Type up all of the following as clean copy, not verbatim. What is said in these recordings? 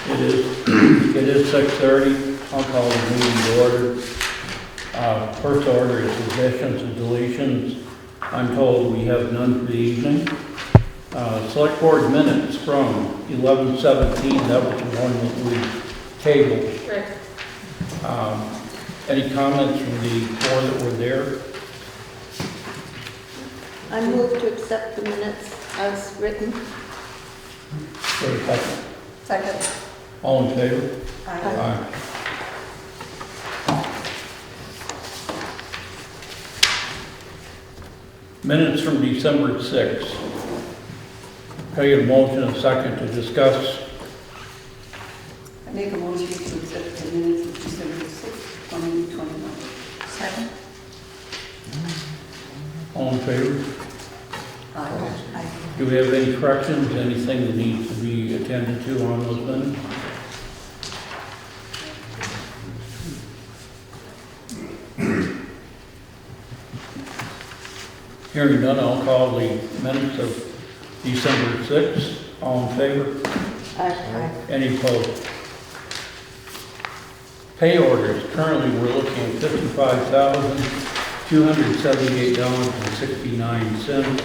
It is 6:30. I'll call the meeting to order. First order is additions and deletions. I'm told we have none for the evening. Selectboard minutes from 11/17. That was the one that we tabled. Right. Any comments from the four that were there? I move to accept the minutes as written. For a second. Second. All in favor? Aye. Minutes from December 6th. Can I get a motion and a second to discuss? I make a motion to accept the minutes of December 6th, 2021. Second. All in favor? Aye. Do we have any corrections, anything that needs to be attended to on those minutes? Hearing none, I'll call the minutes of December 6th. All in favor? Aye. Any opposed? Pay orders, currently we're looking at $55,278.69.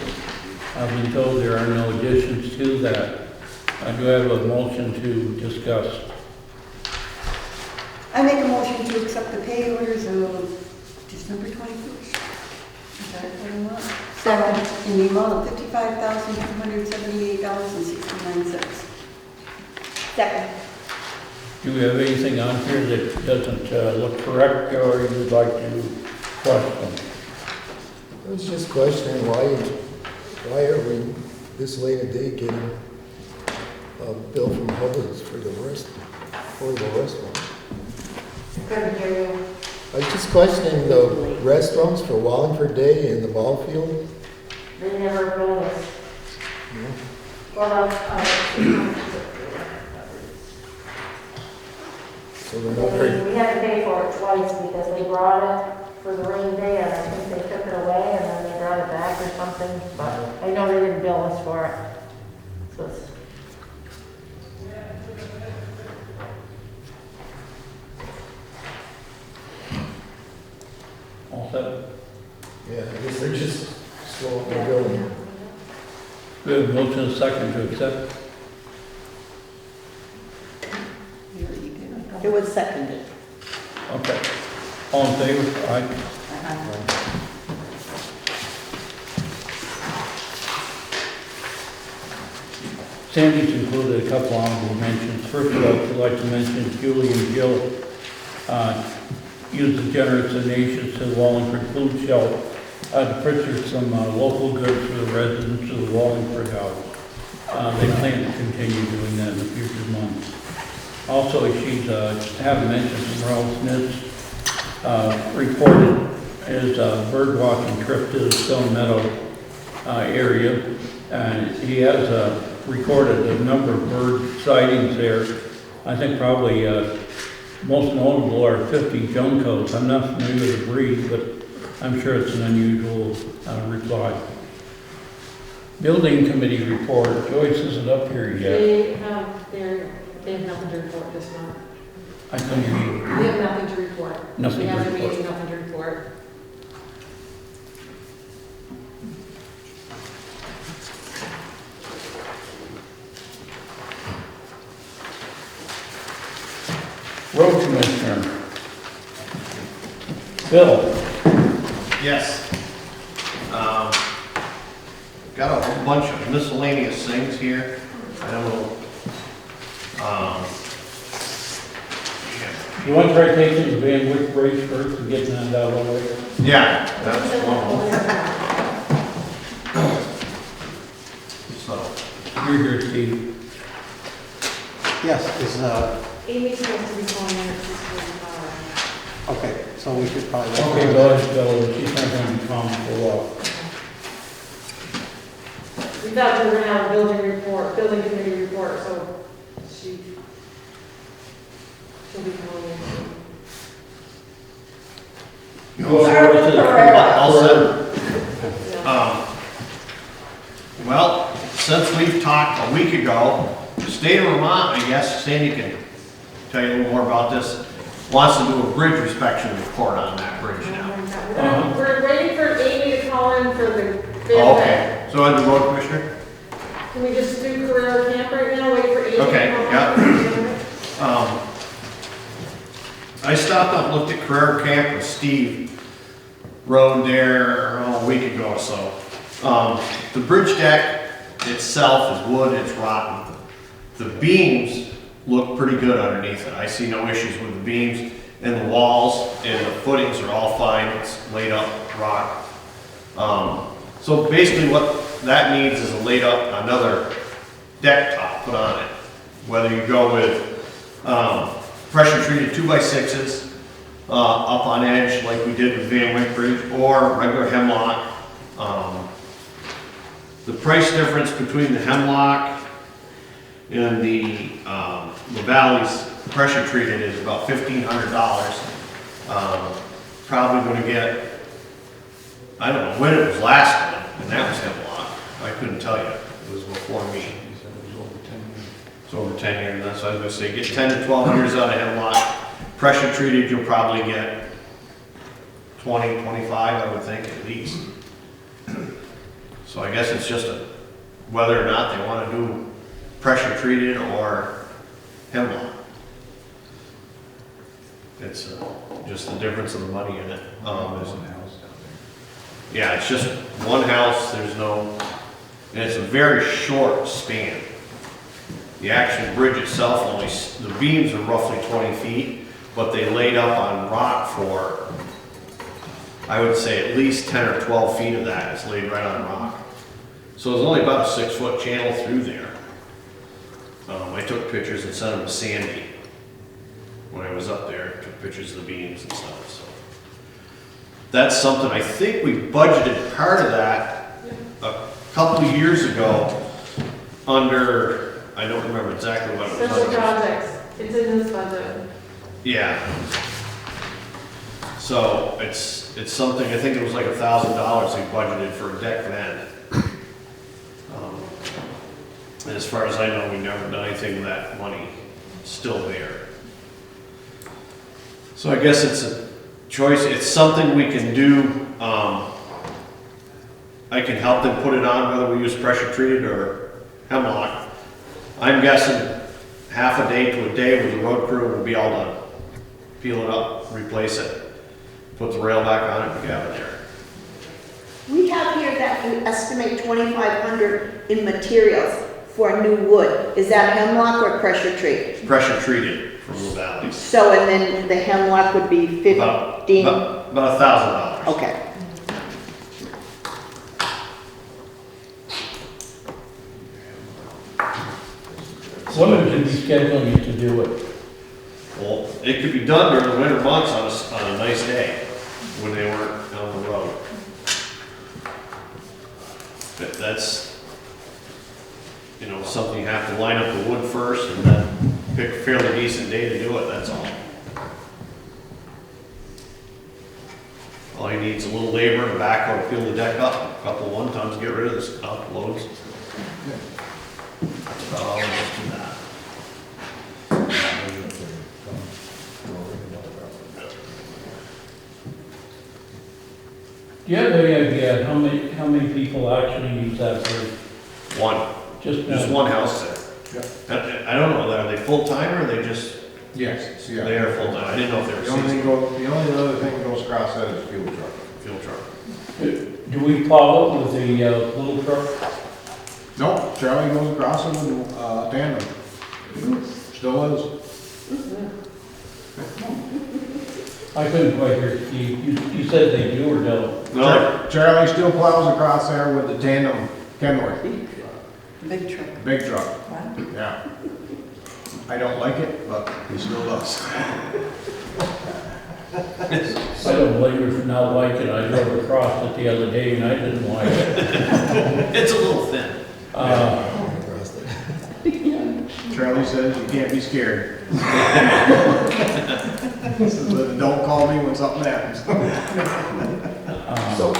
I've been told there are no additions to that. I do have a motion to discuss. I make a motion to accept the pay orders of December 21st. Is that what I want? Second. In the amount of $55,278.69. Second. Do we have anything on here that doesn't look correct or you'd like to question? I was just questioning why are we this late a day getting a bill from Hubbard's for the restaurant? Couldn't hear you. I was just questioning the restaurants for Wallingford Day in the ball field. They never told us. No. Well, So they're not very, we had to pay for it twice because they brought it for the rain day and I think they took it away and then they brought it back or something, but I know they didn't bill us for it. So it's, All set? yeah, I guess they're just slow up their billing. Do we have a motion and a second to accept? It was seconded. Okay. All in favor? Aye. Sandy's included a couple honorable mentions. First of all, I'd like to mention Julie and Jill used the generous donations to the Wallingford Food Shelf to purchase some local goods for the residents of the Wallingford House. They plan to continue doing that in the future months. Also, she's haven't mentioned some Ralph Smith's reported his bird watching trip to the Stone Meadow area, and he has recorded a number of bird sightings there. I think probably most notable are 50 juncos. I'm not familiar with the breed, but I'm sure it's an unusual reply. Building committee report. Joyce isn't up here yet. They have nothing to report this month. I couldn't hear you. We have nothing to report. Nothing We to have a report. meeting, nothing to report. Road commissioner. Bill. Yes. Got a whole bunch of miscellaneous things here. I don't know. You want to try taking the Wyck Bridge first and getting that out of the way? Yeah, that's one of them. So, You're here, Steve. Yes, Amy's supposed to be calling in at 6:45. okay, so we should probably. Okay, Bill, she's not going to be calm for a while. We thought we were gonna have a building committee report, so she'll be calling in. All set. Well, since we've talked a week ago, state of Vermont, I guess, Sandy can tell you a little more about this, wants to do a bridge inspection report on that bridge now. We're waiting for Amy to call in for the bid. Oh, okay, so as the road commissioner? Can we just do Carrara Camp right now, wait for Amy? Okay, to call in? I stopped up, looked at Carrara Camp with Steve Road there a week ago or so. The bridge deck itself is wood, it's rotten. The beams look pretty good underneath it. I see no issues with the beams, and the walls and the footings are all fine. It's laid up rock. So basically what that needs is a laid up another deck top put on it. Whether you go with pressure treated 2x6s up on edge like we did with Wyck Bridge, or regular hemlock. The price difference between the hemlock and the Valley's pressure treated is about $1,500. Probably going to get, I don't know when it was last time, and that was hemlock. I couldn't tell you. It was before me. It's over 10 years. That's what I was going to say. Get 10 to 12 years out of hemlock. Pressure treated, you'll probably get 20, 25, I would think, at least. So I guess it's just whether or not they want to do pressure treated or hemlock. It's just the difference of the money in it. Yeah, it's just one house, there's no, and it's a very short span. The actual bridge itself only, the beams are roughly 20 feet, but they laid up on rock for, I would say at least 10 or 12 feet of that is laid right on rock. So it's only about a 6-foot channel through there. I took pictures and sent them to Sandy when I was up there, took pictures of the beams and stuff, so. That's something, I think we budgeted part of that a couple of years ago under, I don't remember exactly what it was Special under. projects, it's in this budget. Yeah. So it's something, I think it was like $1,000 we budgeted for a deck vent. And as far as I know, we never done anything with that money. It's still there. So I guess it's a choice. It's something we can do. I can help them put it on whether we use pressure treated or hemlock. I'm guessing half a day to a day with the road crew will be all done. Peel it up, replace it, put the rail back on it, and we have it there. We have here that you estimate 2,500 in materials for new wood. Is that hemlock or pressure treated? Pressure treated from the valleys. So, and then the hemlock would be 15? About $1,000. Okay. When would you be scheduling you to do it? Well, it could be done during the winter months on a nice day when they weren't on the road. But that's, you know, something you have to line up the wood first and then pick a fairly decent day to do it, that's all. All he needs is a little labor and backhoe to peel the deck up, a couple of 1-tons, get rid of the stump loads. That's about all there is to that. Do you have any idea how many people actually use that bridge? One. Just one house there. I don't know, are they full-time or are they just, Yes, yeah. they are full-time? I didn't know if they were The only seasonal. other thing that goes across that is fuel truck. Field truck. Do we plow it with the little truck? No, Charlie goes across it with tandem. Still is. I couldn't quite hear Steve. You said they do or don't? No, Charlie still plows across there with the tandem Kenworth, Big truck. big truck. Wow. Yeah. I don't like it, but he still does. I don't blame her for not liking it. I drove across it the other day and I didn't like it. it's a little thin. Charlie says you can't be scared. He says, don't call me when something happens. So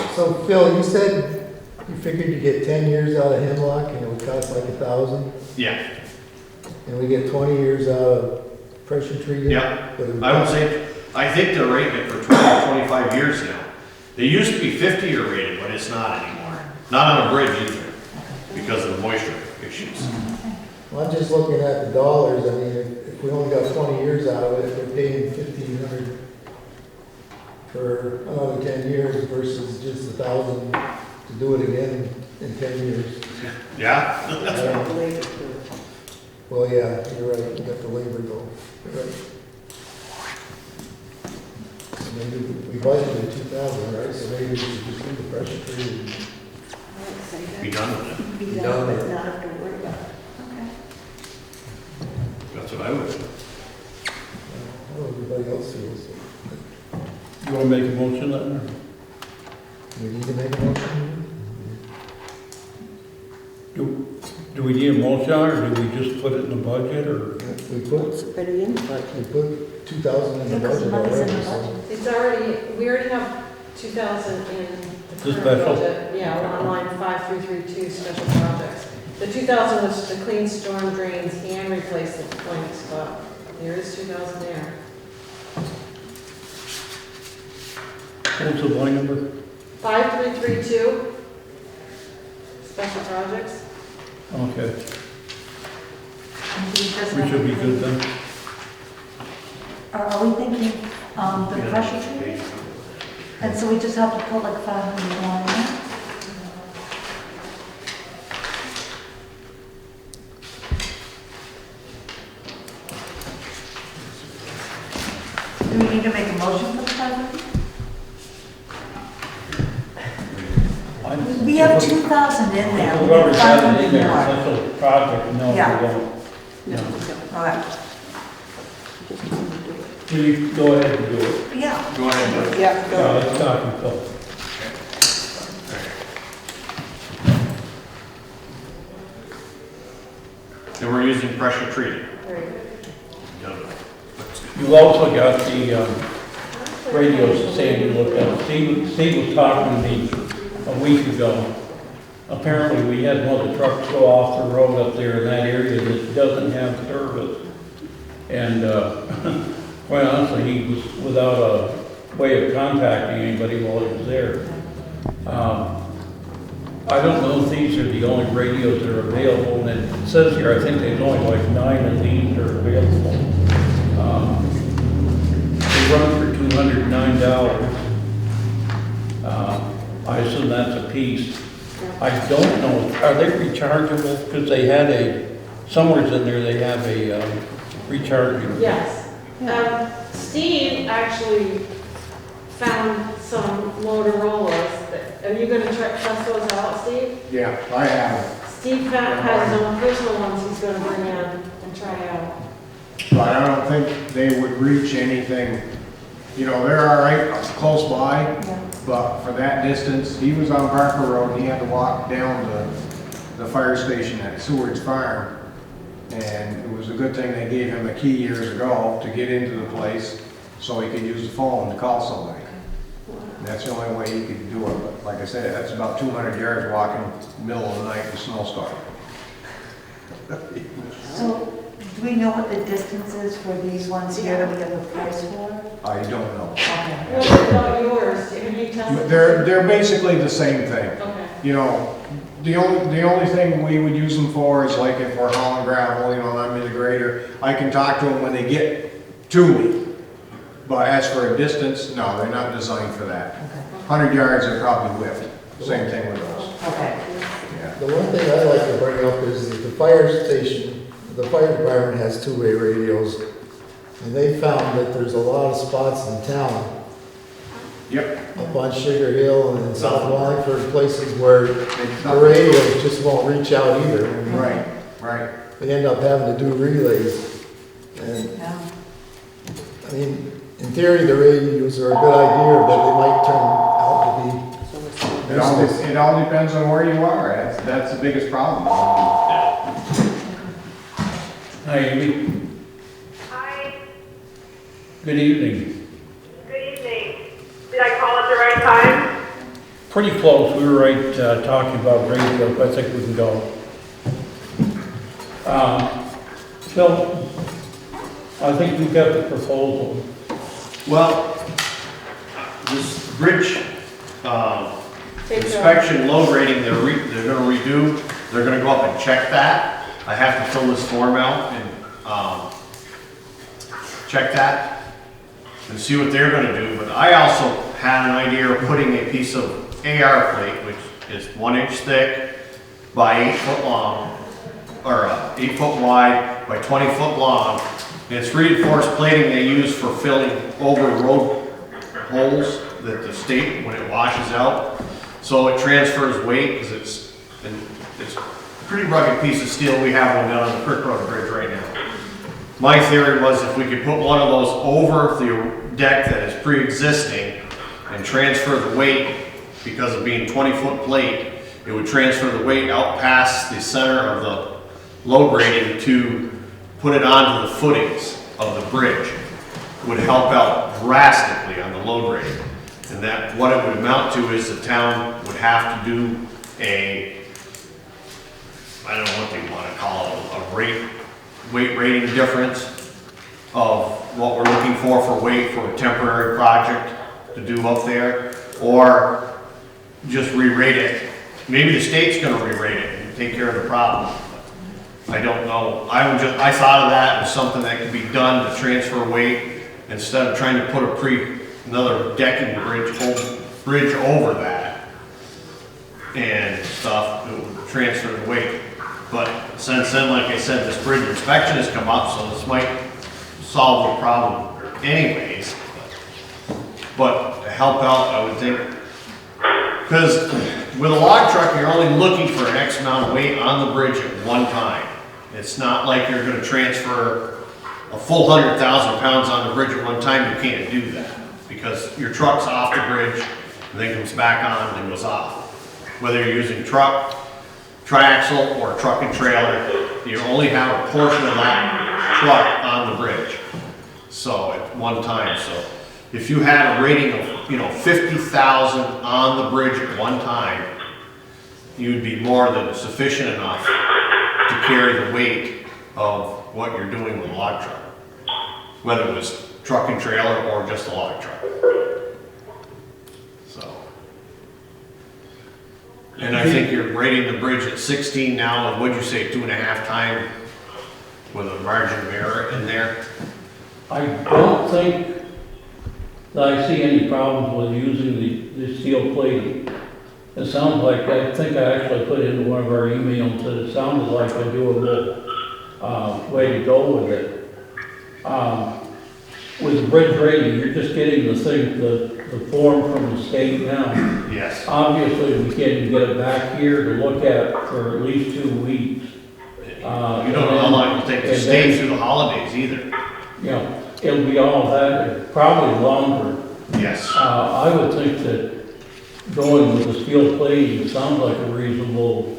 Phil, you said you figured you get 10 years out of hemlock and it would cost like 1,000? Yeah. and we get 20 years out of pressure treated. Yeah, but it- I would say, I think they're rating it for 20, 25 years now. They used to be 50-year rated, but it's not anymore. Not on a bridge either, because of the moisture issues. Well, I'm just looking at the dollars. I mean, if we only got 20 years out of it, they're paying $1,500 for another 10 years versus just $1,000 to do it again in 10 years. Yeah? Well, yeah, you're right, we got the labor though. You're right. So maybe we budgeted 2,000, right? So maybe we should just do the pressure treated. Be done with Be Done. done, but not have to worry about it. Okay. it. That's what I would do. How everybody else feels. You wanna make a motion on that? We need to make a motion? Do we need a motion or do we just put it in the budget or? We put, It's already in the budget. we put 2,000 in the Because the budget money's in already, the so. budget. It's already, we already have 2,000 in the The current special? budget. Yeah, on line 5332, special projects. The 2,000 was to clean storm drains and replace the planks, but there is 2,000 there. What's the line number? 5332, special projects. Okay, And he doesn't we have should be to- good then. Are we thinking, the pressure treated? And so we just have to put like 500 on it? Do we need to make a motion for the 500? We have 2,000 in there. We Whoever need got it in 500 there, more. special project, no, we Yeah. don't. No, No. we don't. All right. Just want to do it. Will you go ahead and do it? Yeah. Go ahead, Bud. Yeah, Yeah, let's talk and Phil. And we're using pressure treated. Very good. Done. You also got the radios Sandy looked at. Steve was talking to me a week ago. Apparently, we had one of the trucks go off the road up there in that area that doesn't have service. And quite honestly, he was without a way of contacting anybody while he was there. I don't know if these are the only radios that are available, and it says here, I think there's only like 9 of these are available. They run for $209. I assume that's a piece. I don't know, are they rechargeable? Because they had somewhere in there, they have a recharging. Yes. Steve actually found some Motorola's. Are you gonna test those out, Steve? Yeah, I have. Steve has some personal ones he's gonna bring in and try out. But I don't think they would reach anything, you know, they're all right close by, but for that distance, he was on Parker Road, he had to walk down to the fire station at Seward's Farm. And it was a good thing they gave him a key years ago to get into the place so he could use the phone to call somebody. And that's the only way he could do it, but like I said, that's about 200 yards walking middle of the night in a snowstorm. So, do we know what the distance is for these ones here that we have the price for? I don't know. Okay. What about yours? Have you tested? They're basically the same thing. Okay. You know, the only thing we would use them for is like if we're hauling gravel, you know, I'm in the grader, I can talk to them when they get to me. But as for a distance, no, they're not designed for that. 100 yards are probably whipped. Same thing with those. Okay. Yeah. The one thing I like to bring up is that the fire station, the fire department has two-way radios, and they found that there's a lot of spots in town, Yep. up on Sugar Hill and in South Wallingford, places where the radios just won't reach out either. Right, right. They end up having to do relays. And, Yeah. I mean, in theory, the radios are a good idea, but they might turn out to be useless. It all depends on where you are. That's the biggest problem. Hi, Amy. Hi, Good evening. good evening. Did I call at the right time? Pretty close, we were right talking about radio, but I think we can go. Phil, I think we've got the proposal. Well, this bridge, Take inspection, load rating, they're gonna redo, they're gonna go up and check that. I have to fill this form out and, check that and see what they're gonna do, but I also had an idea of putting a piece of AR plate, which is 1 inch thick by 8 foot long, or 8 foot wide by 20 foot long. And it's reinforced plating they use for filling over road holes that the state, when it washes out. So it transfers weight, because it's a pretty rugged piece of steel. We have one down on the Creek Road Bridge right now. My theory was if we could put one of those over the deck that is pre-existing and transfer the weight, because of being 20-foot plate, it would transfer the weight out past the center of the load rating to put it onto the footings of the bridge. It would help out drastically on the load rating. And that, what it would amount to is the town would have to do a, I don't know what they want to call it, a weight rating difference of what we're looking for weight for a temporary project to do up there, or just re-rate it. Maybe the state's gonna re-rate it and take care of the problem. I don't know. I thought of that as something that could be done to transfer weight instead of trying to put another decking bridge over that and stuff. It would transfer the weight. But since then, like I said, this bridge inspection has come up, so this might solve the problem anyways. But to help out, I would think, because with a log truck, you're only looking for an X amount of weight on the bridge at one time. It's not like you're gonna transfer a full 100,000 pounds on the bridge at one time. You can't do that, because your truck's off the bridge, and then comes back on and goes off. Whether you're using truck, triaxle, or truck and trailer, you only have a portion of that truck on the bridge. So at one time, so if you had a rating of, 50,000 on the bridge at one time, you'd be more than sufficient enough to carry the weight of what you're doing with a log truck. Whether it was truck and trailer or just a log truck. So. And I think you're rating the bridge at 16 now, and what'd you say, 2.5 times with a margin of error in there? I don't think that I see any problems with using the steel plating. It sounds like, I think I actually put into one of our emails that it sounded like a doable way to go with it. With the bridge rating, you're just getting the form from the state now. Yes. Obviously, we can't even get it back here to look at for at least 2 weeks. You don't know how long it'll take to stay through the holidays either. It'll be all that, probably longer. Yes. I would think that going with the steel plating sounds like a reasonable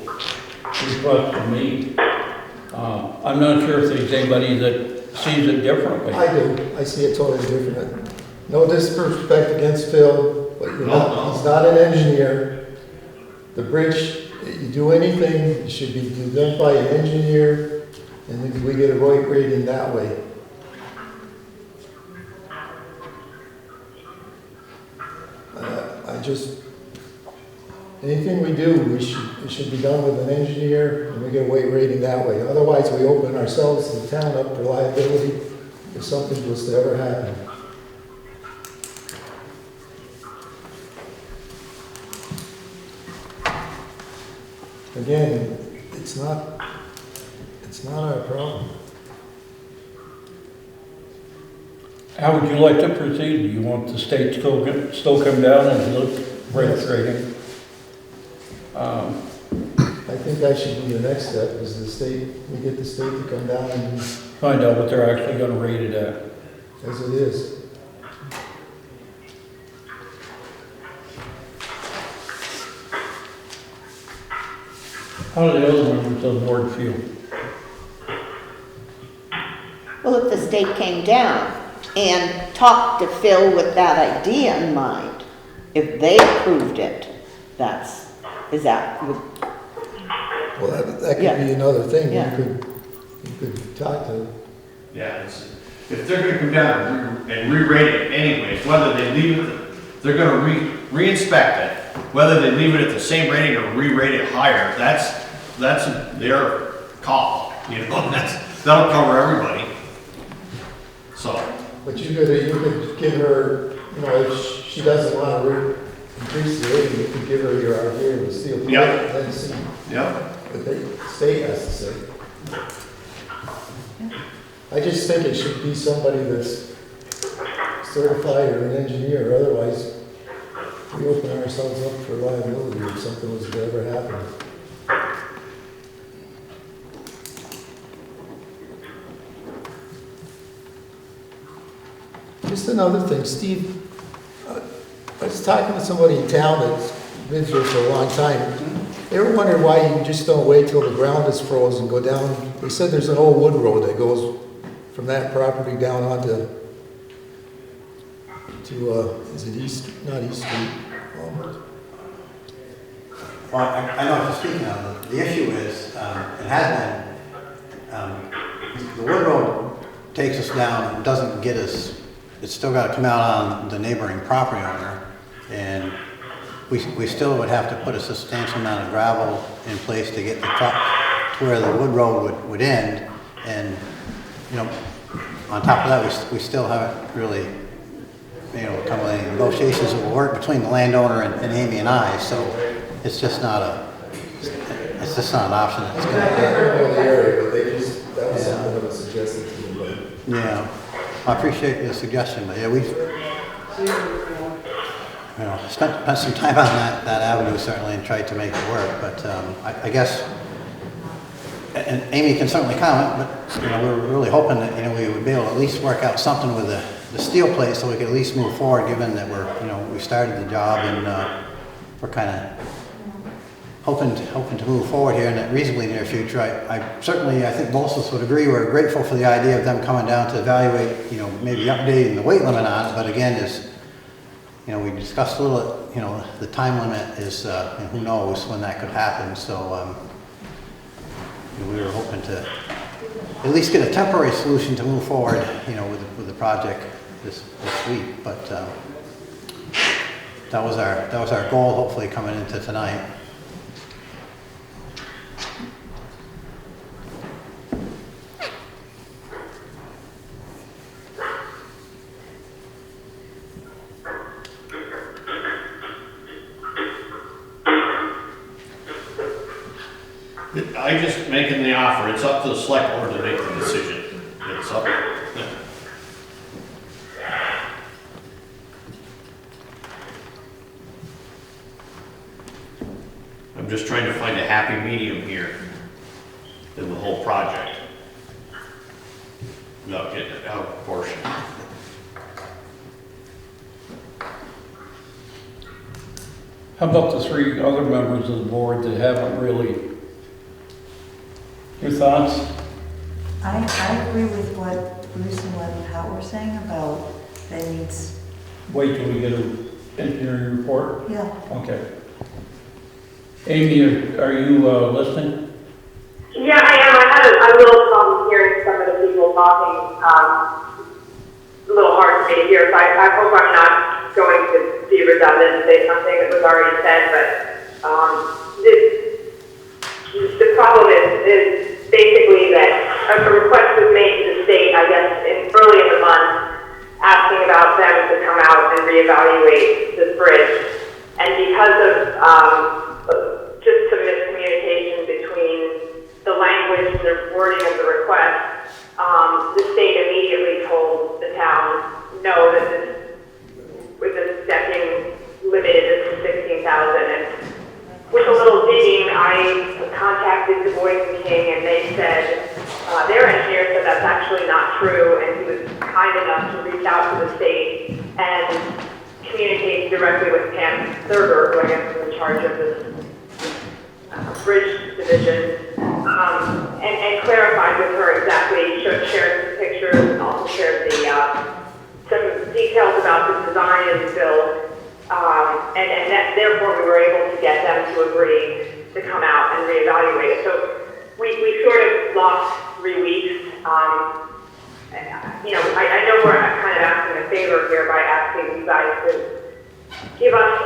request to me. I'm not sure if there's anybody that sees it differently. I do. I see it totally different. No disrespect against Phil, but he's not an engineer. The bridge, you do anything, it should be done by an engineer, and then we get a right rating that way. Anything we do, it should be done with an engineer, and we get a weight rating that way. Otherwise, we open ourselves and the town up for liability if something was to ever happen. Again, it's not our problem. How would you like to proceed? Do you want the state to still come down and look bridge rating? I think that should be the next step, is we get the state to come down and, Find out what they're actually gonna rate it at. as it is. How do the other members of the board feel? Well, if the state came down and talked to Phil with that idea in mind, if they approved it, Well, that could be another thing. Yeah. You could you could talk to them. Yeah, if they're gonna come down and re-rate it anyways, whether they leave it, they're gonna re-inspect it, whether they leave it at the same rating or re-rate it higher, that's their call, you know, that'll cover everybody. So, But you could give her, you know, if she doesn't want to increase the rating, you could give her your idea of the steel plate Yep. and then see yep, what the state has to say. I just think it should be somebody that's certified or an engineer, otherwise we open ourselves up for liability if something was to ever happen. Just another thing, Steve, I was talking to somebody in town that's been here for a long time. They were wondering why you just don't wait till the ground is frozen and go down. They said there's an old wood road that goes from that property down onto, is it East, not East Street? Well, I know what you're speaking of. The issue is, it has been, the wood road takes us down and doesn't get us, it's still got to come out on the neighboring property owner, and we still would have to put a substantial amount of gravel in place to get the truck to where the wood road would end, and, you know, on top of that, we still haven't really, you know, come with any negotiations that will work between the landowner and Amy and I, so it's just not an option that's going to I happen. don't know the area, but that was something that was suggested to me, but. Yeah, I appreciate the suggestion, but yeah, we've, you know, spent some time on that avenue certainly and tried to make it work, but I guess, and Amy can certainly comment, but, you know, we're really hoping that, you know, we would be able to at least work out something with the steel plate so we could at least move forward, given that we're, you know, we started the job and we're kind of hoping to move forward here in the reasonably near future. I certainly, I think most of us would agree, we're grateful for the idea of them coming down to evaluate, you know, maybe updating the weight limit on it, but again, you know, we discussed a little, you know, the time limit is, and who knows when that could happen, so we were hoping to at least get a temporary solution to move forward, you know, with the project this week, but that was our goal, hopefully coming into tonight. I just making the offer, it's up to the select board to make the decision, it's up. I'm just trying to find a happy medium here in the whole project. Without getting it out of proportion. How about the three other members of the board that haven't really? Your thoughts? I agree with what Bruce and what Hart were saying about that needs, Wait till we get an engineering report? yeah. Okay. Amy, are you listening? Yeah, I am. I had a little problem hearing some of the people talking. A little hard for me to hear, so I hope I'm not going to be redundant and say something that was already said, but the problem is basically that a request was made to the state, I guess, early in the month, asking about them to come out and reevaluate this bridge. And because of just some miscommunication between the language and the wording of the request, the state immediately told the town, no, that this decking limited is to 16,000. And with a little digging, I contacted Du Bois and King, and they said, their engineer said that's actually not true, and he was kind enough to reach out to the state and communicate directly with Pam Thurber, who I guess is in charge of this bridge division, and clarified with her exactly, shared some pictures, and also shared some details about the design and build. And that, therefore, we were able to get them to agree to come out and reevaluate it. So we sort of lost 3 weeks. You know, I know we're kind of asking a favor here by asking you guys to give us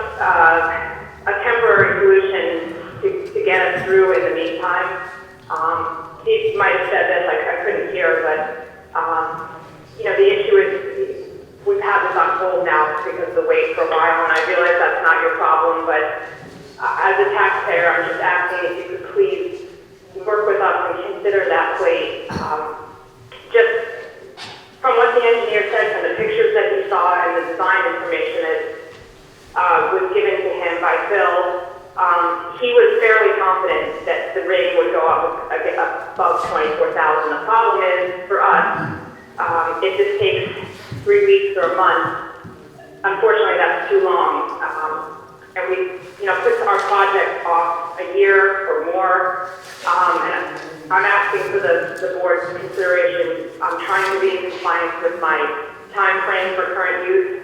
a temporary solution to get us through in the meantime. Steve might have said this, I couldn't hear, but you know, the issue is we've had this on hold now because of the wait for a while, and I realize that's not your problem, but as a taxpayer, I'm just asking if you could please work with us and consider that wait. Just from what the engineer said, from the pictures that he saw and the design information that was given to him by Phil, he was fairly confident that the rating would go up above 24,000. The problem is, for us, if this takes 3 weeks or a month, unfortunately that's too long. And we, you know, puts our project off a year or more. And I'm asking for the board's consideration. I'm trying to be in compliance with my time frame for current use,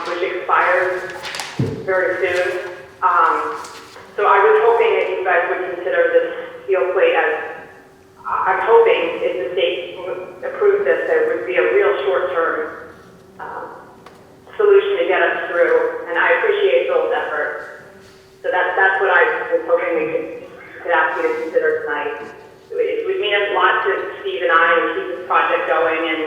which expires very soon. So I was hoping that you guys would consider this steel plate as, I'm hoping if the state approves this, there would be a real short-term solution to get us through, and I appreciate Phil's effort. So that's what I was hoping we could ask you to consider tonight. It would mean a lot to Steve and I and keep this project going and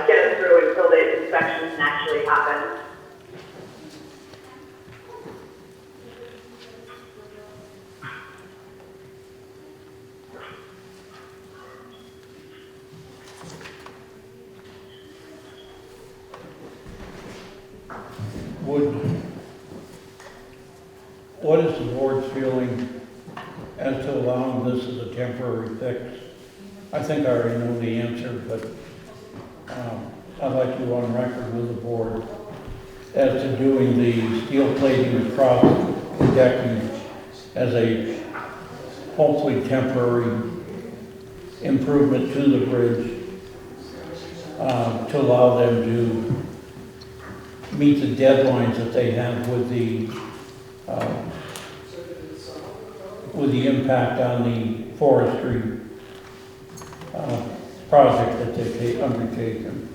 get us through until the inspection can actually happen. What is the board's feeling as to allowing this as a temporary fix? I think I already know the answer, but I'd like to go on record with the board as to doing the steel plating across the decking as a hopefully temporary improvement to the bridge to allow them to meet the deadlines that they have with the impact on the forestry project that they've undertaken.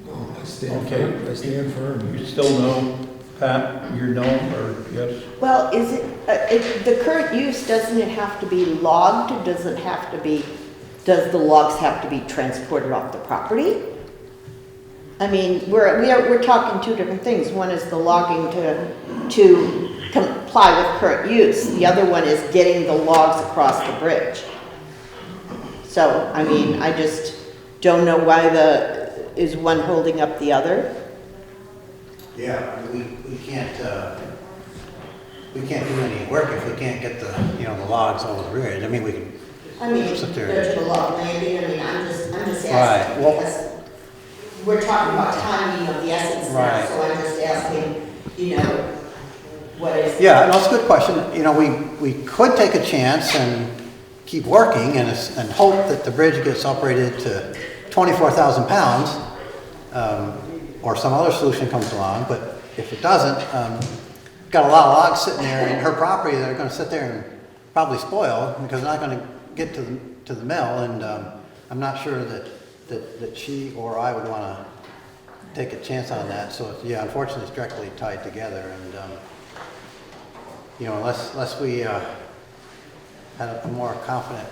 No, I stand firm. You still know, Pat, you're no, or yes? Well, is it, the current use, doesn't it have to be logged, or does it have to be, does the logs have to be transported off the property? I mean, we're talking two different things. One is the logging to comply with current use. The other one is getting the logs across the bridge. So, I mean, I just don't know why is one holding up the other? Yeah, we can't do any work if we can't get the logs over the bridge. I mean, we can. I mean, sit there. there's a log landing. I mean, I'm just asking. Right, well- Because we're talking about timing of the essence now, Right. so I'm just asking, you know, what is. Yeah, no, it's a good question. You know, we could take a chance and keep working and hope that the bridge gets operated to 24,000 pounds, or some other solution comes along. But if it doesn't, got a lot of logs sitting there in her property that are going to sit there and probably spoil because they're not going to get to the mill. And I'm not sure that she or I would want to take a chance on that. So yeah, unfortunately, it's directly tied together. And you know, unless we had a more confident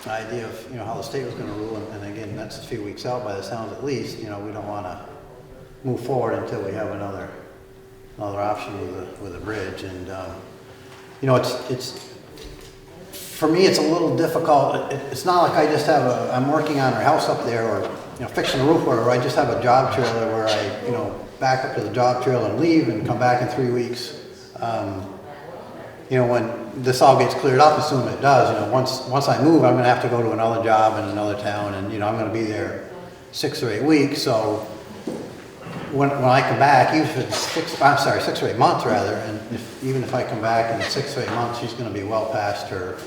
idea of how the state was going to rule, and again, that's a few weeks out by the sounds at least. You know, we don't want to move forward until we have another option with a bridge. And you know, it's for me, it's a little difficult. It's not like I just I'm working on her house up there, or fixing the roof, or I just have a job trailer where I back up to the job trailer and leave and come back in 3 weeks. When this all gets cleared up, assuming it does, once I move, I'm going to have to go to another job in another town, and I'm going to be there 6 or 8 weeks. So when I come back, even if it's 6 or 8 months rather, and even if I come back in 6 or 8 months, she's going to be well past her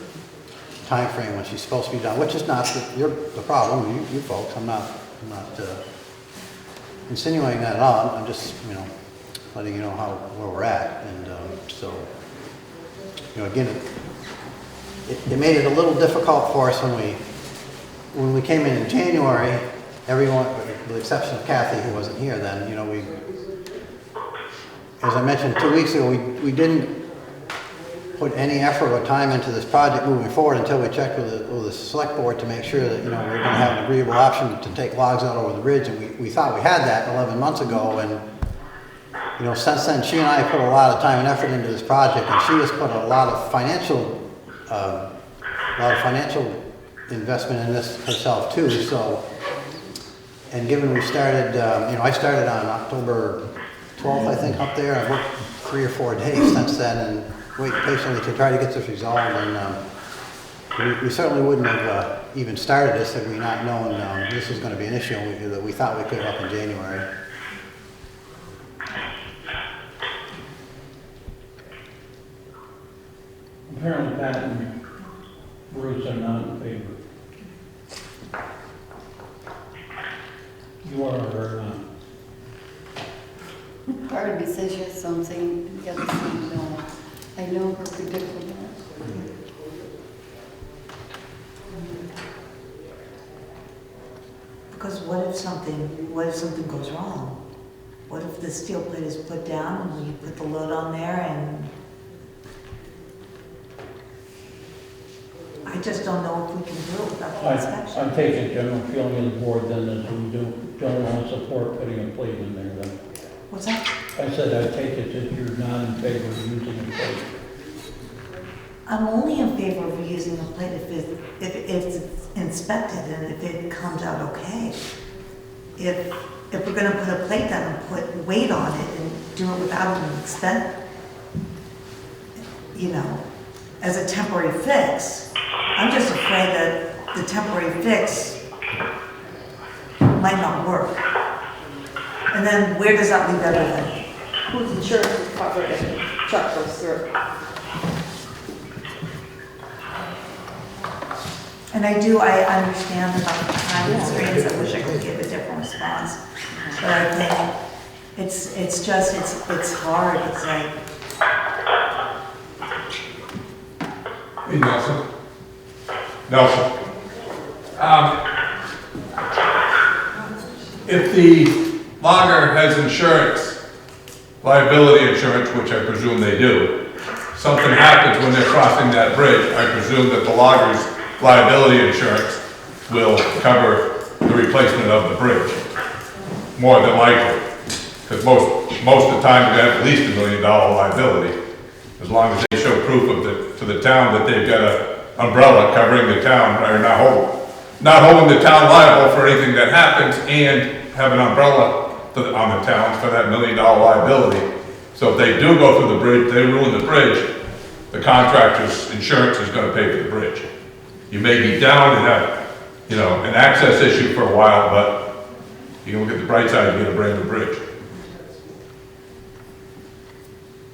time frame when she's supposed to be done, which is not the problem, you folks. I'm not insinuating that at all. I'm just letting you know where we're at. And so, again, it made it a little difficult for us when we came in January. Everyone, with the exception of Kathy, who wasn't here then, as I mentioned 2 weeks ago, we didn't put any effort or time into this project moving forward until we checked with the select board to make sure that, we were going to have an agreeable option to take logs out over the bridge. And we thought we had that 11 months ago. And, since then, she and I put a lot of time and effort into this project, and she has put a lot of financial investment in this herself too. So, and given we started, I started on October 12th, I think, up there. I worked 3 or 4 days since then and waited patiently to try to get this resolved. And we certainly wouldn't have even started this had we not known this was going to be an issue that we thought we could have up in January. Apparently Pat and Bruce are not in favor. You are or not? Part of me says yes, so I'm saying the other thing, no. I know her predicament. Because what if something goes wrong? What if the steel plate is put down and we put the load on there and I just don't know if we can do it without the inspection. I take a general feeling of the board then that we don't want to support putting a plate in there then. What's that? I said I take it that you're not in favor of using a plate. I'm only in favor of using a plate if it's inspected and if it comes out okay. If we're going to put a plate down and put weight on it and do it without an expense, as a temporary fix, I'm just afraid that the temporary fix might not work. And then where does that leave everything? Whose insurance is covered if the truck goes through? And I understand about the time constraints. I wish I could give a different response. But I think it's hard. It's like, Hey, Nelson. If the logger has insurance, liability insurance, which I presume they do, something happens when they're crossing that bridge, I presume that the logger's liability insurance will cover the replacement of the bridge, more than likely. Because most of the time, you're going to have at least $1 million liability, as long as they show proof to the town that they've got an umbrella covering the town, or not holding the town liable for anything that happens, and have an umbrella on the towns for that $1 million liability. So if they do go through the bridge, they ruin the bridge, the contractor's insurance is going to pay for the bridge. You may be down and have, an access issue for a while, but you can look at the bright side, you get a brand new bridge.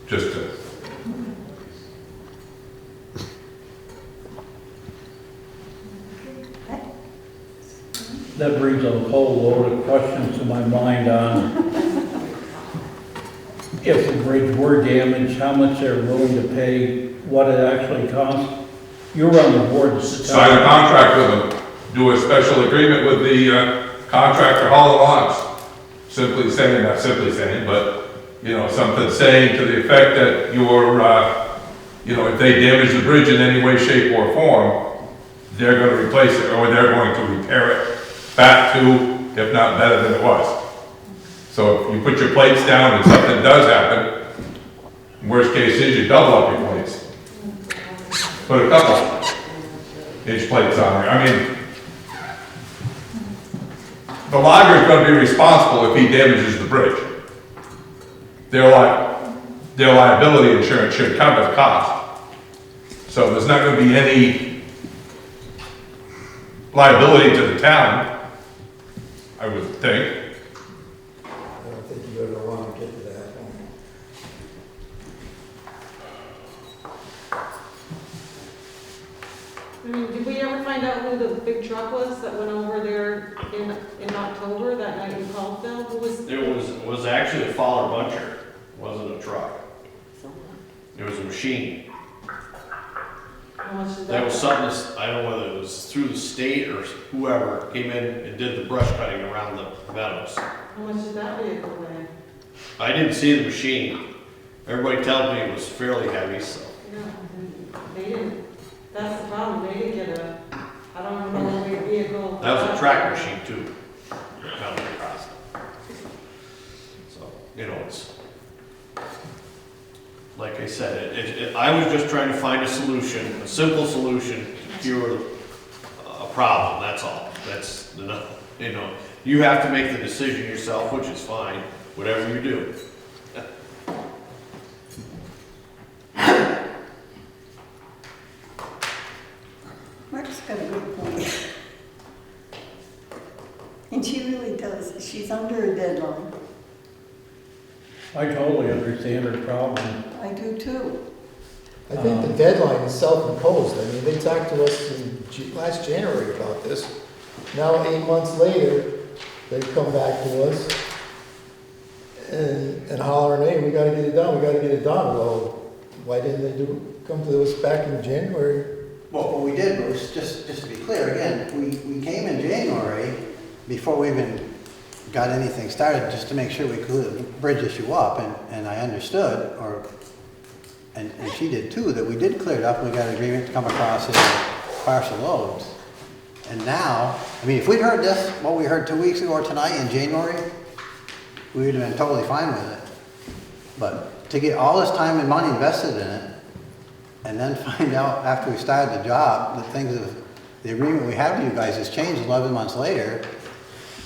Just to. That brings a whole load of questions to my mind on if the bridge were damaged, how much they're willing to pay, what it actually costs. You're on the board to sign a contract with them, do a special agreement with the contractor, haul the logs. Not simply saying, but, something saying to the effect that if they damage the bridge in any way, shape, or form, they're going to replace it, or they're going to repair it back to, if not better than it was. So if you put your plates down and something does happen, worst case is you double up your plates. Put a couple inch plates on there. I mean, the logger is going to be responsible if he damages the bridge. Their liability insurance should cover the cost. So there's not going to be any liability to the town, I would think. I don't think you ever want to get to that point. Did we ever find out who the big truck was that went over there in October, that night you called, Bill? Who was? It was actually a Fowler Buncher wasn't a truck. So, It was a machine. How much did That was cost? something, I don't know whether it was through the state or whoever came in and did the brush cutting around the meadows. How much did that vehicle weigh? I didn't see the machine. Everybody tells me it was fairly heavy, so. Yeah, they didn't, that's the problem, they didn't get a, I don't know what vehicle. That was a track machine too. Mounted across. So, you know, it's, like I said, I was just trying to find a solution, a simple solution to cure a problem, that's all. That's, you know, you have to make the decision yourself, which is fine, whatever you do. Mark's got a good point. And she really does. She's under a deadline. I totally understand her problem. I do too. I think the deadline is self-imposed. I mean, they talked to us in last January about this. Now, 8 months later, they come back to us and hollering, hey, we gotta get it done, we gotta get it done. Well, why didn't they come to us back in January? Well, what we did, Bruce, just to be clear, again, we came in January before we even got anything started, just to make sure we could bridge issue up, and I understood, and she did too, that we did clear it up, and we got an agreement to come across in partial loads. And now, I mean, if we'd heard this, what we heard 2 weeks ago or tonight in January, we would have been totally fine with it. But to get all this time and money invested in it, and then find out after we started the job that the agreement we have with you guys has changed 11 months later,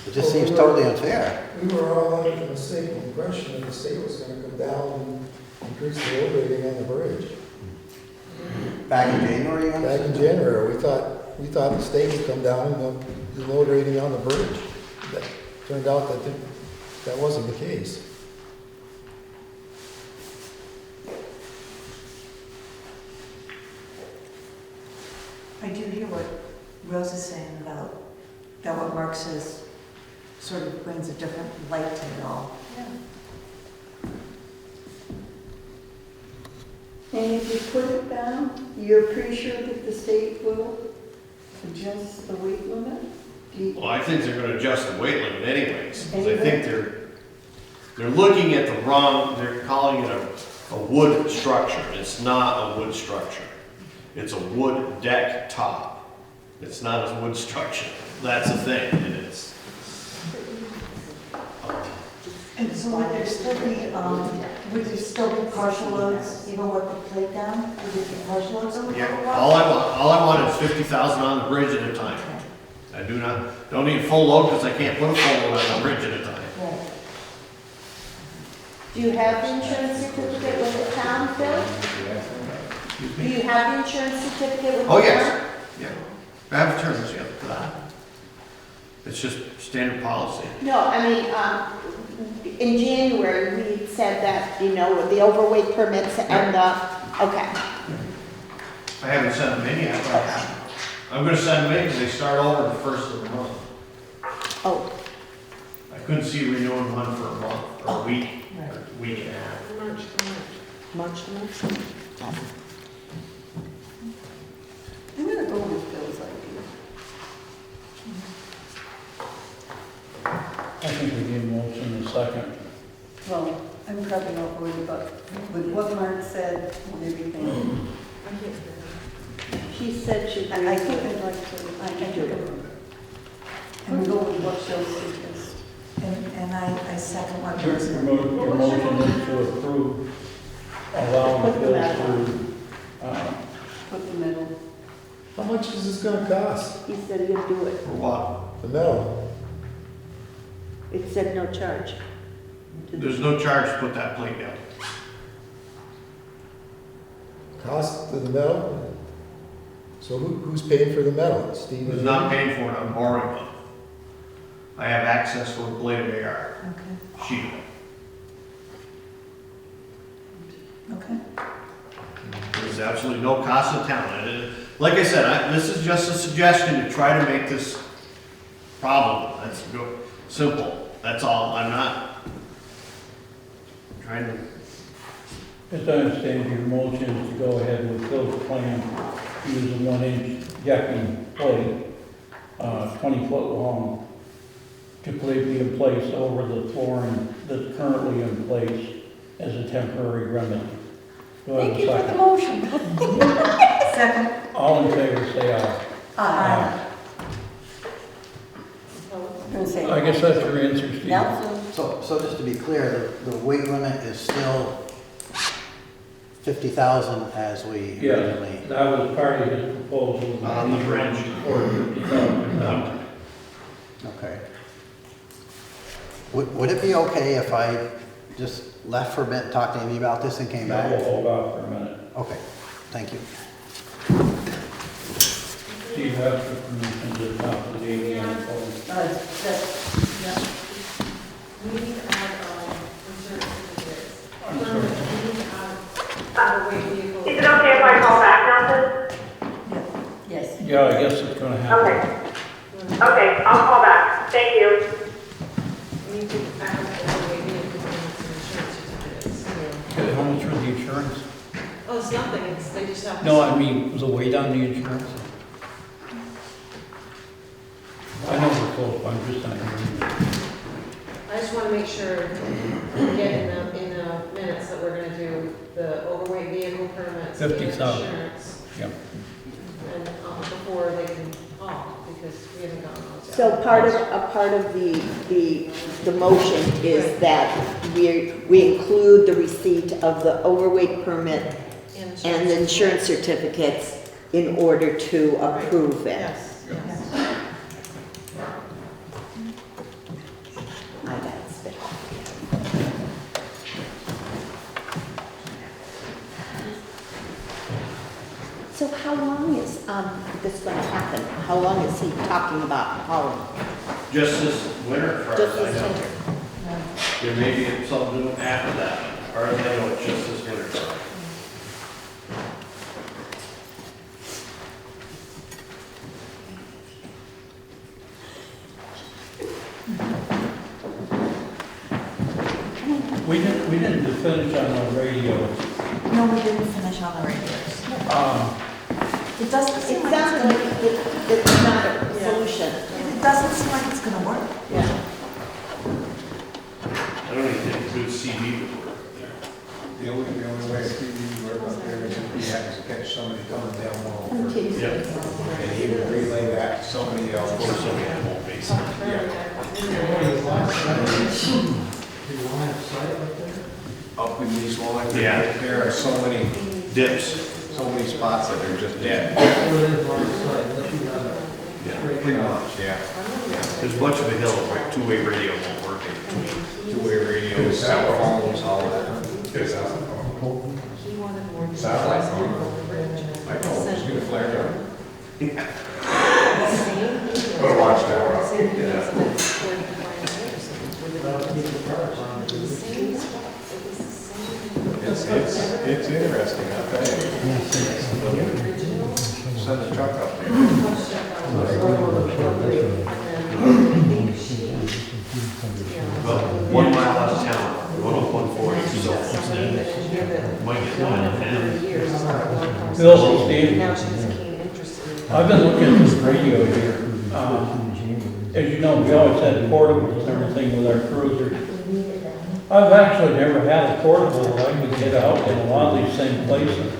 it just seems totally unfair. We were all under the mistaken impression that the state was gonna come down and increase the load rating on the bridge. Back in January, you Back in understand? January, we thought the state would come down and the load rating on the bridge. That turned out that wasn't the case. I do hear what Rose is saying about that what Mark says sort of brings a different light to it all. And if you put it down, you're pretty sure that the state will adjust the weight limit? Well, I think they're gonna adjust the weight limit anyways, because I think they're looking at the wrong, they're calling it a wood structure. It's not a wood structure. It's a wood deck top. It's not a wood structure. That's the thing, it is. And so would there still be partial loads, even with the plate down? Would there be partial loads? Yeah, all I want is 50,000 on the bridge at a time. I don't need a full load because I can't put a full load on the bridge at a time. Right. Do you have the insurance certificate with the town, Phil? Do you have the insurance certificate with the town? Oh, yes, yeah. I have terms, yeah, for that. It's just standard policy. No, I mean, in January, we said that, you know, with the overweight permits and the, okay. I haven't sent them in yet, but I have. I'm gonna send them in because they start over the first of the month. Oh, I couldn't see renewing one for a month, or a week, or a week and a half. March to March. I'm gonna go with Phil's idea. I think we need a motion in a second. Well, I'm probably not worried about, with what Mark said and everything. She said she. I think I'd like to, I can do it. And go with what Phil suggests. And I second what Your Rose said. your motion is to approve allowing Phil to, Put the metal. How much is this gonna cost? He said he'd do it. For what? The metal? It said no charge. There's no charge to put that plate down. Cost of the metal? So who's paying for the metal? Steve? Who's not paying for it, I'm borrowing one. I have access to a blade of AR, Okay, sheet. okay. There's absolutely no cost to town. Like I said, this is just a suggestion to try to make this problem, simple. That's all. I'm not trying to As I understand, your motion is to go ahead with Phil's plan, use a 1-inch decking plate, 20 foot long, to be in place over the flooring that's currently in place as a temporary remedy. Do I have Thank a you for the second? motion. Second. All in favor, say aye. Aye. I guess that's your answer, Steve. Nelson? So just to be clear, the weight limit is still 50,000 as we Yes, originally. that was part of his proposal. On the bridge. For 50,000. Okay. Would it be okay if I just left for a bit, talked to Amy about this and came Now back? we'll hold off for a minute. Okay, thank you. Steve has the permission to talk to Amy on the phone. We need to add, insurance certificates. I'm sorry. We need to add, overweight vehicles. Is it okay if I call back, Nelson? Yes. Yeah, I guess it's gonna happen. Okay. Okay, I'll call back. Thank you. We need to add overweight vehicles and insurance certificates. Okay, how much for the insurance? Oh, it's nothing, they just have to. No, I mean, the weight on the insurance? I know we're close, but I'm just not hearing. I just want to make sure we get in the minutes that we're gonna do the overweight vehicle permits and 50,000. insurance. Yep. And, before they can haul, because we haven't gotten those yet. So a part of the motion is that we include the receipt of the overweight permit and the insurance certificates in order to approve it. Yes, yes. I got it spit. So how long is this going to happen? How long is he talking about hauling? Just this winter, as far Just as I this know. winter? There may be something after that, as far as I know, it's just this winter. We didn't finish on the radio. No, we didn't finish on the radios. It doesn't It seem like sounds it's like gonna, it's not a solution. it doesn't seem like it's gonna work. Yeah. I don't even think good CD would work there. The only way a TV would work up there is if he happens to catch somebody coming down Wallingford. Yeah. And he would relay that to somebody else. Or something that won't make sense. Up in East Wallingford, Yeah. there are so many Dips. spots that are just dead. Yeah. Pretty much, yeah. There's much of a hill where two-way radio won't work in between. Two-way radios, cell phones, all that. He wanted more. Satellite details phone. on the bridge. I know, it's gonna flare down. Same. Better watch that, Rob. Same thing as the next 45 years. Same spot. It was the same. It's interesting, I'll tell you. Send the truck up there. Well, 1 mile out of town, 10140, so close to might get one and a half. Bill, Steve, Now she has a keen interest in it. I've been looking at this radio here. As you know, we always had portables and everything with our cruisers. I've actually never had a portable that I could get out in a lot of these same places.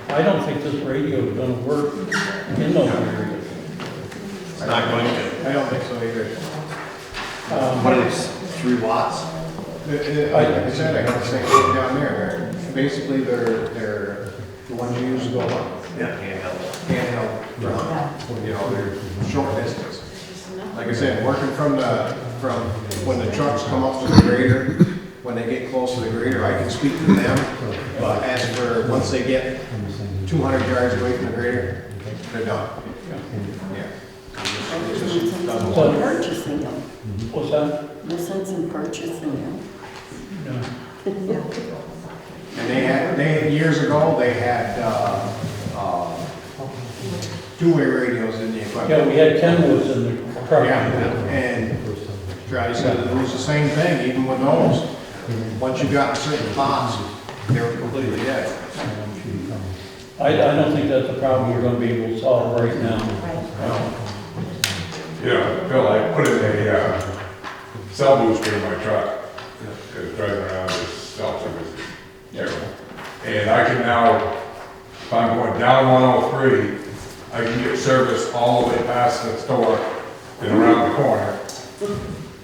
I don't think this radio is gonna work in those areas. It's not going to. I don't think so either. What is 3 watts? Like I said, I got the same thing down there. Basically, they're the ones you use to go up. Yeah, handheld. Handheld, you know, they're short distance. Like I said, working from when the trucks come up to the grader, when they get close to the grader, I can speak to them. But as for, once they get 200 yards away from the grader, they're done. Yeah. It just doesn't So- work. Purchasing them. What's that? No sense in purchasing them. No. And they had years ago, they had, two-way radios in the Yeah, equipment. we had Kenwoods in the truck. Yeah, and Charlie said it was the same thing, even with those. Once you got certain spots, They were completely dead. I don't think that's a problem we're gonna be able to solve right now. Yeah, Phil, I put in a cell booster in my truck, because driving around with cell service is terrible. And I can now, if I'm going down 103, I can get service all the way past the store and around the corner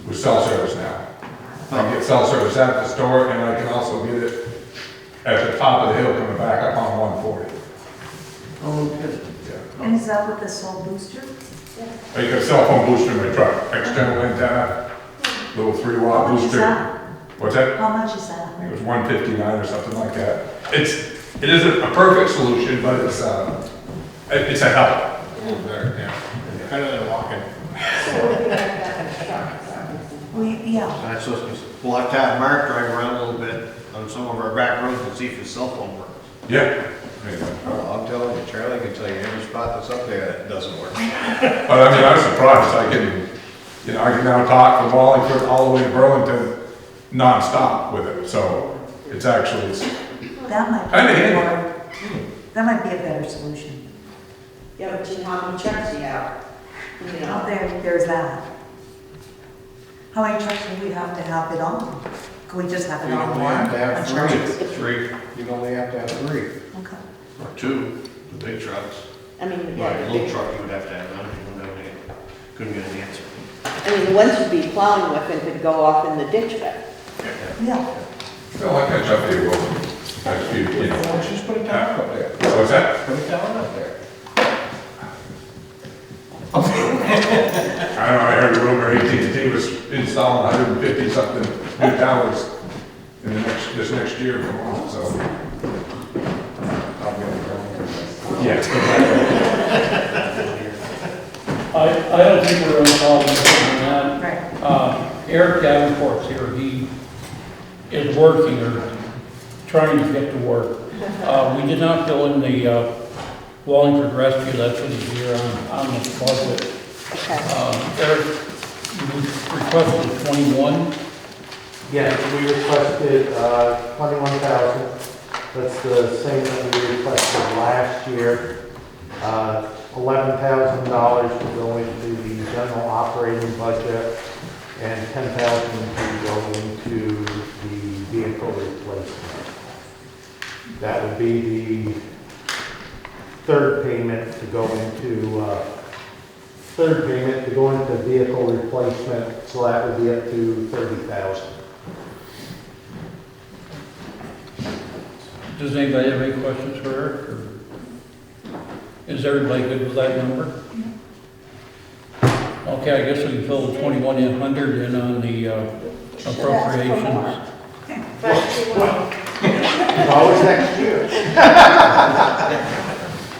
with cell service now. I can get cell service at the store, and I can also get it at the top of the hill coming back up on 140. Oh, and is that with the soul booster? I got a cell phone booster in my truck, external antenna, little 3-watt How much is booster. that? What's that? How much is that? It was 159 or something like that. It isn't a perfect solution, but it's a help. Better than walking. Yeah, So we'll have to have Mark drive around a little bit on some of our back roads and see if his cell phone works. Yeah. Well, I'm telling you, Charlie can tell you every spot that's up there that doesn't work. But I mean, I'm surprised. I can now talk from Wallingford all the way to Burlington nonstop with it. So it's actually, that might Kinda be handy. more, that might be a better solution. Yeah, but you know how many trucks you have? You Out know, there's that. How many trucks do we have to have it on? Can we just have it You on only one? have to have A truck? Three You only have to have 3. Okay. or two, the big trucks. I mean, Like a yeah, little truck you would have to have on, you wouldn't have any, couldn't get an answer. I mean, the ones you'd be plowing with and could go off in the ditch bed. Yeah. Phil, I catch up to you. Next few, you know. Why don't you just put a tower up there? What's that? Put a tower up there. I don't know, I heard a rumor AT&T was installing 150 something new towers in this next year, so. I'll get it going. Yeah. I don't think we're gonna solve anything on Right. that. Eric Davenport's here, he is working or trying to get to work. We did not fill in the Wallingford Rescue, that's what he's here on the budget. Okay. Eric, you requested 21. Yes, we requested 21,000. That's the same that we requested last year. $11,000 to go into the general operating budget and $10,000 to go into the vehicle replacement. That would be the third payment to go into vehicle replacement, so that would be up to 30,000. Does anybody have any questions for Eric? Or is everybody good with that number? Okay, I guess we can fill the 2,100 in on the appropriations. Always next year.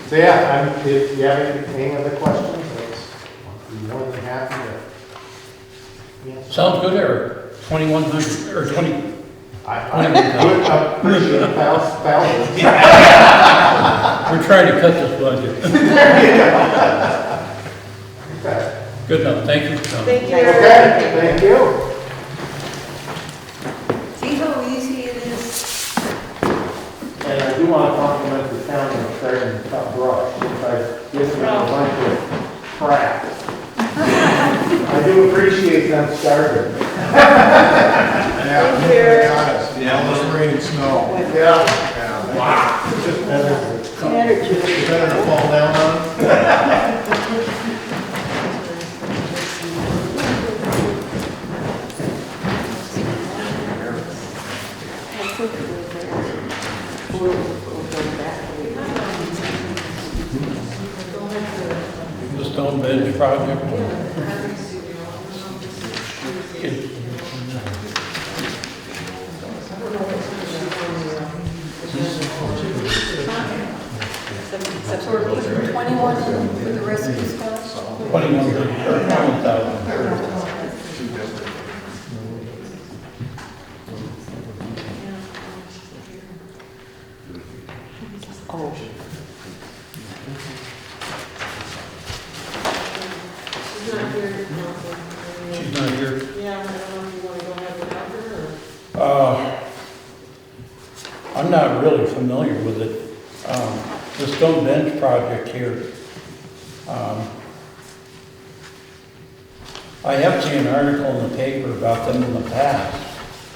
So yeah, if you have any other questions, I'd be more than happy to answer. Sounds good, Eric. 2,100 or 20. I appreciate thousands. We're trying to cut this budget. Okay, Good enough. Thank you for coming. Thank you. thank you. See how easy it is? And I do want to compliment the town on starting to cut brush, since I've given them a bunch of crap. I do appreciate them starting. Yeah, they got us. Yeah, all this rain and snow. Yeah. Wow. Energy. Better to fall down on. The Stone Bench project. So we're putting 21 in for the rescue stuff? 21,000. Oh, She's not here. She's not here. Yeah, I don't know if you want to go ahead without her or. I'm I'm not really familiar with it. The stone bench project here. I have seen an article in the paper about them in the past.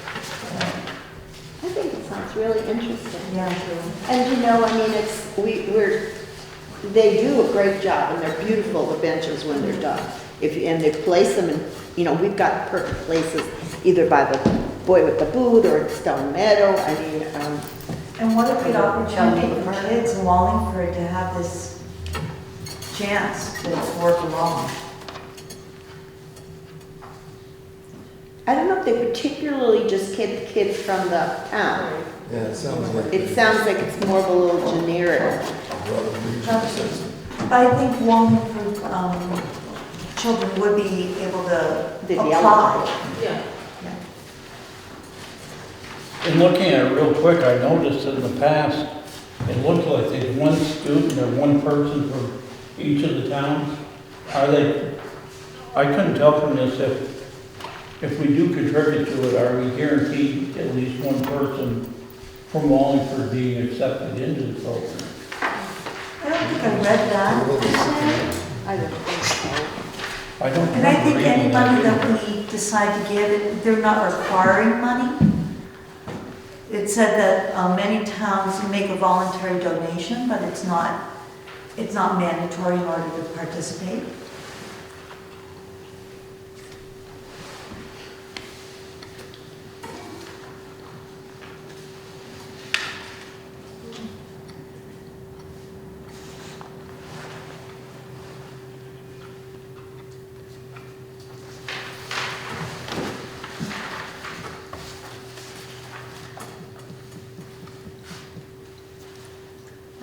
I think it sounds really interesting. Yeah. And you know, I mean, they do a great job, and they're beautiful, the benches, when they're done. And they place them in, you know, we've got perfect places, either by the Boy with the Boot or in Stone Meadow. I mean, And what a great opportunity for kids in Wallingford to have this chance to work along. I don't know if they particularly just get the kids from the town. Yeah, it sounds like. It sounds like it's more of a little generic. I think Wallingford children would be able to They'd be apply. Yeah. And looking at it real quick, I noticed that in the past, it looked like there's one student or one person from each of the towns. I couldn't tell from this if we do contribute to it, are we guaranteed at least one person from Wallingford being accepted into the program? I don't think I read that. I don't think so. I don't And I think remember any reading money that. that we decide to give, they're not requiring money. It said that many towns make a voluntary donation, but it's not mandatory in order to participate.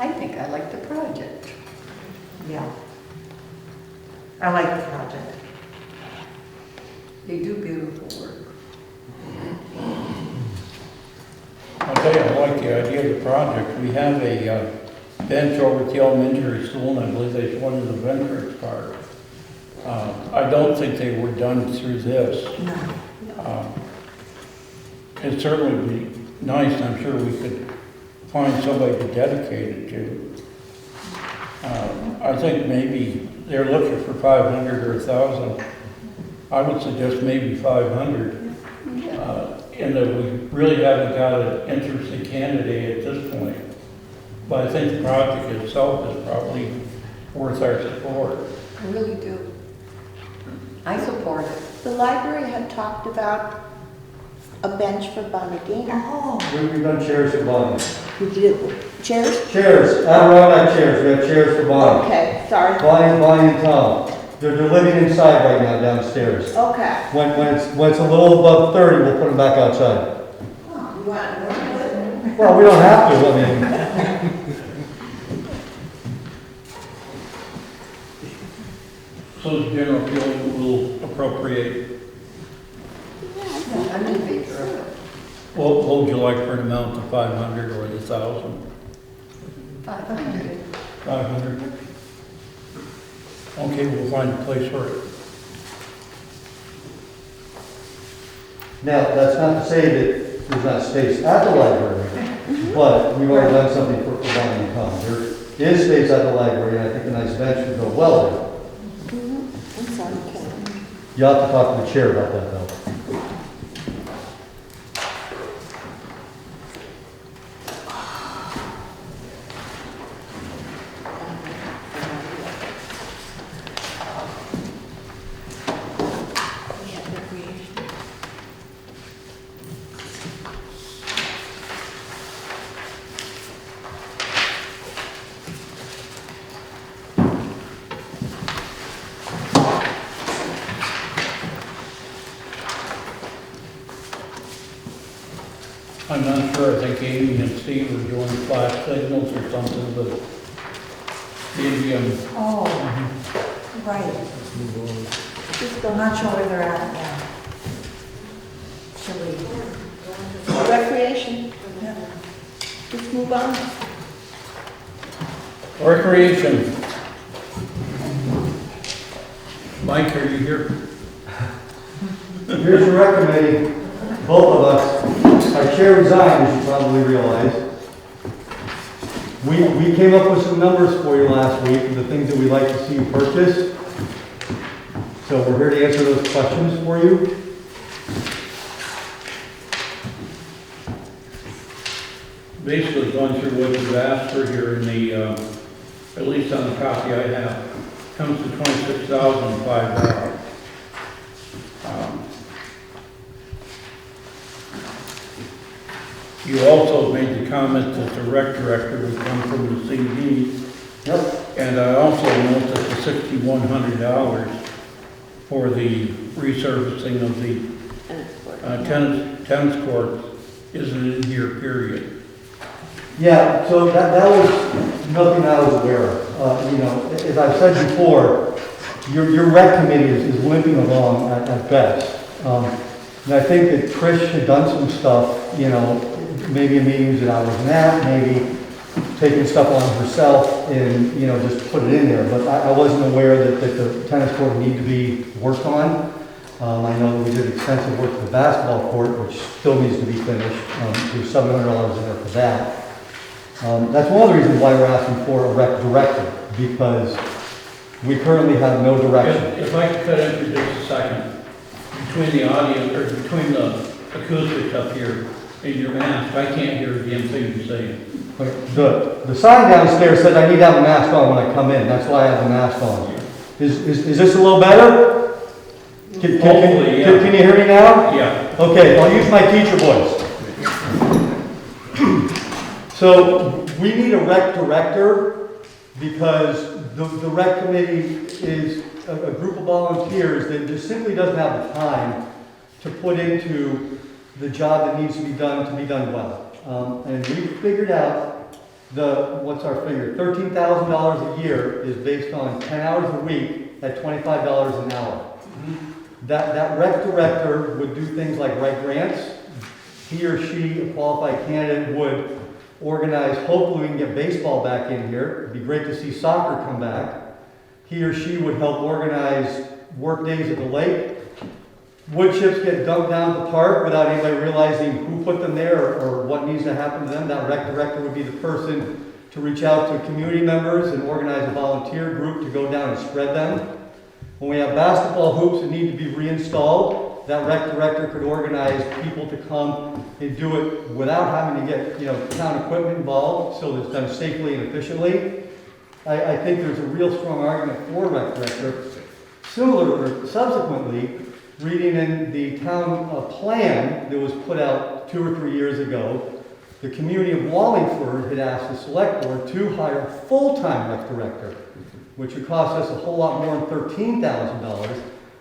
I think I like the project. Yeah. I like the project. They do beautiful work. I'll tell you, I like the idea of the project. We have a bench over at the elementary school, and I believe there's one in the Veterans Park. I don't think they were done through this. No. It'd certainly be nice, I'm sure we could find somebody to dedicate it to. I think maybe they're looking for 500 or 1,000. I would suggest maybe 500. And that we really haven't got an interesting candidate at this point. But I think the project itself is probably worth our support. I really do. I support it. The library had talked about a bench for Bonnie Gaynor. Oh, We've done chairs for Bonnie. We did, chairs? Chairs, Adirondack chairs, we have chairs for Bonnie. Okay, sorry. Bonnie and Tom. They're living inside right now downstairs. Okay. When it's a little above 30, we'll put them back outside. You want more? Well, we don't have to, I mean. So the general feeling will appropriate. I'm in favor of it. What would you like for an amount of 500 or 1,000? 500. 500? Okay, we'll find a place for it. Now, that's not to say that there's not space at the library, but we've already done something for Bonnie and Tom. There is space at the library, and I think a nice bench would go well there. I'm sorry, Ken. You'll have to talk to the chair about that, though. I'm not sure, I think Amy and Steve were doing flash signals or something, but maybe, oh, right. I'm not sure where they're at now. Should we? Recreation, Yeah. let's move on. recreation. Mike, are you here? Here's the rec committee, both of us. Our chair resigned, as you probably realize. We came up with some numbers for you last week, of the things that we'd like to see you purchase. So we're here to answer those questions for you. Basically going through what you've asked for here in the, at least on the copy I have, comes to $26,005. You also made the comment that the rec director would come from the CD. Yep. And I also note that the $6,100 for the resurfacing of the tennis courts isn't in here, period. Yeah, so that was nothing I was aware of. You know, as I've said before, your rec committee is limping along at best. And I think that Trish had done some stuff, you know, maybe in meetings that I wasn't at, maybe taking stuff on herself and, you know, just put it in there. But I wasn't aware that the tennis court would need to be worked on. I know that we did extensive work for the basketball court, which still needs to be finished. There's $700 in there for that. That's one of the reasons why we're asking for a rec director, because we currently have no direction. If I could cut in for just a second, between the audience, or between the acoustics up here and your mask, I can't hear a damn thing you're saying. The sign downstairs says I need to have a mask on when I come in. That's why I have the mask on. Is this a little better? Hopefully, yeah. Can you hear me now? Yeah. Okay, I'll use my teacher voice. So we need a rec director because the rec committee is a group of volunteers that just simply doesn't have the time to put into the job that needs to be done well. And we figured out what's our figure? $13,000 a year is based on 10 hours a week at $25 an hour. That rec director would do things like write grants. He or she, a qualified candidate, would organize, hopefully we can get baseball back in here. It'd be great to see soccer come back. He or she would help organize work days at the lake. Wood chips get dumped down the park without anybody realizing who put them there or what needs to happen to them. That rec director would be the person to reach out to community members and organize a volunteer group to go down and spread them. When we have basketball hoops that need to be reinstalled, that rec director could organize people to come and do it without having to get, you know, town equipment involved, so that it's done safely and efficiently. I think there's a real strong argument for a rec director. Subsequently, reading in the town plan that was put out 2 or 3 years ago, the community of Wallingford had asked the select board to hire a full-time rec director, which would cost us a whole lot more than $13,000.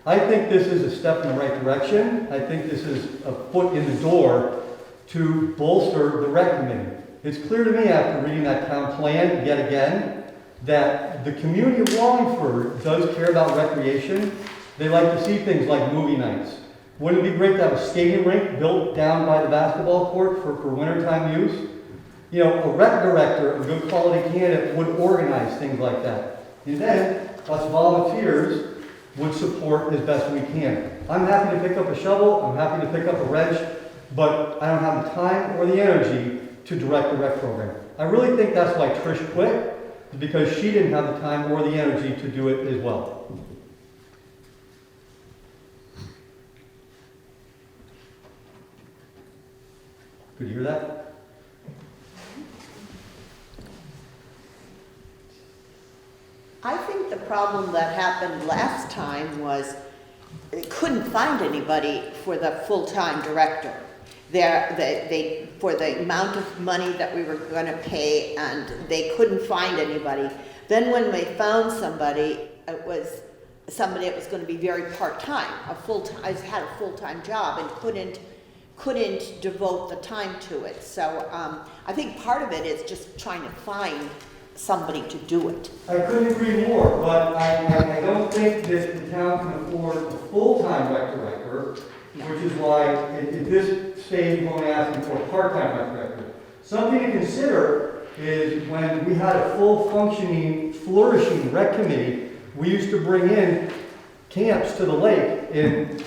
I think this is a step in the right direction. I think this is a foot in the door to bolster the rec committee. It's clear to me after reading that town plan yet again that the community of Wallingford does care about recreation. They like to see things like movie nights. Wouldn't it be great to have a skating rink built down by the basketball court for wintertime use? You know, a rec director, a good quality candidate, would organize things like that. And then, us volunteers would support as best we can. I'm happy to pick up a shovel, I'm happy to pick up a wrench, but I don't have the time or the energy to direct the rec program. I really think that's why Trish quit, because she didn't have the time or the energy to do it as well. Could you hear that? I think the problem that happened last time was they couldn't find anybody for the full-time director. For the amount of money that we were going to pay, and they couldn't find anybody. Then when they found somebody, it was somebody that was going to be very part-time, had a full-time job and couldn't devote the time to it. So I think part of it is just trying to find somebody to do it. I couldn't agree more, but I don't think that the town can afford a full-time rec director, which is why at this stage we're only asking for a part-time rec director. Something to consider is when we had a full functioning, flourishing rec committee, we used to bring in camps to the lake, and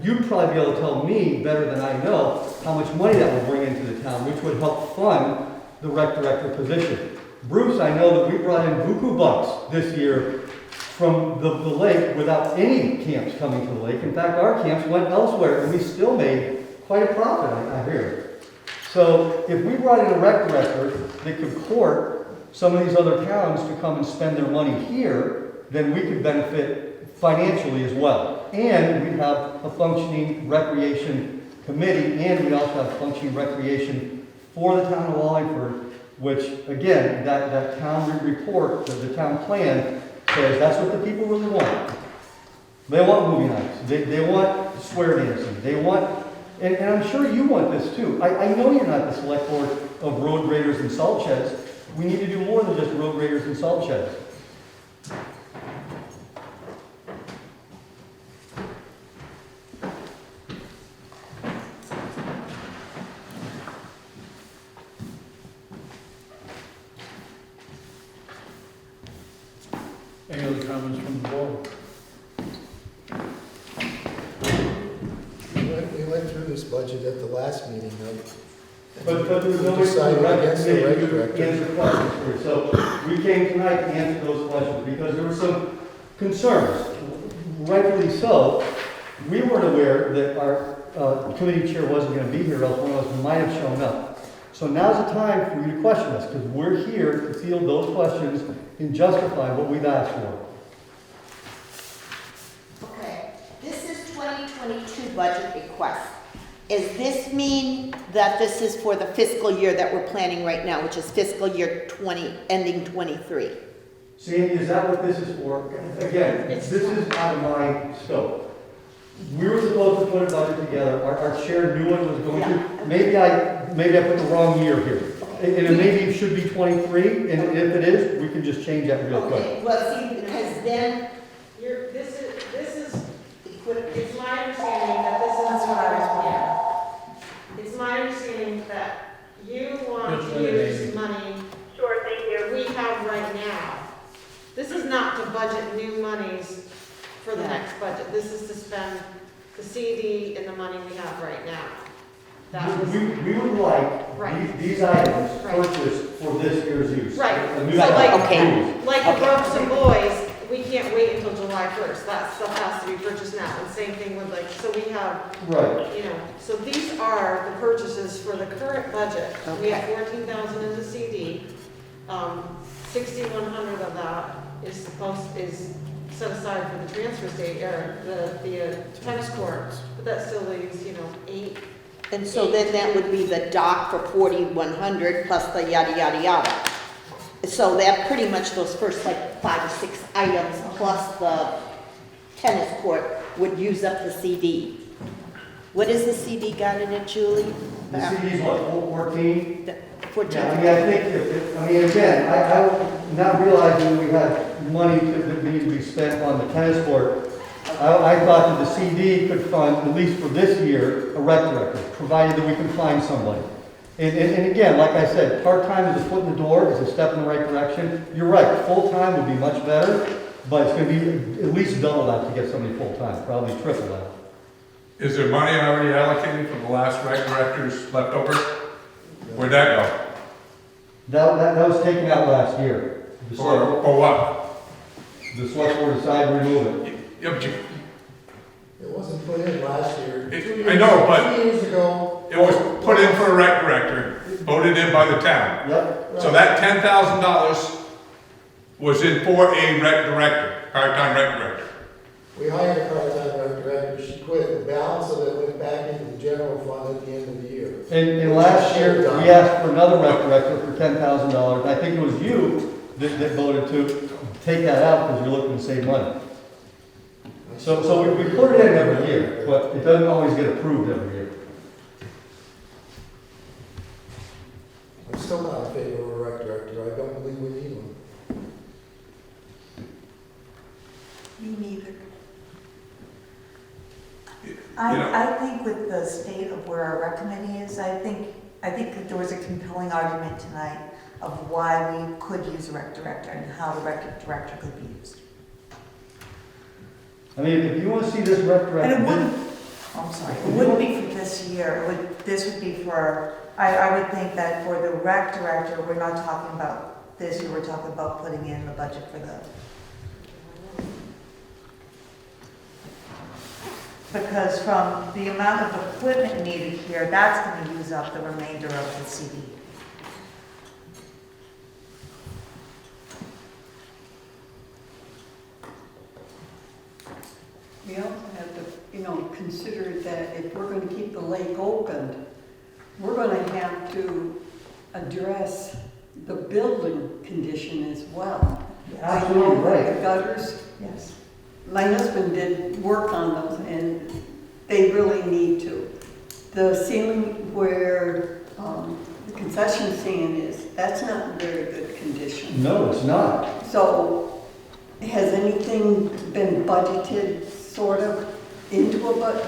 you'd probably be able to tell me better than I know how much money that would bring into the town, which would help fund the rec director position. Bruce, I know that we brought in buku bucks this year from the lake without any camps coming to the lake. In fact, our camps went elsewhere and we still made quite a profit, I hear. So if we brought in a rec director that could court some of these other towns to come and spend their money here, then we could benefit financially as well. And we'd have a functioning recreation committee, and we also have functioning recreation for the town of Wallingford, which, again, that town report, the town plan, says that's what the people really want. They want movie nights. They want square dancing. They want, and I'm sure you want this too. I know you're not the select board of road graders and salt sheds. We need to do more than just road graders and salt sheds. Any other comments from the board? We went through this budget at the last meeting, right? But there was no We decided against the rec to director. answer questions for it. So we came tonight to answer those questions because there were some concerns, rightfully so. We weren't aware that our committee chair wasn't going to be here, else one of us might have shown up. So now's the time for you to question us because we're here to field those questions and justify what we've asked for. Okay, this is 2022 budget request. Does this mean that this is for the fiscal year that we're planning right now, which is fiscal year 20, ending 23? Sandy, is that what this is for? Again, this is out of my scope. We were supposed to put a budget together. Our chair knew what it was going to. Maybe I put the wrong year here. And maybe it should be 23, and if it is, we can just change that real quick. Okay, well, see, because then, This is, it's my understanding that this is. That's what I was wondering. It's my understanding that you want Just to use money Sure, thank you. we have right now. This is not to budget new monies for the Yeah. next budget. This is to spend the CD and the money we have right now. That was, We would like Right. these items Right. purchased for this year's use. Right. A new So like- item. Okay. like the Okay. Brooks and Boys, we can't wait until July 1st. That stuff has to be purchased now. And same thing with like, so we have, Right. you know, so these are the purchases for the current budget. We have Okay. 14,000 in the CD. 6,100 of that is set aside for the transfer state, or the tennis court. But that still leaves, you know, 8. and so then that would be the dock for 4,100 plus the yada, yada, yada. So that pretty much those first like 5 or 6 items plus the tennis court would use up the CD. What is the CD got in it, Julie? The CD's what, 14? The Yeah, 14. I mean, I think, again, I not realizing we had money that needed to be spent on the tennis court. I thought that the CD could fund, at least for this year, a rec director, provided that we can find somebody. And again, like I said, part-time is a foot in the door, is a step in the right direction. You're right, full-time would be much better, but it's gonna be at least double that to get somebody full-time, probably triple that. Is there money already allocated for the last rec director's leftover? Where'd that go? That was taken out last year. The select- Or what? The select board decided to remove it. Yeah, but It wasn't put in last year. I know, but 2 years ago. it was put in for a rec director, voted in by the town. Yep. So that $10,000 was in for a rec director, part-time rec director. We hired a part-time rec director, she quit, the balance of it went back into the general fund at the end of the year. And last year, we asked for another rec director for $10,000. I think it was you that voted to take that out because you're looking to save money. So we put it in every year, but it doesn't always get approved every year. I'm still not in favor of a rec director, I don't believe we need one. Me neither. know- I think with the state of where our rec committee is, I think that there was a compelling argument tonight of why we could use a rec director and how the rec director could be used. I mean, if you want to see this rec And director, it wouldn't, I'm sorry, it wouldn't be for this year, this would be for, I would think that for the rec director, we're not talking about this year, we're talking about putting in the budget for the. Because from the amount of equipment needed here, that's gonna use up the remainder of the CD. We also have to, consider that if we're gonna keep the lake open, we're gonna have to address the building condition as well. Absolutely right. The gutters, Yes. my husband did work on those and they really need to. The ceiling where the concession stand is, that's not in very good condition. No, it's not. So has anything been budgeted sort of into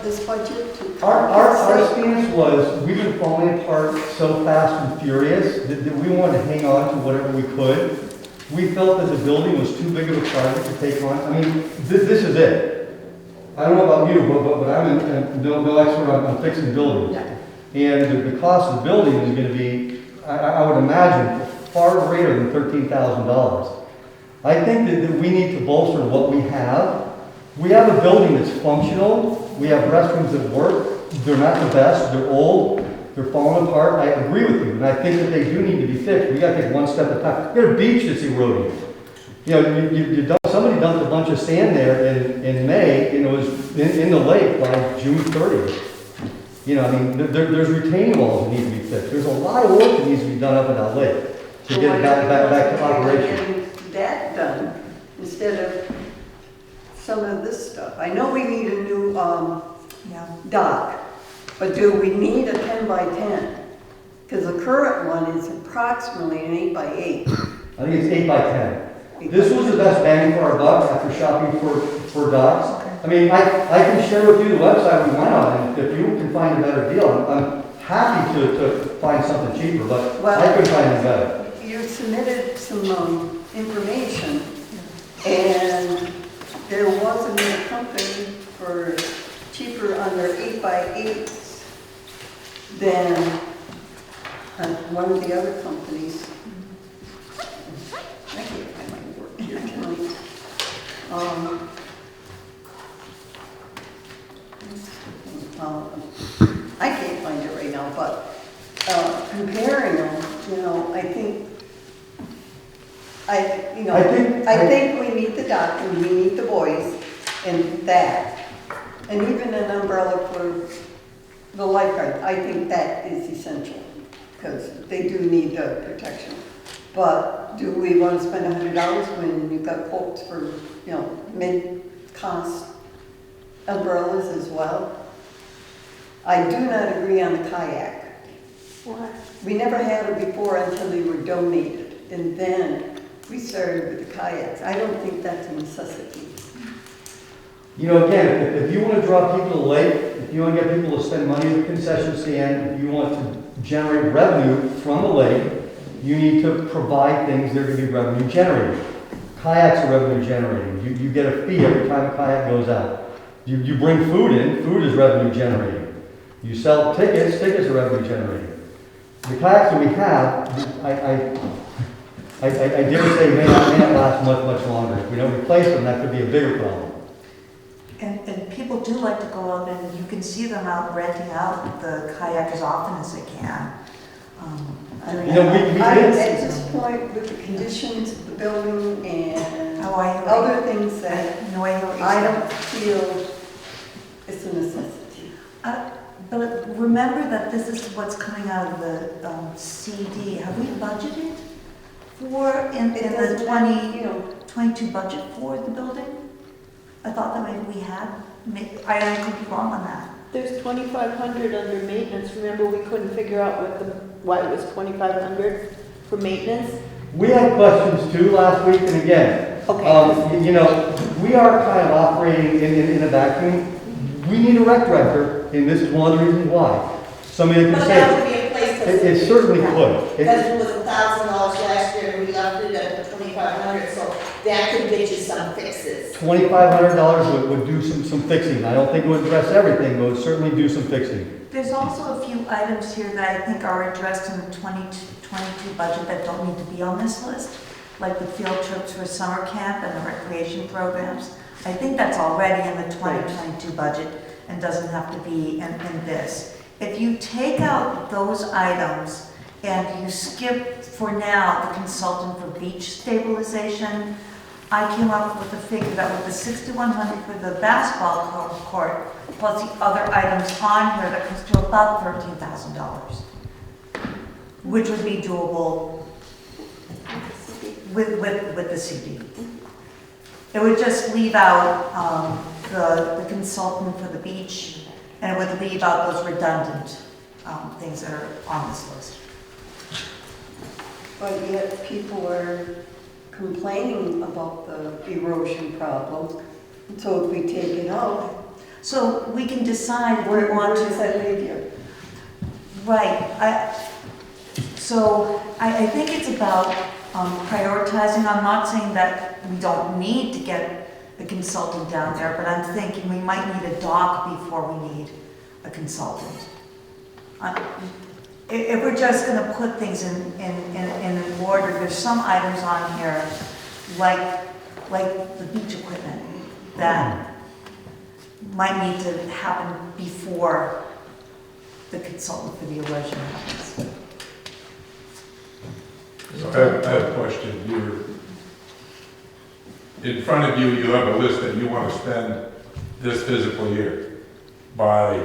this budget? Our stance was, we've been falling apart so fast and furious that we wanted to hang on to whatever we could. We felt that the building was too big of a project to take on. I mean, this is it. I don't know about you, but I'm no expert on fixing buildings. And the cost of the building is going to be, I would imagine, far greater than $13,000. I think that we need to bolster what we have. We have a building that's functional. We have restrooms that work. They're not the best. They're old. They're falling apart. I agree with you, and I think that they do need to be fixed. We got to take one step at a time. We got a beach that's eroding. Somebody dumped a bunch of sand there in May, and it was in the lake by June 30th. There's retaining walls that need to be fixed. There's a lot of work that needs to be done up in that lake to get it back to operation. Getting that done instead of some of this stuff. I know we need a new dock, but do we need a 10 by 10? Because the current one is approximately an 8 by 8. I think it's 8 by 10. This was the best bang for our buck after shopping for docks. I mean, I can share with you the website we went on, and if you can find a better deal, I'm happy to find something cheaper, but I couldn't find it better. You submitted some information, and there was another company for cheaper under 8 by 8s than one of the other companies. I can't find my work here tonight. I can't find it right now, but comparing them, I think we need the dock and we need the boys and that. And even an umbrella for the lifeguard, I think that is essential because they do need the protection. But do we want to spend $100 when you've got quotes for, mid-cost umbrellas as well? I do not agree on the kayak. Why? We never had them before until they were donated, and then we started with the kayaks. I don't think that's a necessity. Again, if you want to draw people to the lake, if you want to get people to spend money at the concession stand, if you want to generate revenue from the lake, you need to provide things that are going to be revenue generating. Kayaks are revenue generating. You get a fee every time a kayak goes out. You bring food in, food is revenue generating. You sell tickets, tickets are revenue generating. The kayaks that we have, I dare say may not last much longer. If we don't replace them, that could be a bigger problem. And people do like to go out and you can see them out renting out the kayak as often as they can. At this point, with the conditions of the building and other things that I don't feel it's a necessity. But remember that this is what's coming out of the CD. Have we budgeted for in the 2022 budget for the building? I thought that maybe we had. I could be wrong on that. There's 2,500 under maintenance. Remember, we couldn't figure out why it was 2,500 for maintenance? We had questions too last week, and again, we are kind of operating in a vacuum. We need a rec director, and this is one of the reasons why. Somebody that can say that would be a place to. it certainly could. Because it was $1,000 last year, and we left it at the 2,500, so that could get you some fixes. $2,500 would do some fixing. I don't think it would address everything, but it would certainly do some fixing. There's also a few items here that I think are addressed in the 22 budget that don't need to be on this list, like the field trips for summer camp and the recreation programs. I think that's already in the 2022 budget and doesn't have to be in this. If you take out those items and you skip for now the consultant for beach stabilization, I came up with a figure that with the $6,100 for the basketball court, plus the other items on here, that comes to about $13,000, which would be doable with the CD. It would just leave out the consultant for the beach, and it would leave out those redundant things that are on this list. But yet people are complaining about the erosion problem. So if we take it out, So we can decide if we where want does to. that leave you? Right. I think it's about prioritizing. I'm not saying that we don't need to get the consultant down there, but I'm thinking we might need a doc before we need a consultant. If we're just going to put things in order, there's some items on here, like the beach equipment, that might need to happen before the consultant for the erosion happens. So I have a question. In front of you, you have a list that you want to spend this fiscal year by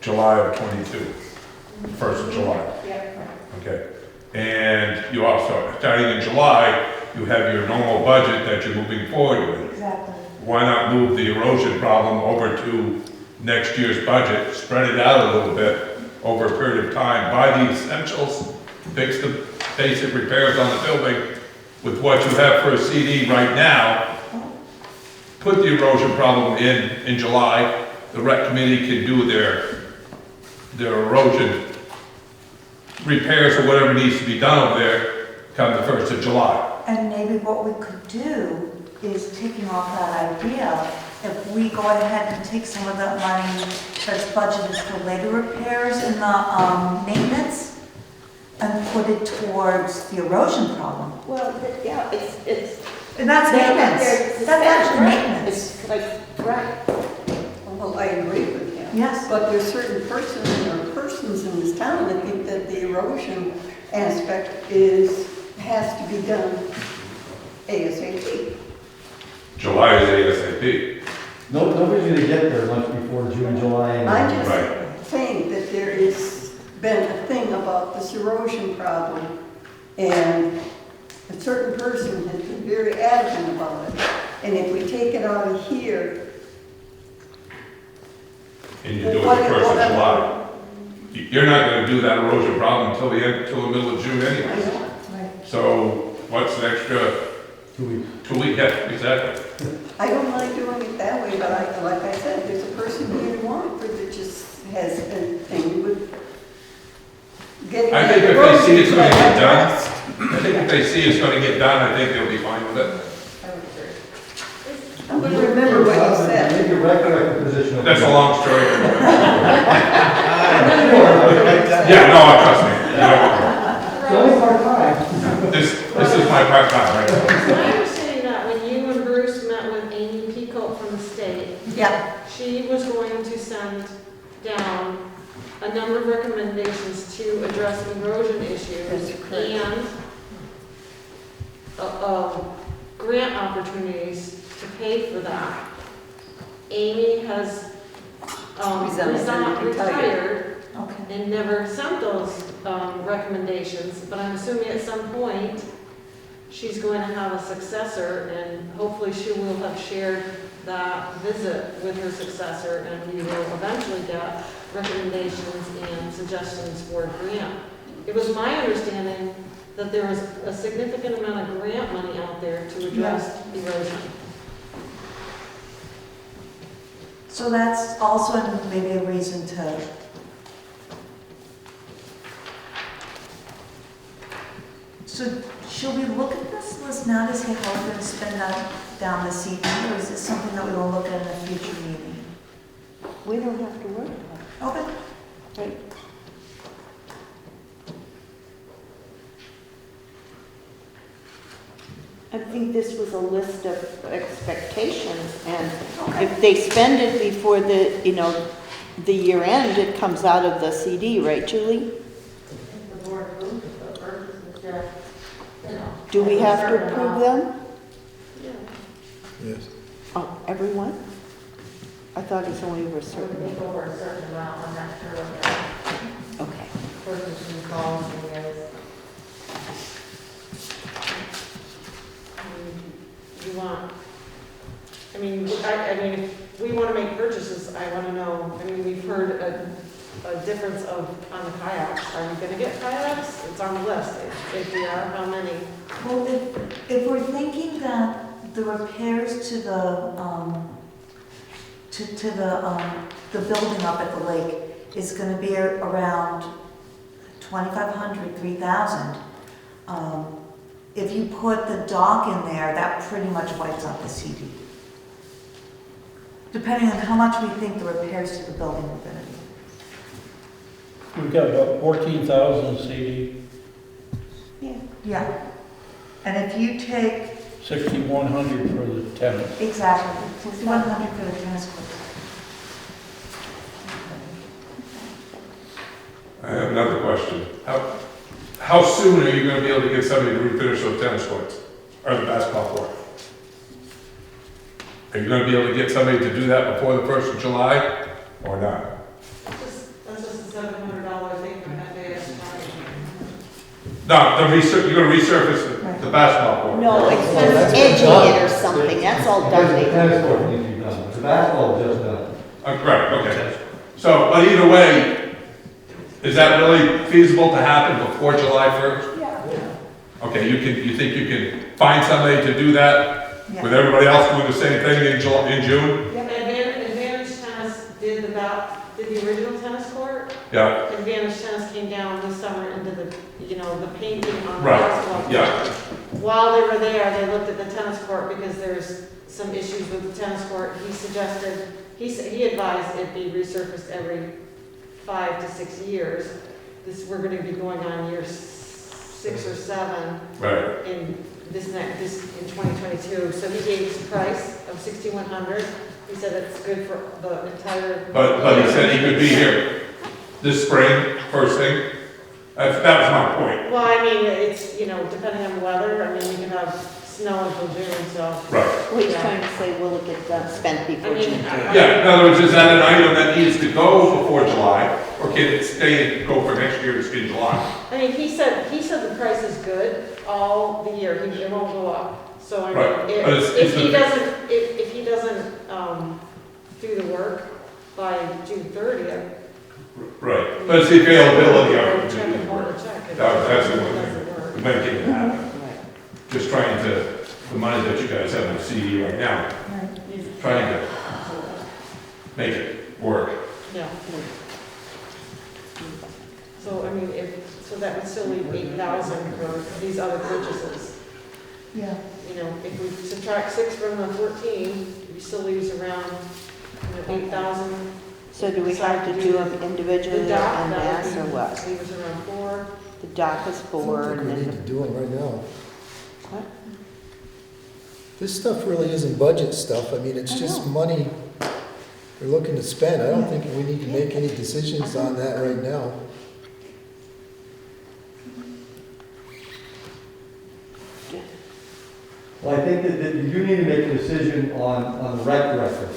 July of '22, 1st of July. Yeah. Okay. And you also, starting in July, you have your normal budget that you're moving forward with. Exactly. Why not move the erosion problem over to next year's budget, spread it out a little bit over a period of time, buy the essentials, fix the basic repairs on the building with what you have for a CD right now, put the erosion problem in July, the rec committee can do their erosion repairs or whatever needs to be done over there come the 1st of July. And maybe what we could do is, taking off that idea, if we go ahead and take some of that money that's budgeted for later repairs in the maintenance and put it towards the erosion problem. Well, yeah, it's. And that's maintenance. That's actually maintenance. It's like, right. Well, I agree with you. Yes. But there's certain persons in this town that think that the erosion aspect has to be done ASAP. July is ASAP. Nobody's gonna get there much before June, July. I'm just Right. saying that there has been a thing about this erosion problem, and a certain person has been very adamant about it. And if we take it out of here, And you do it the 1st of July. You're not gonna do that erosion problem until the middle of June anyway. So what's an extra 2 weeks. 2 weeks? Yeah, exactly. I don't mind doing it that way, but like I said, there's a person here in Wallingford that just has a thing with getting. I think if they see it's gonna get done, I think if they see it's gonna get done, I think they'll be fine with it. I'm gonna remember what you said. Maybe a record position. That's a long story. Yeah, no, trust me. It's only part-time. This is my part-time, right? It's my understanding that when you and Bruce met with Amy Peacock from the state, Yeah. she was going to send down a number of recommendations to address erosion issues and grant opportunities to pay for that. Amy has retired Okay. and never sent those recommendations, but I'm assuming at some point she's going to have a successor, and hopefully she will have shared that visit with her successor, and we will eventually get recommendations and suggestions for a grant. It was my understanding that there was a significant amount of grant money out there to address erosion. So that's also maybe a reason to So should we look at this list now to see how we're going to spend that down the CD, or is this something that we will look at in a future meeting? We don't have to worry about Okay. it, right? I think this was a list of expectations, and if they spend it before the, the year end, it comes out of the CD, right, Julie? The board approved the purchase, just, Do we have to approve them? Yeah. Yes. Oh, everyone? I thought it was only over a So certain. we take over a certain amount, I'm not sure what the Okay. purchasing policy is. You want, I mean, if we want to make purchases, I want to know, we've heard a difference on the kayaks. Are we going to get kayaks? It's on the list. If we are, how many? Well, if we're thinking that the repairs to the building up at the lake is gonna be around 2,500, 3,000, if you put the dock in there, that pretty much wipes out the CD. Depending on how much we think the repairs to the building are gonna be. We've got about 14,000 CD, Yeah. Yeah. And if you take, 6,100 for the tennis. exactly, 6,100 for the tennis courts. I have another question. How soon are you gonna be able to get somebody to refinish those tennis courts, or the basketball court? Are you gonna be able to get somebody to do that before the 1st of July, or not? That's just a $700 thing from FAS. No, you're gonna resurface the basketball court. No, it's Oh, that's just edging done. it or something, that's all Because done. the tennis court needs to be done, the basketball is just done. Right, okay. So, but either way, is that really feasible to happen before July 1st? Yeah. Okay, you think you can find somebody to do that with everybody else doing the same thing in June? Advantage Tennis did the original tennis court. Yeah, Advantage Tennis came down this summer and did the painting on the right, basketball court. yeah, While they were there, they looked at the tennis court because there's some issues with the tennis court. He advised it be resurfaced every 5 to 6 years. We're gonna be going on year 6 or 7 right. in in 2022. So he gave us a price of $6,100. He said it's good for the entire. But he said he could be here this spring, first thing. That was my point. Well, it's, depending on the weather, we can have snow until June, so. Right. Well, he's trying to say, will it get done, spent before June? Yeah, in other words, is that an item that needs to go before July, or can it stay and go for next year in July? He said the price is good all the year, it won't go up. So Right. But if he doesn't do the work by June 30th. Right, but it's the availability of it. Check and hold the check. That's the It one doesn't thing, work. to make it happen. Just trying to, the money that you guys have in CD right now, trying to make it work. Yeah. So, so that would still leave 8,000 for these other purchases. Yeah. If we subtract 6 from the 14, we still leaves around 8,000. So do we have to do them individually The or dock, en that masse or would what? leave us around 4. The dock is I 4 don't and think we need then to do it right now. What? This stuff really isn't budget stuff. It's I just know. money we're looking to spend. I don't think we need to make any decisions on that right now. Well, I think that you need to make a decision on the rec director.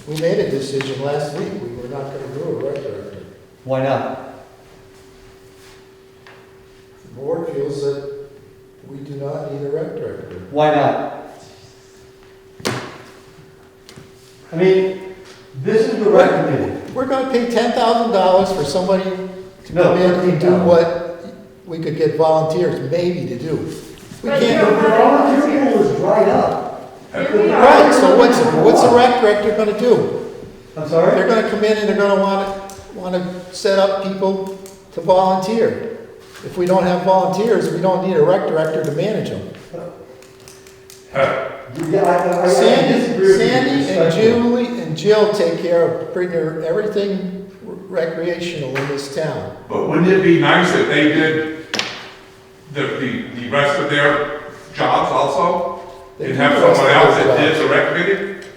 We made a decision last week. We were not going to do a rec director. Why not? The board feels that we do not need a rec director. Why not? This is the rec committee. We're going to pay $10,000 for somebody to No, come in and do 13,000. what we could get volunteers maybe to do. We But can't. you The volunteer pool is dried up. Here we are. Right, so what's a rec director going to do? I'm sorry? They're going to come in and they're going to want to set up people to volunteer. If we don't have volunteers, we don't need a rec director to manage them. Yeah, I disagree with you Sandy and respectfully. Julie and Jill take care of bringing everything recreational in this town. But wouldn't it be nice if they did the rest of their jobs also? They And do have the rest someone of else their that did jobs. the rec committee?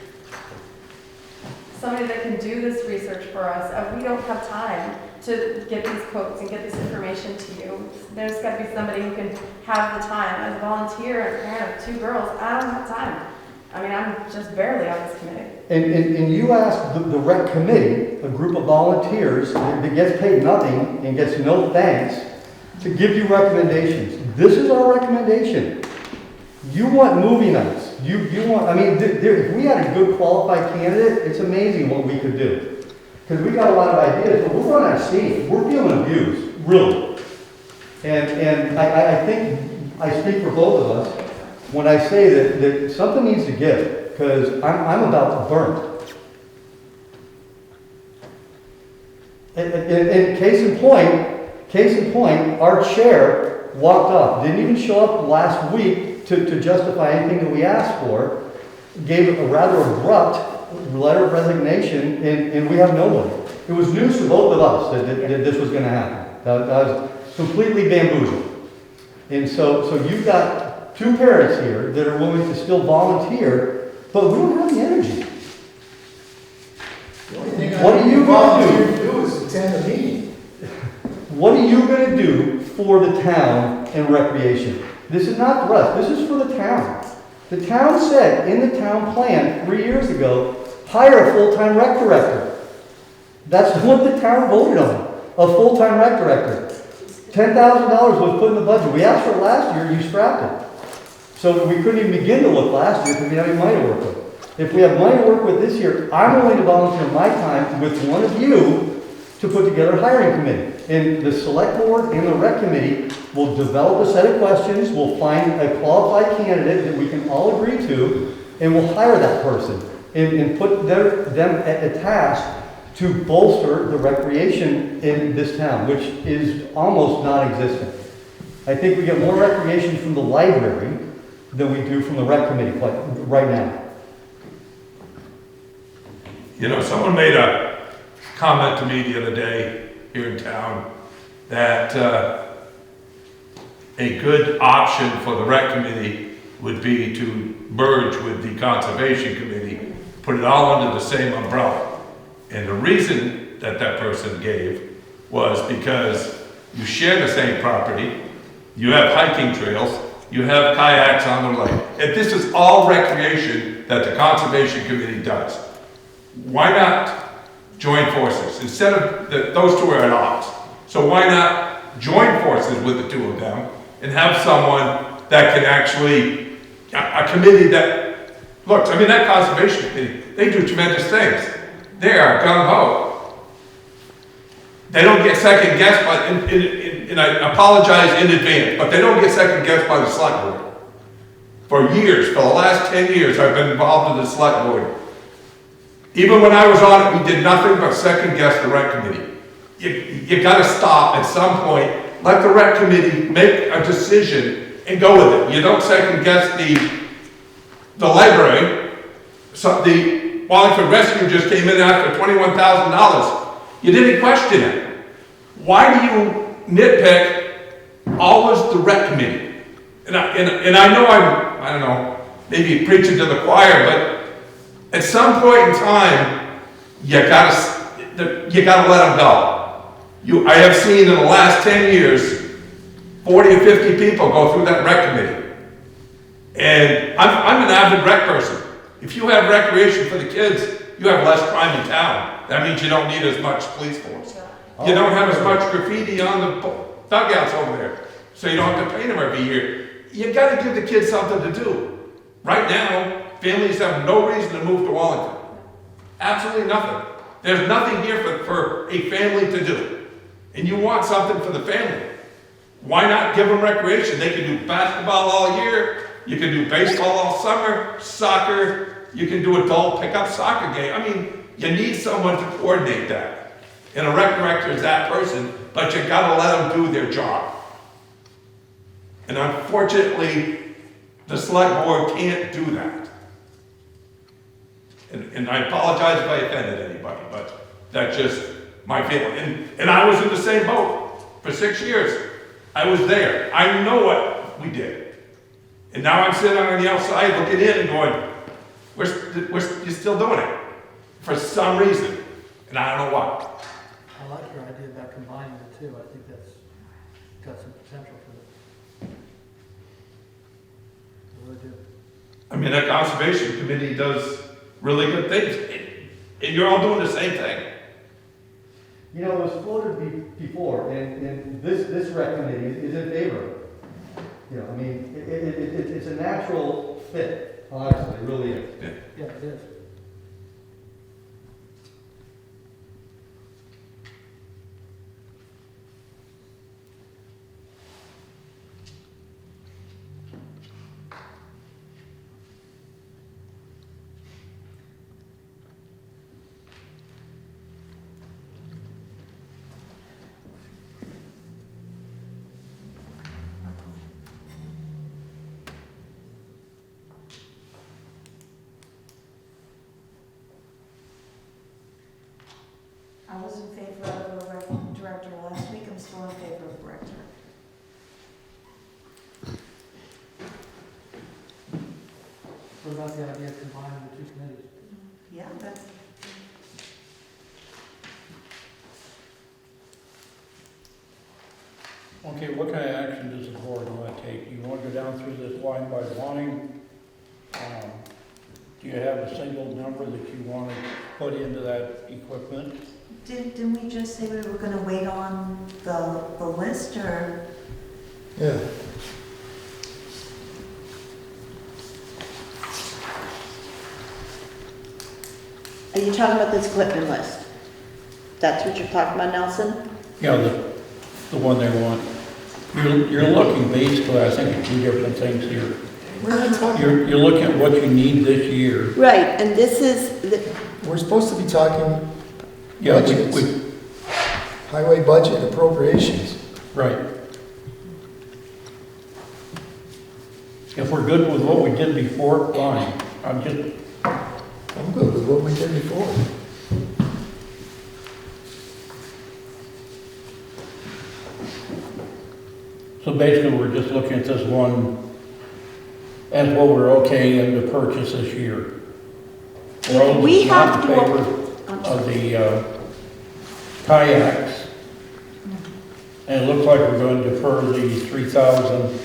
Somebody that can do this research for us. We don't have time to get these quotes and get this information to you. There's got to be somebody who can have the time. As a volunteer and a parent of 2 girls, I don't have time. I mean, I'm just barely on this committee. And you ask the rec committee, a group of volunteers that gets paid nothing and gets no thanks, to give you recommendations. This is our recommendation. You want movie nights. You want, I mean, if we had a good qualified candidate, it's amazing what we could do. Because we got a lot of ideas, but we're running out of steam. We're feeling abused, really. And I think I speak for both of us when I say that something needs to give, because I'm about burnt. And case in point, our chair walked off, didn't even show up last week to justify anything that we asked for, gave a rather abrupt letter of resignation, and we have nobody. It was news to both of us that this was going to happen. I was completely bamboozled. And so you've got 2 parents here that are willing to still volunteer, but we don't have the energy. The only thing What are you gonna do? volunteer to do is attend a meeting. What are you going to do for the town and recreation? This is not for us, this is for the town. The town said in the town plan 3 years ago, hire a full-time rec director. That's what the town voted on, a full-time rec director. $10,000 was put in the budget. We asked for it last year, you scrapped it. So we couldn't even begin to look last year because we didn't have any money to work with. If we have money to work with this year, I'm willing to volunteer my time with one of you to put together a hiring committee. And the select board and the rec committee will develop a set of questions, we'll find a qualified candidate that we can all agree to, and we'll hire that person and put them at a task to bolster the recreation in this town, which is almost non-existent. I think we get more recreation from the library than we do from the rec committee right now. You know, someone made a comment to me the other day here in town that a good option for the rec committee would be to merge with the conservation committee, put it all under the same umbrella. And the reason that person gave was because you share the same property, you have hiking trails, you have kayaks on the lake. And this is all recreation that the conservation committee does. Why not join forces? Instead of, those 2 are at odds. So why not join forces with the 2 of them and have someone that can actually, a committee that, looks, I mean, that conservation committee, they do tremendous things. They are gung-ho. They don't get second guessed by, and I apologize in advance, but they don't get second guessed by the select board. For years, for the last 10 years, I've been involved in the select board. Even when I was on it, we did nothing but second guess the rec committee. You gotta stop at some point, let the rec committee make a decision and go with it. You don't second guess the library. So the Wallingford Rescue just came in after $21,000. You didn't question it. Why do you nitpick always the rec committee? And I know I don't know, maybe preaching to the choir, but at some point in time, you gotta let them go. I have seen in the last 10 years, 40 or 50 people go through that rec committee. And I'm an avid rec person. If you have recreation for the kids, you have less crime in town. That means you don't need as much police force. You don't have as much graffiti on the dugouts over there, so you don't have to paint them every year. You gotta give the kids something to do. Right now, families have no reason to move to Wallingford. Absolutely nothing. There's nothing here for a family to do. And you want something for the family. Why not give them recreation? They can do basketball all year, you can do baseball all summer, soccer, you can do adult pickup soccer game. I mean, you need someone to coordinate that. And a rec director is that person, but you gotta let them do their job. And unfortunately, The select board can't do that. And I apologize if I offended anybody, but that's just my feeling. And I was in the same boat for 6 years. I was there. I know what we did. And now I'm sitting on the outside looking in and going, you're still doing it for some reason. And I don't know why. I like your idea about combining the two. I think that's got some potential for it. I really do. I mean, that conservation committee does really good things. And you're all doing the same thing. You know, it was floated before, and this rec committee is in favor of it. You know, I mean, it's a natural fit, honestly, it really is. Yeah, it is. I was in favor of a rec director last week, I'm still in favor of a rector. What about the idea of combining the two committees? Yeah, that's, Okay, what kind of action does the board want to take? Do you want to go down through this line by line? Do you have a single number that you want to put into that equipment? didn't we just say we were gonna wait on the list, or? Yeah. Are you talking about this equipment list? That's what you're talking about, Nelson? Yeah, the one they want. You're looking basically, I think, at two different things here. You're looking at what you need this year. Right, and this is, We're supposed to be talking Yeah, budgets. Highway budget appropriations. Right. If we're good with what we did before, fine. I'm good with what we did before. So basically, we're just looking at this one as what we're okay in to purchase this year. We have to- Not in favor of the kayaks. And it looks like we're going to defer the 3,000.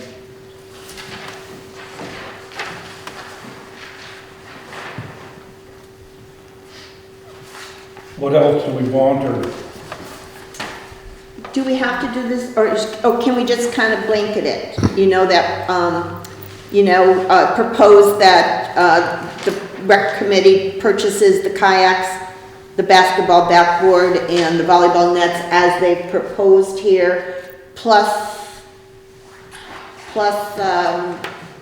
What else do we want, or? do we have to do this, or can we just kind of blanket it? You know, that, propose that the rec committee purchases the kayaks, the basketball backboard, and the volleyball nets as they've proposed here, plus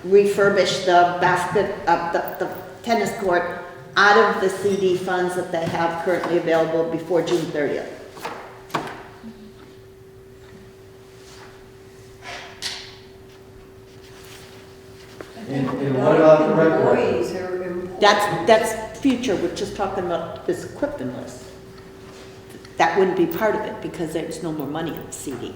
refurbish the tennis court out of the CD funds that they have currently available before June 30th. And what about the rec Boys director? are important. That's future, we're just talking about this equipment list. That wouldn't be part of it because there's no more money in the CD.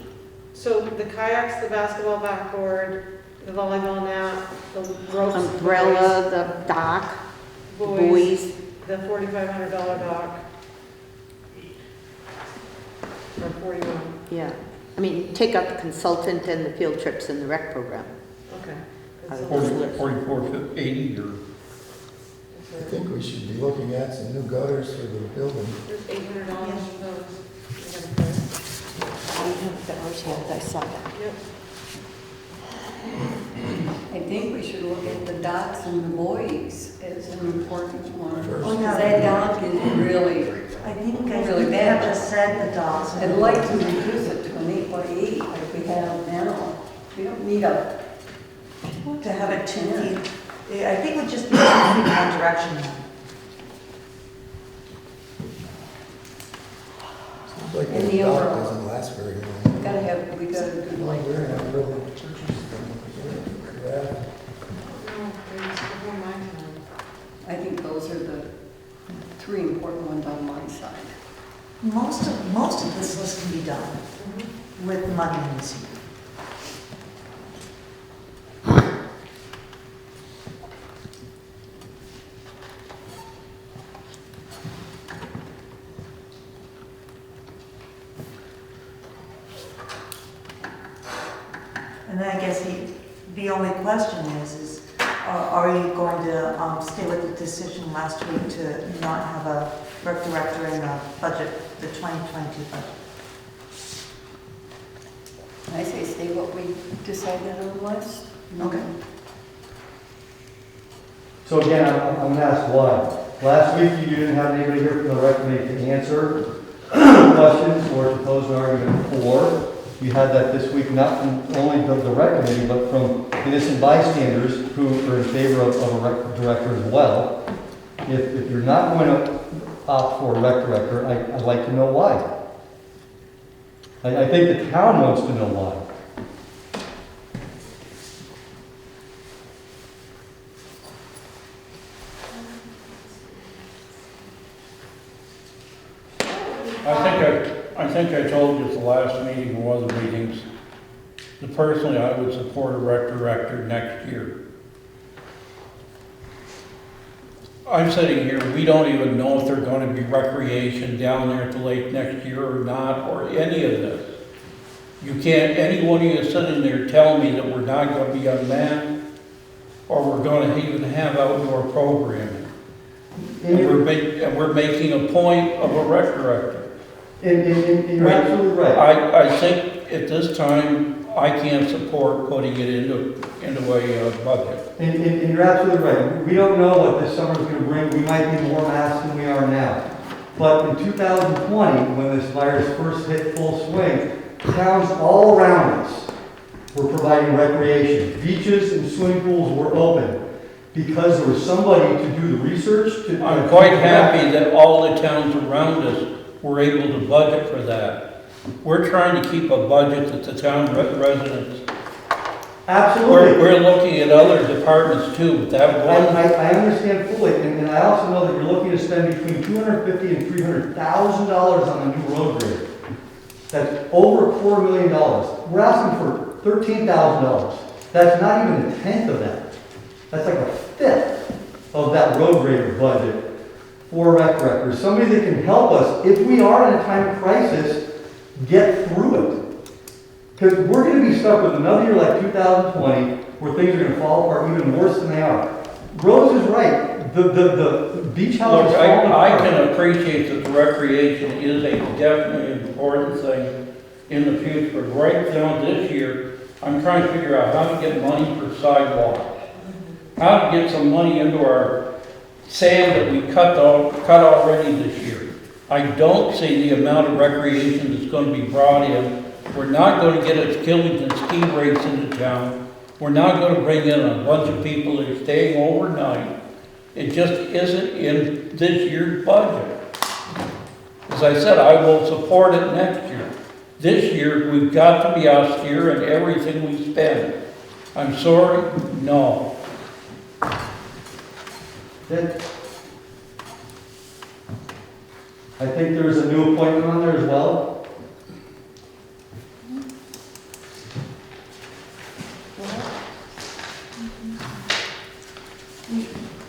So the kayaks, the basketball backboard, the volleyball net, the ropes. Umbrella, the dock, buoys. The $4,500 dock. Or 41, Yeah, I mean, take out the consultant and the field trips and the rec program. okay. 4480 or? I think we should be looking at some new gutters for the building. There's $800 for those. I have that yet, I saw that. Yep. I think we should look at the docks and the buoys as an important one. Oh, yeah. That dock is really, I think really we bad. have just said the dogs. I'd like to reduce it to an 8x8 like we have now. We don't need To have it 2 feet, I think it would just be 2 feet in one direction. Seems like And the the dock overall. doesn't last very long. we gotta do like, We're gonna have really, yeah. three important ones on my side. Most of this list can be done with the money in this year. And then I guess the only question is are you going to stay with the decision last week to not have a rec director in the budget, the 2022 budget? I say stay what we decided on last. Okay. So again, I'm gonna ask why. Last week, you didn't have anybody here from the rec committee to answer questions or to pose an argument for. You had that this week, not from only the rec committee, but from innocent bystanders who are in favor of a rec director as well. If you're not going to opt for a rec director, I'd like to know why. I think the town wants to know why. I think I told you at the last meeting or one of the meetings, that personally I would support a rec director next year. I'm sitting here, we don't even know if there's going to be recreation down there at the lake next year or not, or any of this. You can't, any one of you sitting there tell me that we're not going to be unmanned, or we're going to even have outdoor programming. And we're making a point of a rec director. And you're absolutely right. I think at this time, I can't support putting it into a budget. And you're absolutely right. We don't know what this summer is going to bring. We might be more masked than we are now. But in 2020, when this virus first hit full swing, towns all around us were providing recreation. Beaches and swimming pools were open because there was somebody to do the research. I'm quite happy that all the towns around us were able to budget for that. We're trying to keep a budget that the town residents. Absolutely. We're looking at other departments too, but that one. I understand fully, and I also know that you're looking to spend between $250,000 and $300,000 on a new road grader. That's over $250,000. We're asking for $13,000. That's not even a tenth of that. That's like a fifth of that road grader budget for rec directors. Somebody that can help us, if we are in a time of crisis, get through it. Because we're going to be stuck with another year like 2020 where things are going to fall apart even worse than they are. Rose is right. The beach house is falling apart. I can appreciate that the recreation is a definitely important thing in the future. But right now, this year, I'm trying to figure out how to get money for sidewalks. How to get some money into our sand that we cut already this year. I don't see the amount of recreation that's going to be brought in. We're not going to get a Killington ski race into town. We're not going to bring in a bunch of people that are staying overnight. It just isn't in this year's budget. As I said, I will support it next year. This year, we've got to be austere in everything we spend. I'm sorry, no. I think there's a new appointment on there as well.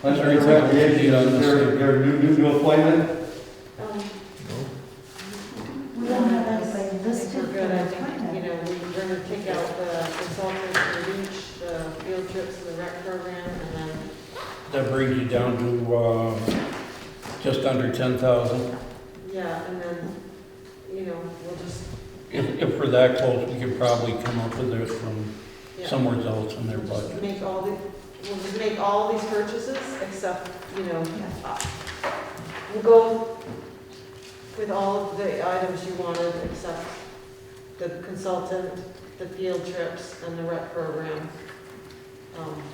Under recreation, is there a new appointment? We don't have anybody listed. We're good, I think, we're gonna take out the consultants for each, the field trips and the rec program, and then. That brings you down to just under 10,000. Yeah, and then, we'll just. If we're that close, we could probably come up with this from somewhere else in their budget. We'll just make all these purchases, except, we'll go with all of the items you wanted, except the consultant, the field trips, and the rec program.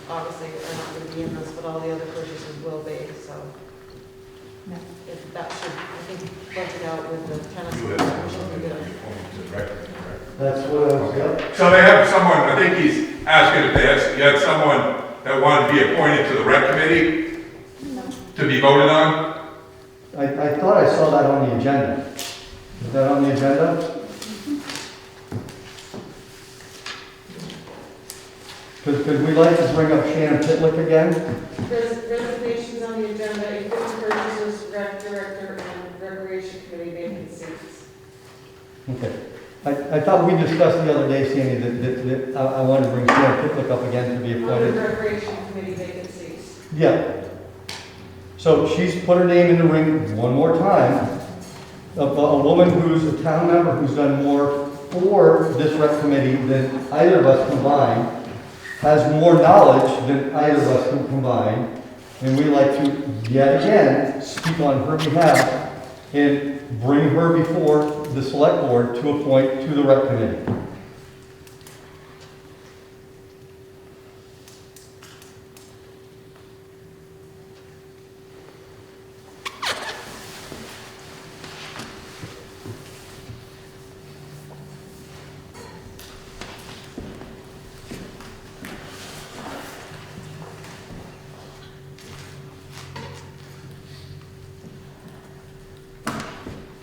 Obviously, are not going to be in this, but all the other purchases will be, so. If that should, I think, budget out with the tennis. Should be good. That's what I was, So they have someone, I think he's asking if you had someone that wanted to be appointed to the rec committee to be voted on? I thought I saw that on the agenda. Is that on the agenda? Could we like to bring up Shannon Pitlick again? Resignations on the agenda, equipment purchases, rec director, and recreation committee vacancies. Okay. I thought we discussed the other day, Sandy, that I wanted to bring Shannon Pitlick up again to be appointed. Recreation committee vacancies. Yeah. So she's put her name in the ring one more time. A woman who's a town member who's done more for this rec committee than either of us combined, has more knowledge than either of us can combine, and we like to, yet again, speak on her behalf and bring her before the select board to appoint to the rec committee.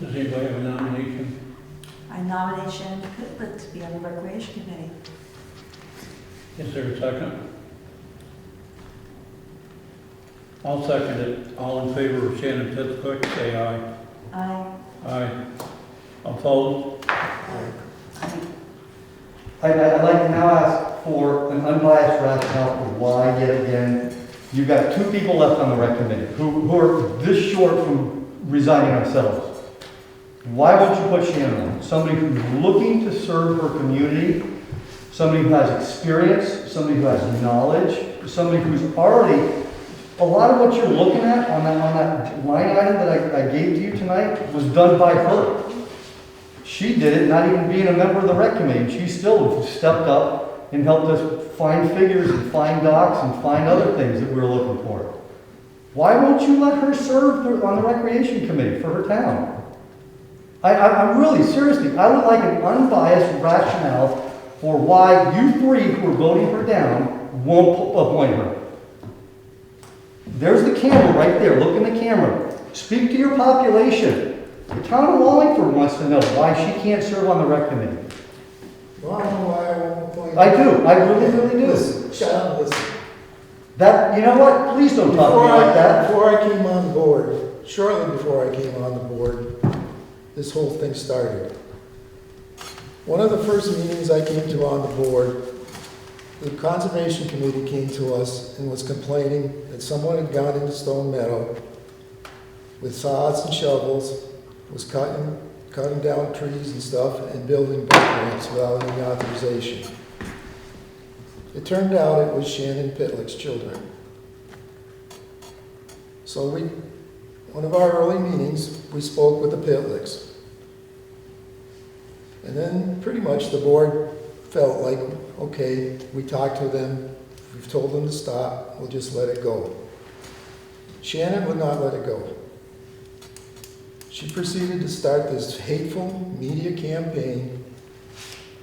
Does anybody have a nomination? I nominate Shannon Pitlick to be on the Recreation Committee. Is there a second? I'll second it. All in favor of Shannon Pitlick, say aye. Aye. Aye. Opposed? I'd like to now ask for an unbiased rationale for why, yet again, you've got two people left on the rec committee who are this short from resigning themselves. Why won't you put Shannon on? Somebody who's looking to serve her community, somebody who has experience, somebody who has knowledge, somebody who's already, a lot of what you're looking at on that line item that I gave to you tonight was done by her. She did it, not even being a member of the rec committee. She still stepped up and helped us find figures and find docs and find other things that we were looking for. Why won't you let her serve on the recreation committee for her town? I'm really, seriously, I would like an unbiased rationale for why you three who are voting her down won't appoint her. There's the camera right there. Look in the camera. Speak to your population. The town of Wallingford wants to know why she can't serve on the rec committee. Well, I don't know why I won't appoint. I do. I really do. Listen, shut up, listen. That, you know what? Please don't talk to me like that. Before I came on board, shortly before I came on the board, this whole thing started. One of the first meetings I came to on the board, the Conservation Committee came to us and was complaining that someone had gone into Stone Meadow with saws and shovels, was cutting down trees and stuff and building bike ramps without any authorization. It turned out it was Shannon Pitlick's children. So one of our early meetings, we spoke with the Pitlicks. And then pretty much the board felt like, okay, we talked to them, we've told them to stop, we'll just let it go. Shannon would not let it go. She proceeded to start this hateful media campaign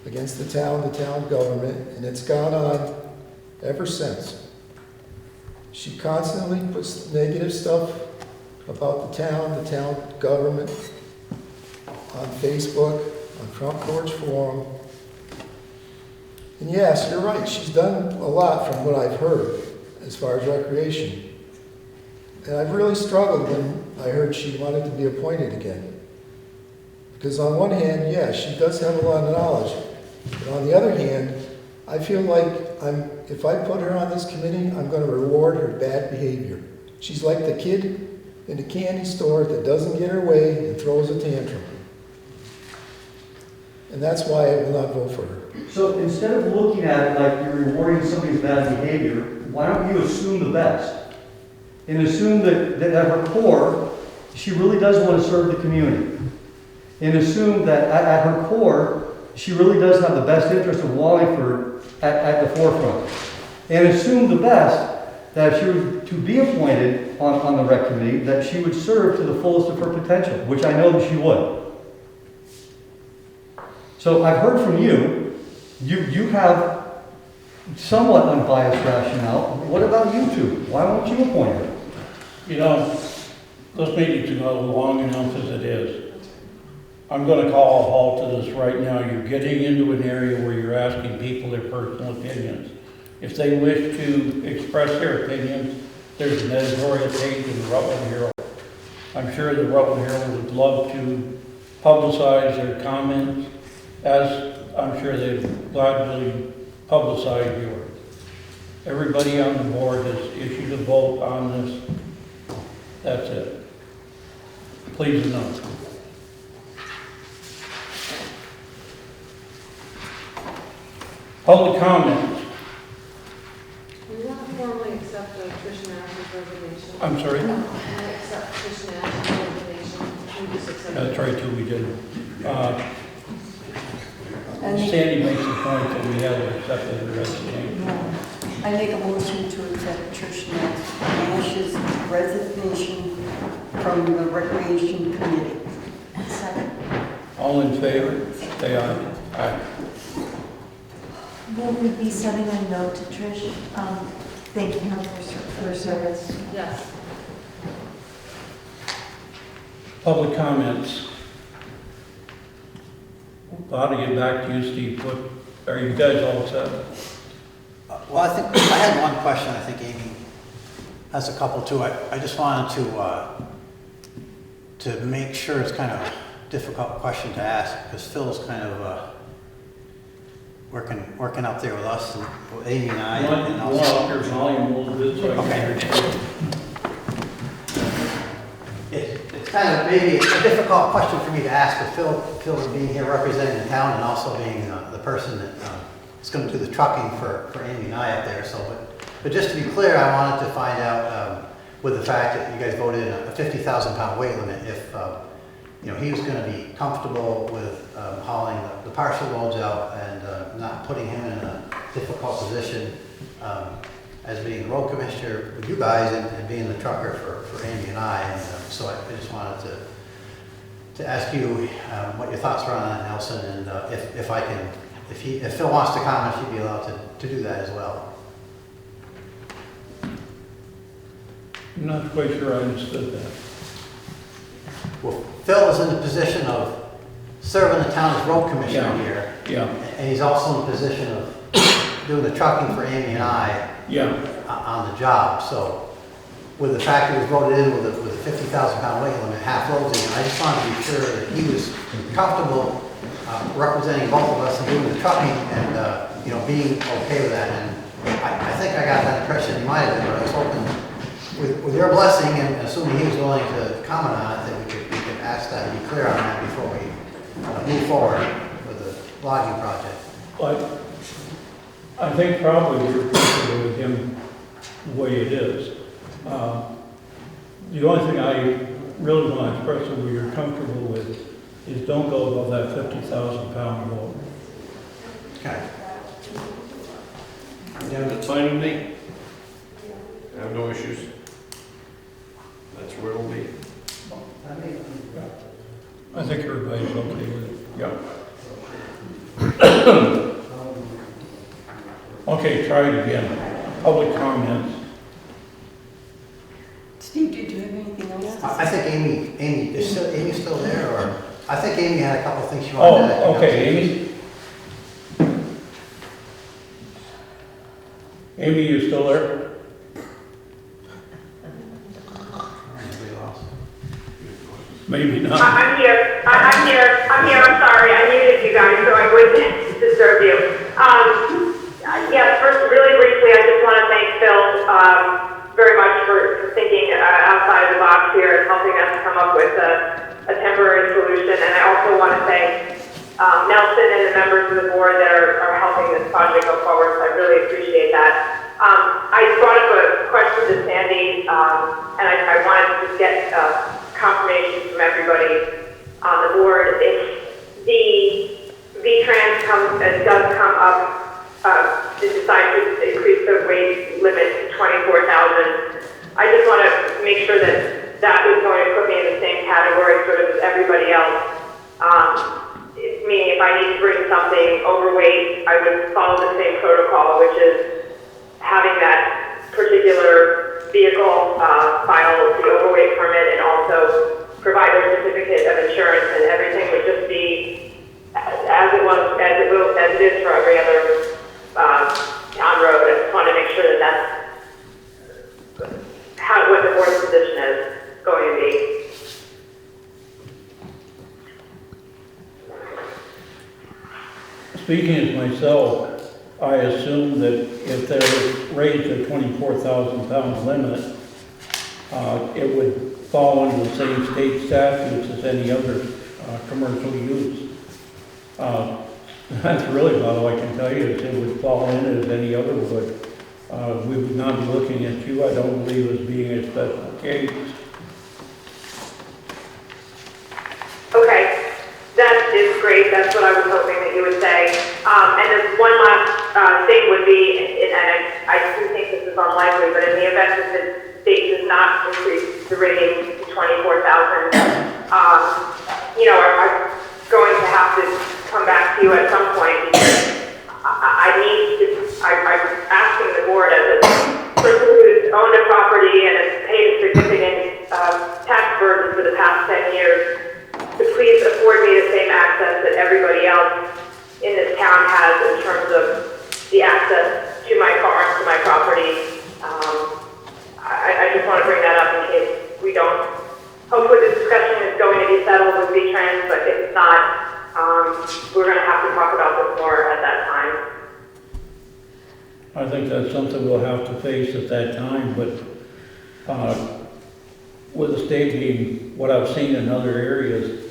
against the town government, and it's gone on ever since. She constantly puts negative stuff about the town government on Facebook, on Front Porch Forum. And yes, you're right, she's done a lot from what I've heard as far as recreation. And I've really struggled when I heard she wanted to be appointed again. Because on one hand, yeah, she does have a lot of knowledge. But on the other hand, I feel like if I put her on this committee, I'm going to reward her bad behavior. She's like the kid in the candy store that doesn't get her way and throws a tantrum. And that's why I will not vote for her. So instead of looking at it like you're rewarding somebody's bad behavior, why don't you assume the best? And assume that at her core, she really does want to serve the community. And assume that at her core, she really does have the best interest of Wallingford at the forefront. And assume the best, that if she were to be appointed on the rec committee, that she would serve to the fullest of her potential, which I know that she would. So I've heard from you, you have somewhat unbiased rationale. What about you two? Why won't you appoint her? You know, This meeting's going long enough as it is. I'm gonna call a halt to this right now. You're getting into an area where you're asking people their personal opinions. If they wish to express their opinions, there's an editorial page in the Rutland Herald. I'm sure the Rutland Herald would love to publicize their comments, as I'm sure they'd gladly publicize yours. Everybody on the board has issued a vote on this. That's it. Please note. Public comments. We want to formally accept Trish Nash's resignation. I'm sorry? And accept Trish Nash's resignation. We just accept That's it. right, too, we did. And Sandy makes the point that we have accepted the resignation. I make a motion to accept Trish Nash's resignation from the Recreation Committee. Second. All in favor, say aye. Aye. Will we be sending a note to Trish, thanking her for her service? Yes. Public comments. I'll get back to you, Steve. Are you guys all set? Well, I think, I had one question, I think Amy has a couple too. I just wanted to make sure it's kind of a difficult question to ask, because Phil's kind of working up there with us, and with Amy and I. And Go also, up your volume a little bit so I can hear you. It's kind of maybe a difficult question for me to ask, with Phil being here representing the town and also being the person that is going to do the trucking for Amy and I up there. So, but just to be clear, I wanted to find out with the fact that you guys voted in a 50,000 pound weight limit, if he was going to be comfortable with hauling the parcel loads out and not putting him in a difficult position as being the road commissioner with you guys and being the trucker for Amy and I. And so I just wanted to ask you what your thoughts were on that, Nelson, and if Phil wants to comment, she'd be allowed to do that as well. I'm not quite sure I understood that. Well, Phil is in the position of serving the town as road commissioner Yeah. here. Yeah. And he's also in the position of doing the trucking for Amy and I on the job. So with the fact that he was voted in with a 50,000 pound weight limit, half loads in, I just wanted to be sure that he was comfortable representing both of us and doing the trucking and being okay with that. And I think I got that impression he might have been, but I was hoping with your blessing and assuming he was willing to comment on it, that we could ask that and be clear on that before we move forward with the logging project. But I think probably we're comfortable with him the way it is. The only thing I really want to express that we're comfortable with is don't go above that 50,000 pound load. Okay. Yeah, that's fine with me. I have no issues. That's where it'll be. I think everybody's okay with it. Yeah. Okay, try it again. Public comments. Steve, did you have anything else to say? I think Amy, is Amy still there, or? I think Amy had a couple of things she wanted to add. Oh, okay, Amy? Amy, you still there? Maybe not. I'm here. I'm sorry. I muted you guys so I wouldn't disturb you. Yes, first, really briefly, I just want to thank Phil very much for thinking outside of the box here and helping us come up with a temporary solution. And I also want to thank Nelson and the members of the board that are helping this project go forward. So I really appreciate that. I brought up a question to Sandy, and I wanted to just get confirmation from everybody on the board. If the V-Trans does come up, to decide to increase the weight limit to 24,000, I just want to make sure that that is going to put me in the same category sort of as everybody else. Meaning if I need to bring something overweight, I would follow the same protocol, which is having that particular vehicle, file the overweight permit, and also provide their certificate of insurance, and everything would just be as it is for every other town road. I just want to make sure that that's what the board's position is going to be. Speaking as myself, I assume that if there was raised a 24,000 pound limit, it would fall under the same state statutes as any other commercial use. That's really about all I can tell you, is it would fall in as any other would. We would not be looking at you, I don't believe, as being a special case. Okay, that is great. That's what I was hoping that you would say. And then one last thing would be, and I do think this is unlikely, but in the event that the state does not increase the rating to 24,000, I'm going to have to come back to you at some point, because I'm asking the board, as a person who's owned a property and has paid a significant tax burden for the past 10 years, to please afford me the same access that everybody else in this town has in terms of the access to my car and to my property. I just want to bring that up in case we don't. Hopefully the discussion is going to be settled with V-Trans, but if not, we're going to have to talk about this more at that time. I think that's something we'll have to face at that time, but with the state being what I've seen in other areas,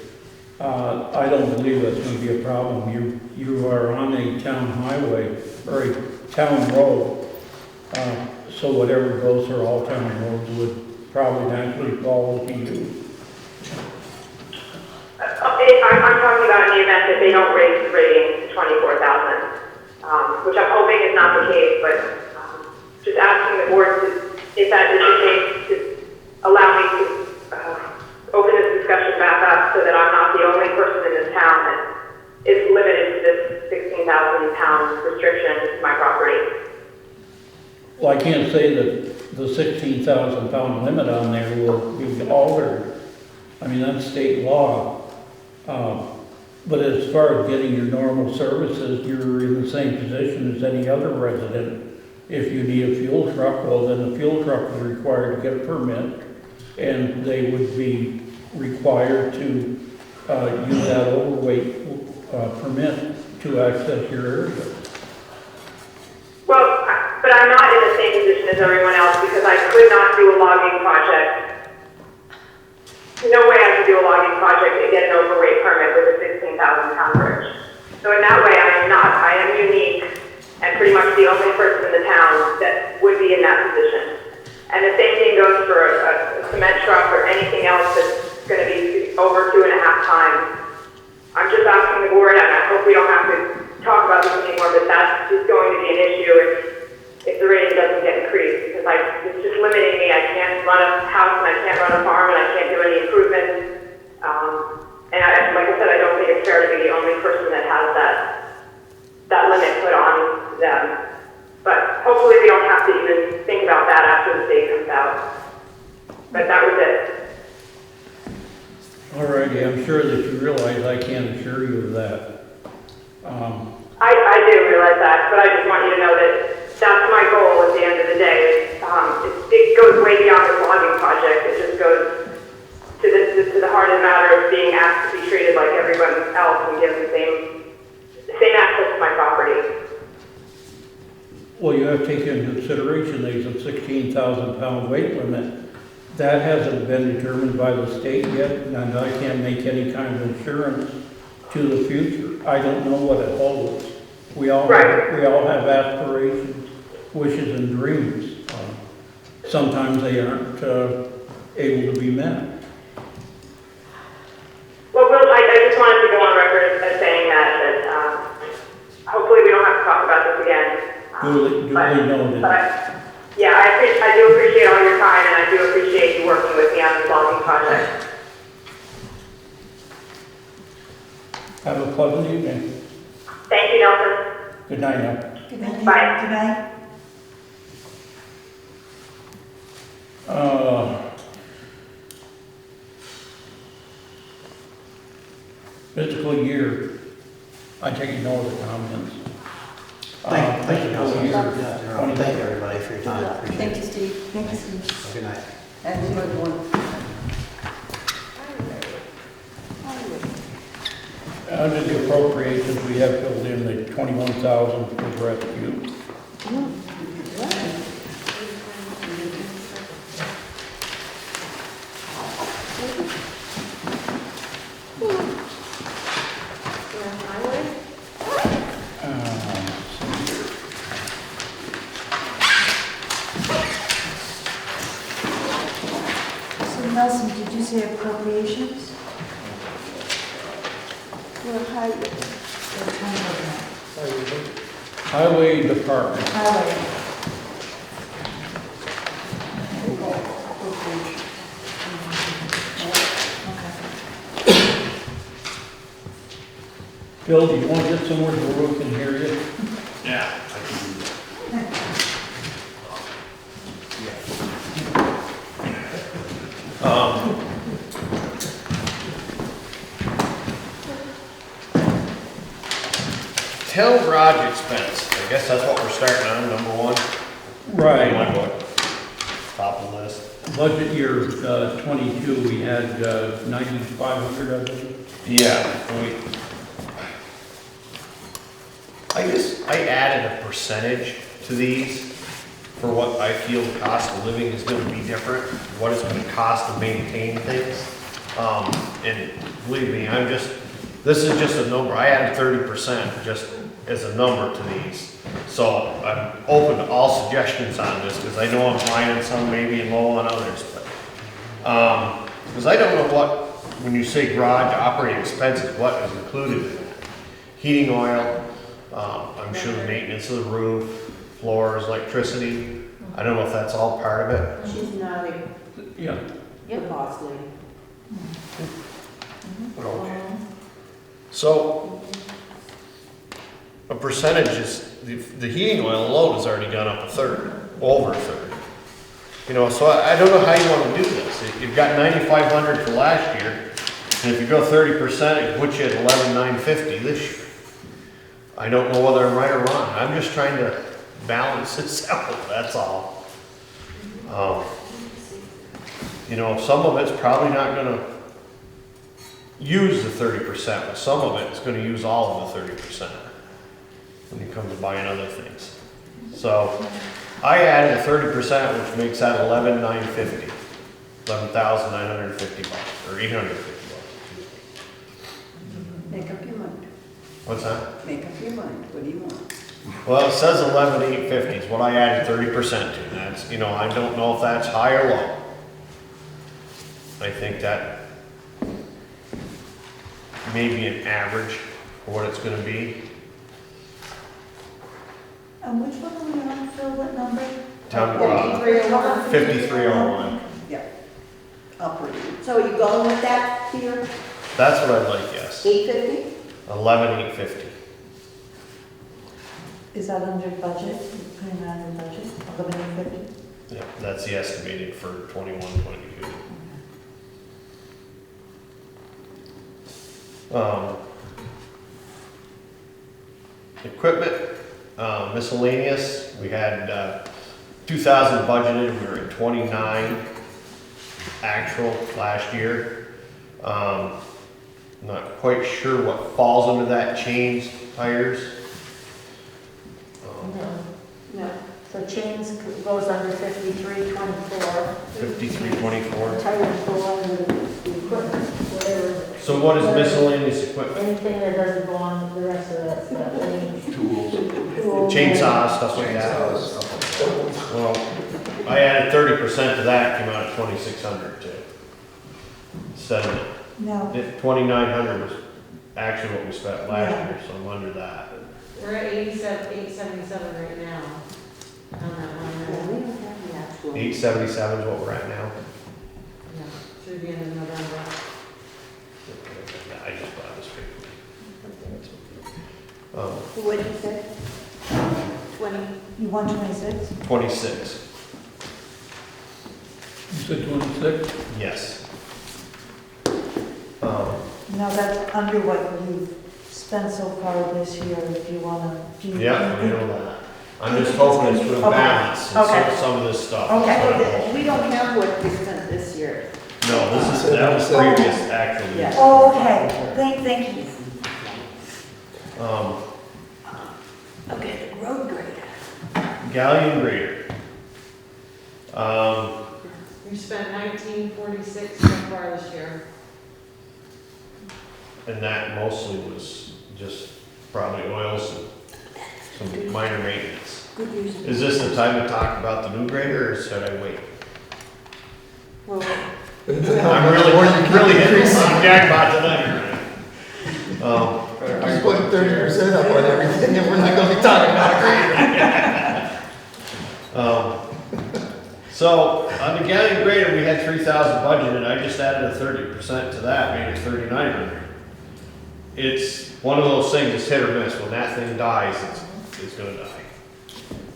I don't believe that's going to be a problem. You are on a town highway or a town road, so whatever goes for all town roads would probably naturally fall to you. I'm talking about in the event that they don't raise the rating to 24,000, which I'm hoping is not the case, but just asking the board to, if that is the case, to allow me to open this discussion back up so that I'm not the only person in this town that is limited to this 16,000 pound restriction to my property. Well, I can't say that the 16,000 pound limit on there will be altered. I mean, that's state law. But as far as getting your normal services, you're in the same position as any other resident. If you need a fuel truck, well, then the fuel truck is required to get a permit, and they would be required to use that overweight permit to access your area. Well, but I'm not in the same position as everyone else, because I could not do a logging project. No way I could do a logging project and get an overweight permit with a 16,000 pound bridge. So in that way, I am unique and pretty much the only person in the town that would be in that position. And the same thing goes for a cement truck or anything else that's going to be over 2.5 times. I'm just asking the board, and I hope we don't have to talk about this anymore, but that's just going to be an issue if the rating doesn't get increased, because it's just limiting me. I can't run a house, and I can't run a farm, and I can't do any improvements. Like I said, I don't think it's fair to be the only person that has that limit put on them. But hopefully we don't have to even think about that after the state comes out. But that was it. Alrighty, I'm sure that you realize I can't assure you of that. I do realize that, but I just want you to know that that's my goal at the end of the day. It goes way beyond this logging project. It just goes to the heart of the matter of being asked to be treated like everyone else and given the same access to my property. Well, you have to take into consideration there's a 16,000 pound weight limit. That hasn't been determined by the state yet, and I can't make any kind of insurance to the future. I don't know what it holds. We all have aspirations, wishes, and dreams. Sometimes they aren't able to be met. Well, I just wanted to go on record as saying that hopefully we don't have to talk about this again. Duly noted. Yeah, I do appreciate all your time, and I do appreciate you working with me on this logging project. Have a pleasant evening. Thank you, Nelson. Good night now. Good night. Bye. Good night. Fiscal year, I take no other comments. Thank you, Fiscal Councilman. year Yeah, thank you, everybody, for your time. Appreciate Thank it. you, Steve. Thank you, Steve. Good night. Have a good one. Under the appropriations, we have filled in the 21,000 for rescue. So Nelson, did you say appropriations? Well, highway. Or town Highway Department, Highway. Phil, do you want to get somewhere where we can hear you? Yeah, I can do that. Town garage expense, I guess that's what we're starting on, number one. Right. In my book. Top of the list. Budget year 22, we had 9,500, I believe. Yeah, I added a percentage to these for what I feel the cost of living is gonna be different, what it's gonna cost to maintain things. And believe me, this is just a number, I added 30% just as a number to these. So I'm open to all suggestions on this, because I know I'm high on some, maybe and low on others, but, because I don't know what, when you say garage operating expenses, what is included in that? Heating oil, I'm sure the maintenance of the roof, floors, electricity, I don't know if that's all part of it. She's nodding. Yeah. The costly. But okay. So, a percentage is, the heating oil alone has already gone up a third, over a third. You know, so I don't know how you want to do this. You've got 9,500 for last year, and if you go 30%, it puts you at 11,950 this year. I don't know whether I'm right or wrong. I'm just trying to balance this out, that's all. You know, some of it's probably not gonna use the 30%, but some of it's gonna use all of the 30% when it comes to buying other things. So I added a 30%, which makes that 11,950, 11,950 bucks, or 850 bucks. Make up your mind. What's that? Make up your mind. What do you want? Well, it says 11,850 is what I added 30% to. That's, you know, I don't know if that's high or low. I think that may be an average for what it's gonna be. And which one are we on, Phil, what number? Town, 5301. 5301. Yeah. Operating. So are you going with that here? That's what I'd like, yes. 850? 11,850. Is that under budget? Putting that under budget, 1150? Yeah, that's the estimated for 21, 22. Equipment, miscellaneous, we had 2,000 budgeted, we were at 29 actual last year. Not quite sure what falls under that, chains, tires. No. So chains goes under 5324. 5324. Tires go under the equipment, whatever. So what is miscellaneous equipment? Anything that doesn't belong to the rest of that stuff. Any Tools. tools. Chainsaws, stuff like that. Well, I added 30% to that, came out at 2,600 too. Instead of No. 2,900 was actually what we spent last Yeah. year, so I'm under that. We're at 877 right now on that Yeah, one. we don't have the actual. 877 is what we're at now. Yeah, through the end of November. I just bought this paper. What did you say? 20? You want 26? 26. said 26? Yes. Now, that's under what you've spent so far this year, if you wanna. Yeah, I know that. I'm just hoping it's for the Okay. balance and Okay. some of this stuff. Okay. We don't have what we spent this year. No, that was previous, actually. Yeah. Oh, okay, thank you. Okay, the road grader. Galleon grader. You spent 1946 so far this year. And that mostly was just probably oils and some minor maintenance. Good use of. Is this the time to talk about the new grader, or should I wait? Well, I'm really hitting some jackpot tonight. Just putting 30% up on everything, and we're not gonna be talking about grading. So, on the galleon grader, we had 3,000 budgeted, I just added a 30% to that, made it 3,900. It's one of those things, it's hit or miss, when that thing dies, it's gonna die.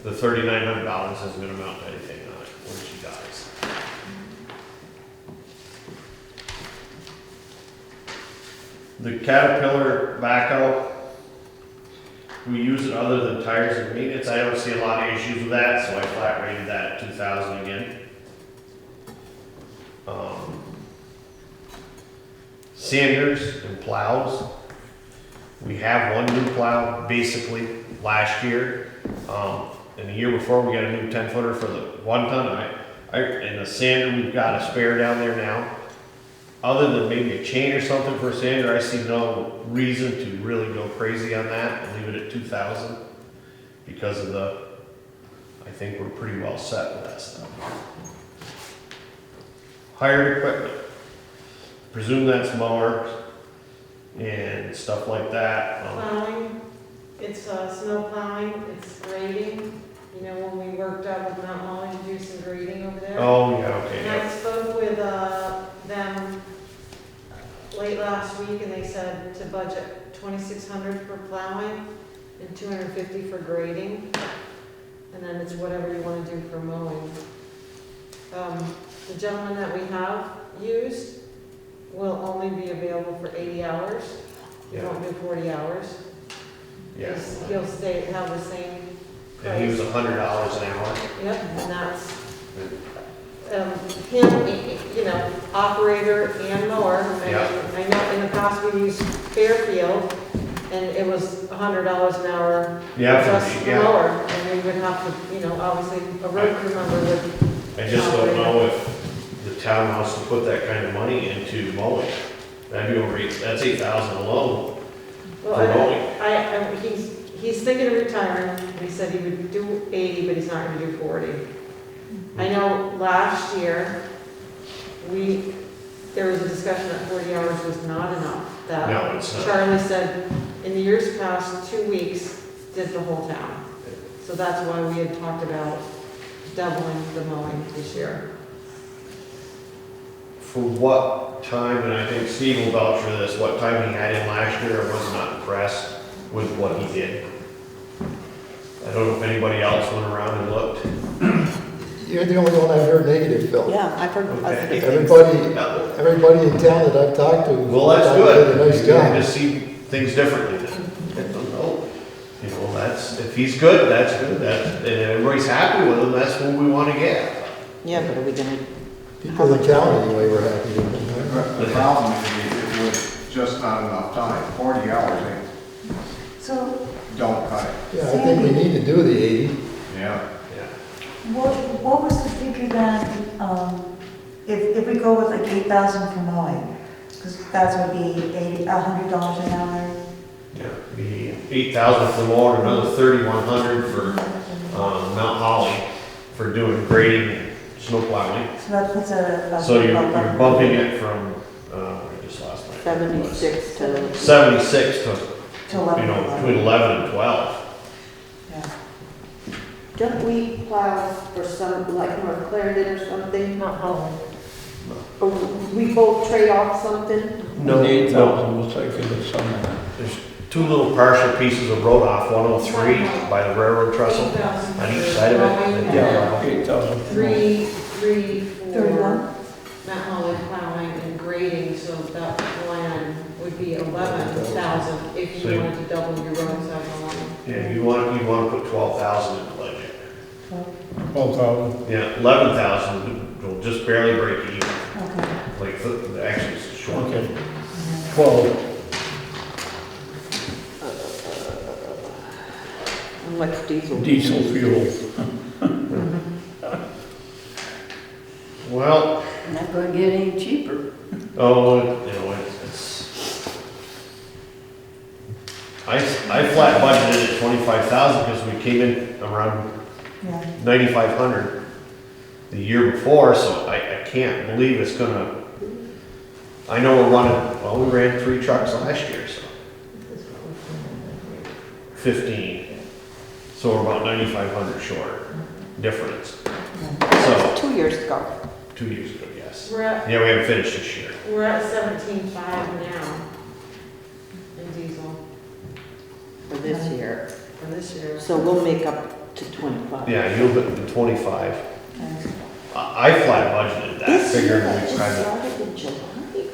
The $3,900 isn't gonna amount to anything on it when she dies. The Caterpillar backhoe, we use it other than tires and maintenance. I don't see a lot of issues with that, so I flat rated that at 2,000 again. Sanders and plows. We have one new plow basically last year. And the year before we got a new 10-footer for the 1 ton. And the sander, we've got a spare down there now. Other than maybe a chain or something for a sander, I see no reason to really go crazy on that and leave it at 2,000 because of I think we're pretty well set with that stuff. Hired equipment. Presume that's mowers and stuff like that. plowing, it's snow plowing, it's grading. You know, when we worked out with Mount Holly to do some grading over there. Oh, yeah, okay, And I yeah. spoke with them late last week, and they said to budget 2,600 for plowing and 250 for grading, and then it's whatever you want to do for mowing. The gentleman that we have used will only be available for 80 hours. He Yeah. won't do 40 hours. Yeah. He'll have the same price. And he was $100 an hour. Yep, and that's, him, you know, operator and mower. Yeah. I know in the past we used Fairfield, and it was $100 an hour. Yeah, Just the yeah. mower, and we would have to, you know, obviously, a road crew member would. I just don't know if the town wants to put that kind of money into mowing. That'd be that's 8,000 alone Well, for mowing. he's thinking of retiring. He said he would do 80, but he's not gonna do 40. I know last year, there was a discussion that 40 hours was not enough. That No, it's not. Charlie said, in the years past, 2 weeks did the whole town. So that's why we had talked about doubling the mowing this year. For what time, and I think Steve will vouch for this, what time he had in last year, I was not impressed with what he did. I don't know if anybody else went around and looked. You're the only one I've heard negative, Phil. Yeah, I've heard Okay. positive things. Everybody in town that I've talked to. Well, that's thought good. he did a nice You can job. just see things differently then. You know, if he's good, that's good. And everybody's happy with him, that's what we want to get. Yeah, but are we gonna? People in town anyway were happy with him. The problem is it was just not enough time, 40 hours, So don't cut it. Yeah, I think we need to do the 80. Yeah. what was the figure then, if we go with like 8,000 for mowing? Because that's would be $100 an hour. Yeah, be 8,000 for mower, another 3,100 for Mount Holly for doing grading and snow plowing. So that puts a. So you're bumping it from, I just lost my. 76 to. 76 to, To 11. you know, between 11 and 12. Yeah. Don't we plow for some, like North Clarendon or something? Not Holland. Or we both trade off something? No, 8,000 will take it this summer. There's two little partial pieces of road off 103 by the railroad trestle on each side of it. Yeah, 8,000. 3, 4, 31? Mount Holly plowing and grading, so that plan would be 11,000 if you wanted to double your roadside line. Yeah, you want to put 12,000 in the budget. 12,000. Yeah, 11,000 will just barely break even. Okay. Like, actually, it's short. Okay. 12. And what's diesel? Diesel fuel. Well, Not gonna get any cheaper. oh, you know, it's, I flat budgeted at 25,000 because we came in around Yeah. 9,500 the year before, so I can't believe it's gonna, I know we're running, well, we ran 3 trucks last year, so 15. So we're about 9,500 short difference. So, 2 years ago. 2 years ago, yes. We're at, Yeah, we haven't finished this year. we're at 17.5 now in diesel For this year. for this year. So we'll make up to 25. Yeah, you'll get the 25. I flat budgeted that, This year, figuring that we just kind of started in July. We're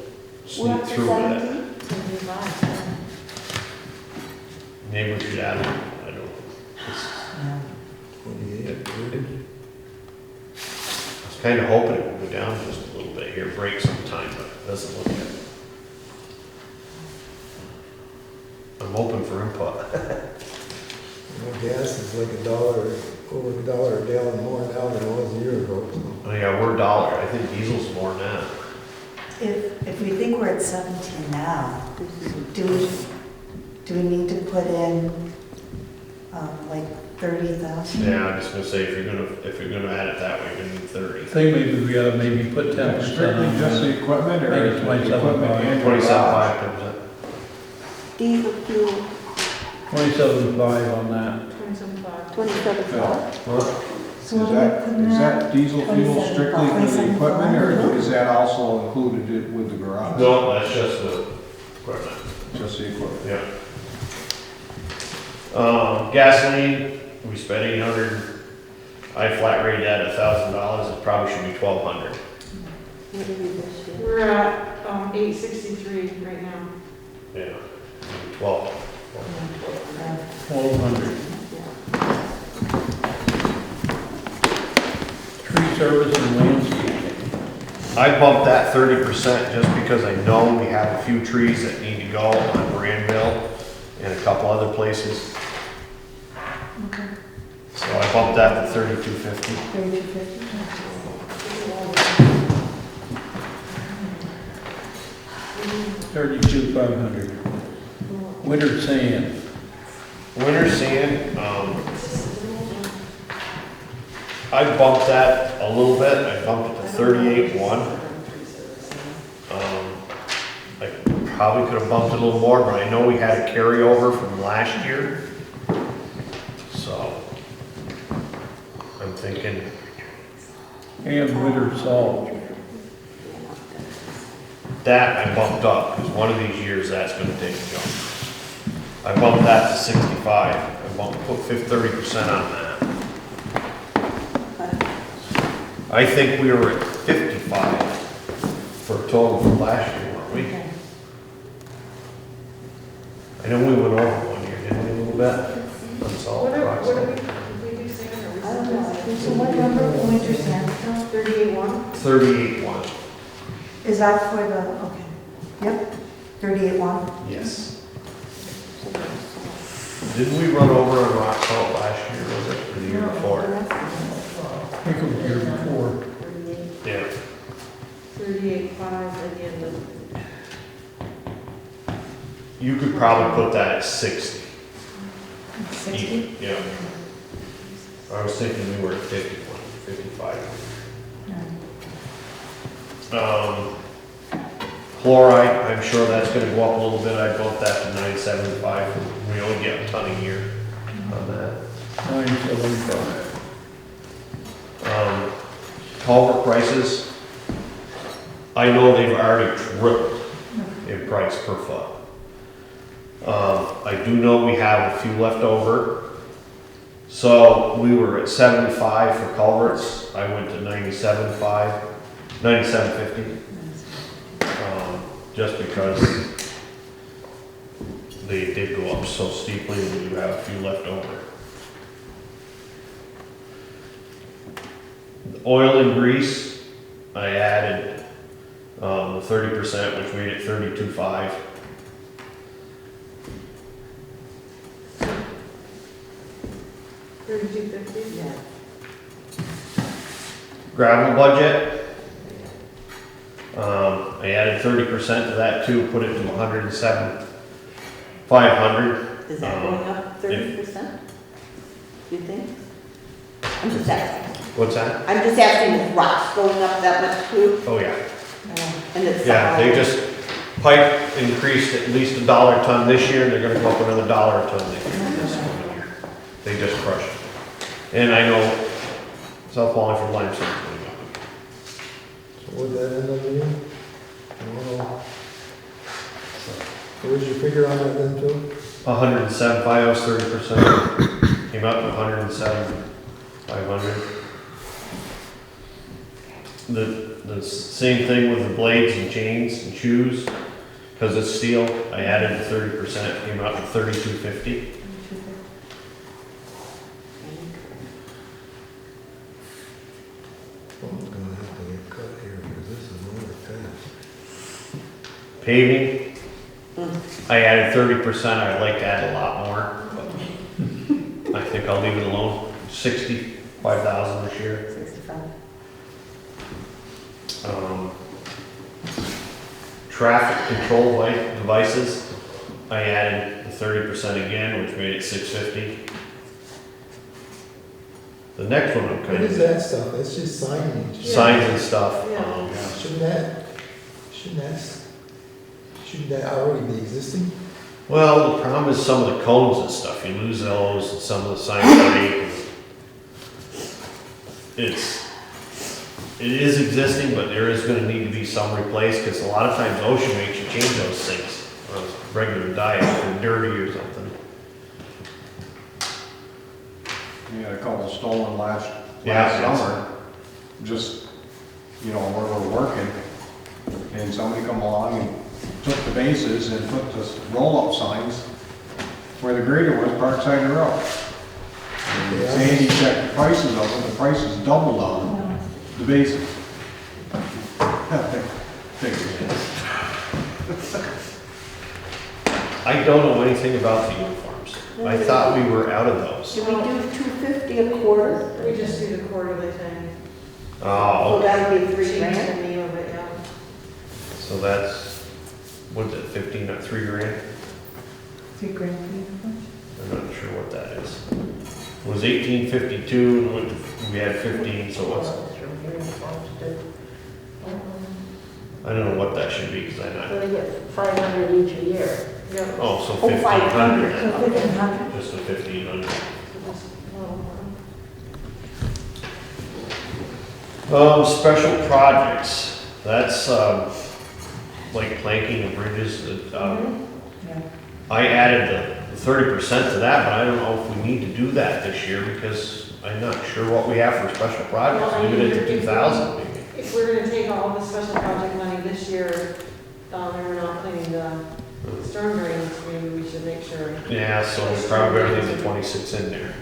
sneak up to through with it. 17. 75. Maybe we should add, I don't know. I was kind of hoping it would go down just a little bit here, break sometime, but it doesn't look it. I'm open for input. Gas is like $1, over $1 a gallon more now than it was a year ago. So. Oh yeah, we're $1. I think diesel's more than that. If we think we're at 17 now, do we need to put in, like 30,000? Yeah, I'm just gonna say, if you're gonna add it that way, you're gonna need 30. I think maybe we ought to maybe put 10% Strictly on just that. the equipment or Make it is it 27.5. equipment and 27.5%. Diesel fuel, 27.5 on that. 27.5. 27. So what are we putting Is out? that diesel fuel 27, strictly for the 27, equipment, or 500? is that also included with the garage? No, that's just the equipment. Just the equipment? Yeah. Gasoline, we spent 800. I flat rated that at $1,000. It probably should be 1,200. What did we this year? We're at 863 right now. Yeah, 12. 1,200. Tree service and landscaping. I bumped that 30% just because I know we have a few trees that need to go on Granville and a couple other places. So I bumped that to 3,250. 3250? 32,500. Winter sand. Winter sand, I bumped that a little bit. I bumped it to 38.1. I probably could have bumped it a little more, but I know we had a carryover from last year. So I'm thinking, And winter salt. that I bumped up, because one of these years that's gonna take a jump. I bumped that to 65, put 30% on that. I think we were at 55 for a total from last year, weren't we? I know we went over one year, didn't we, a little bit? On salt, What do approximately. we do sand or we? I don't know. So what number for winter sand? 38.1? 38.1, Is that for the, okay, yep, 38.1? yes. Didn't we run over on rock salt last year, was it, or the year before? I think it was the year before. Yeah. 38.5 at the end of. You could probably put that at 60. 60? Yeah. I was thinking we were at 51, 55. Chloride, I'm sure that's gonna go up a little bit. I bumped that to 975. We only get a ton a year on that. 975. Culvert prices, I know they've already tripled in price per foot. I do know we have a few left over. So we were at 75 for culverts. I went to 97.5. $97.50. Just because they did go up so steeply, and you have a few left over. Oil and grease, I added the 30%, which made it $32.5. $32.50? Yeah. Gravel budget, I added 30% to that too, put it to 107,500. Is that going up 30%? Do you think? I'm just asking. What's that? I'm just asking, is rocks going up that much too? Oh, yeah. And it's. Yeah, they just, pipe increased at least $1 a ton this year, and they're gonna go up another $1 a ton next year. They just crushed it. And I know South Wallingford limestone is going up. So what that end up being? What was your figure on that then, Joe? 107, I was 30%, came out to 107,500. The same thing with the blades and chains and shoes, because it's steel, I added the 30%, came out to 32.50. Someone's gonna have to get cut here, because this is another task. Paving, I added 30%, I'd like to add a lot more, but I think I'll leave it alone, 65,000 this year. 65. Traffic control devices, I added the 30% again, which made it 650. The next one I'm What kind is of, that stuff? That's just signage. signs and stuff. Yeah. Shouldn't that already be existing? Well, the problem is some of the cones and stuff, you lose those, and some of the signs break. It is existing, but there is gonna need to be some replaced, because a lot of times OSHA makes you change those things on a regular diet, if they're dirty or something. We had a couple stolen last Yeah, summer, just, you know, where we're working, and somebody come along and took the bases and put the roll-up signs where the grader was, park side of the road. And Sandy checked the prices of them, the prices doubled on the bases. I don't know anything about the uniforms. I thought we were out of those. Do we do $250 a quarter? We just do the quarterly thing. Oh, So that would be Change $3,000? the name of it, yeah. so that's, what's it, 15, not $3 grand? $3,000 for I'm not sure what that is. It was 1852, and we had 15, so what's, I don't know what that should be, because I'm not, So they get 500 each a year. Yep. oh, so Oh, 1,500. 500. then. Just a 1,500. Special projects, that's, like planking and bridges, I added the 30% to that, but I don't know if we need to do that this year, because I'm not sure what we have for special projects, Well, I leave mean, it at 2,000 maybe. If we're gonna take all the special project money this year, and we're not cleaning the storm drains, maybe we should make sure. Yeah, so we probably better leave the 26 in there.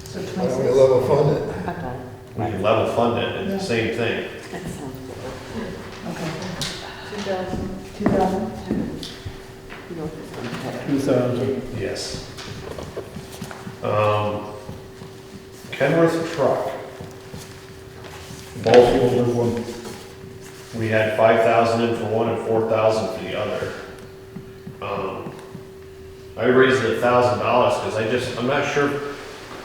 So Why don't we level fund it? Okay. We can level fund it, it's the same thing. That sounds good. Okay. 2,000. 2,000? You know, 2,000. Yes. Kenworth truck. Both Older one. we had 5,000 in for one and 4,000 for the other. I raised it $1,000 because I'm not sure,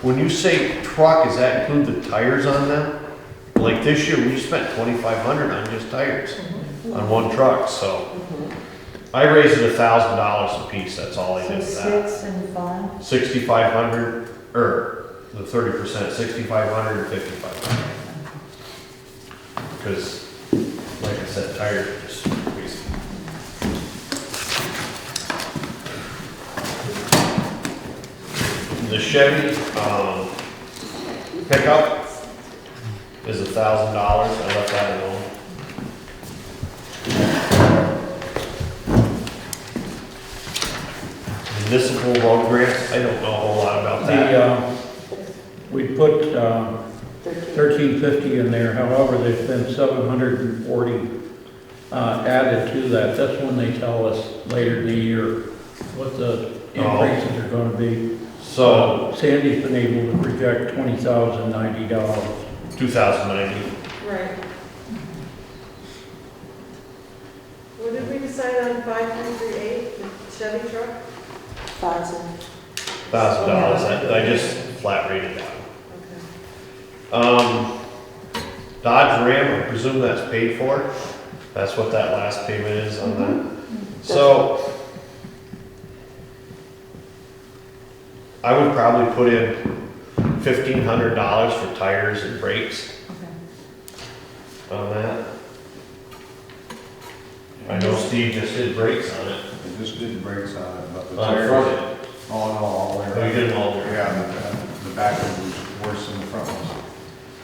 when you say truck, does that include the tires on them? Like this year, we spent 2,500 on just tires on one truck, so I raised it $1,000 a piece, that's all I did for So that. 6 and 5? 6,500, or the 30%, 6,500 and 5,500. Because, like I said, tires are just crazy. The Chevy, pickup is $1,000, I left that alone. municipal road grants, I don't know a whole lot about that. We put 1350 in there, however, there's been 740 added to that. That's when they tell us later in the year what the increases are gonna be. So, Sandy's been able to project $20,090. 2090. Right. What did we decide on 5338, the Chevy truck? $1,000, I just flat rated that. Okay. Dodge Ram, I presume that's paid for. That's what that last payment is on that. So, I would probably put in $1,500 for tires and brakes on that. I know Steve just did brakes on it. They just did brakes on it, but the On tires. front. Oh, no, all the way Oh, around. you did them all there? Yeah, the back one was worse than the front one.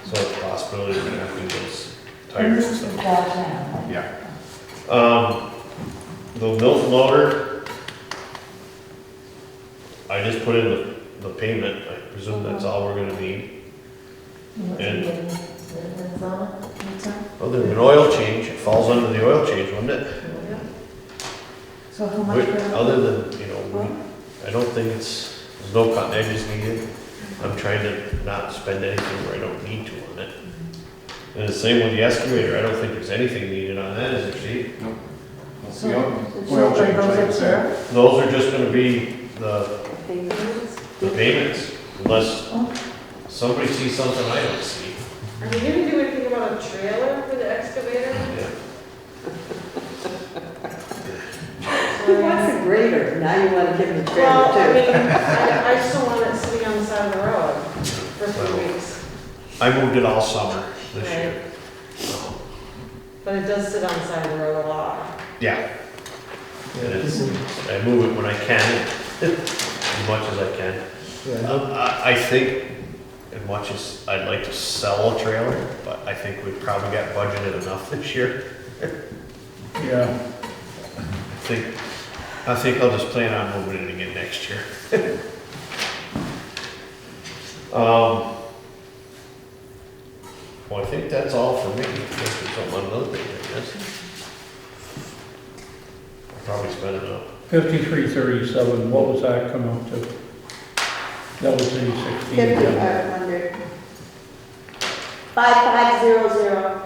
So it's a possibility we're gonna have to do those tires and stuff. Yeah. The milk loader, I just put in the payment, I presume that's all we're gonna need. And other than an oil change, it falls under the oil change, wouldn't it? So how much? Other than, I don't think there's no cutting edges needed. I'm trying to not spend anything where I don't need to on it. And the same with the excavator, I don't think there's anything needed on that, is there, Steve? Nope. That's the oil change, like I said. Those are just gonna be the payments, unless somebody sees something I don't see. Are we gonna do anything about a trailer for the excavator? Yeah. He wants a grader, now you wanna give him a Well, I trailer mean, I still want it sitting on the side of the road for 3 weeks. I moved it all summer this year. But it does sit on the side of the road a lot. Yeah. And I move it when I can, as much as I can. I think, as much as I'd like to sell a trailer, but I think we've probably got budgeted enough this year. Yeah. I think I'll just plan on moving it again next year. Well, I think that's all for me. Unless there's something, another thing, I guess. I'll probably spend enough. 5337, what was that come up to? That was the 16. 5,500. 5500.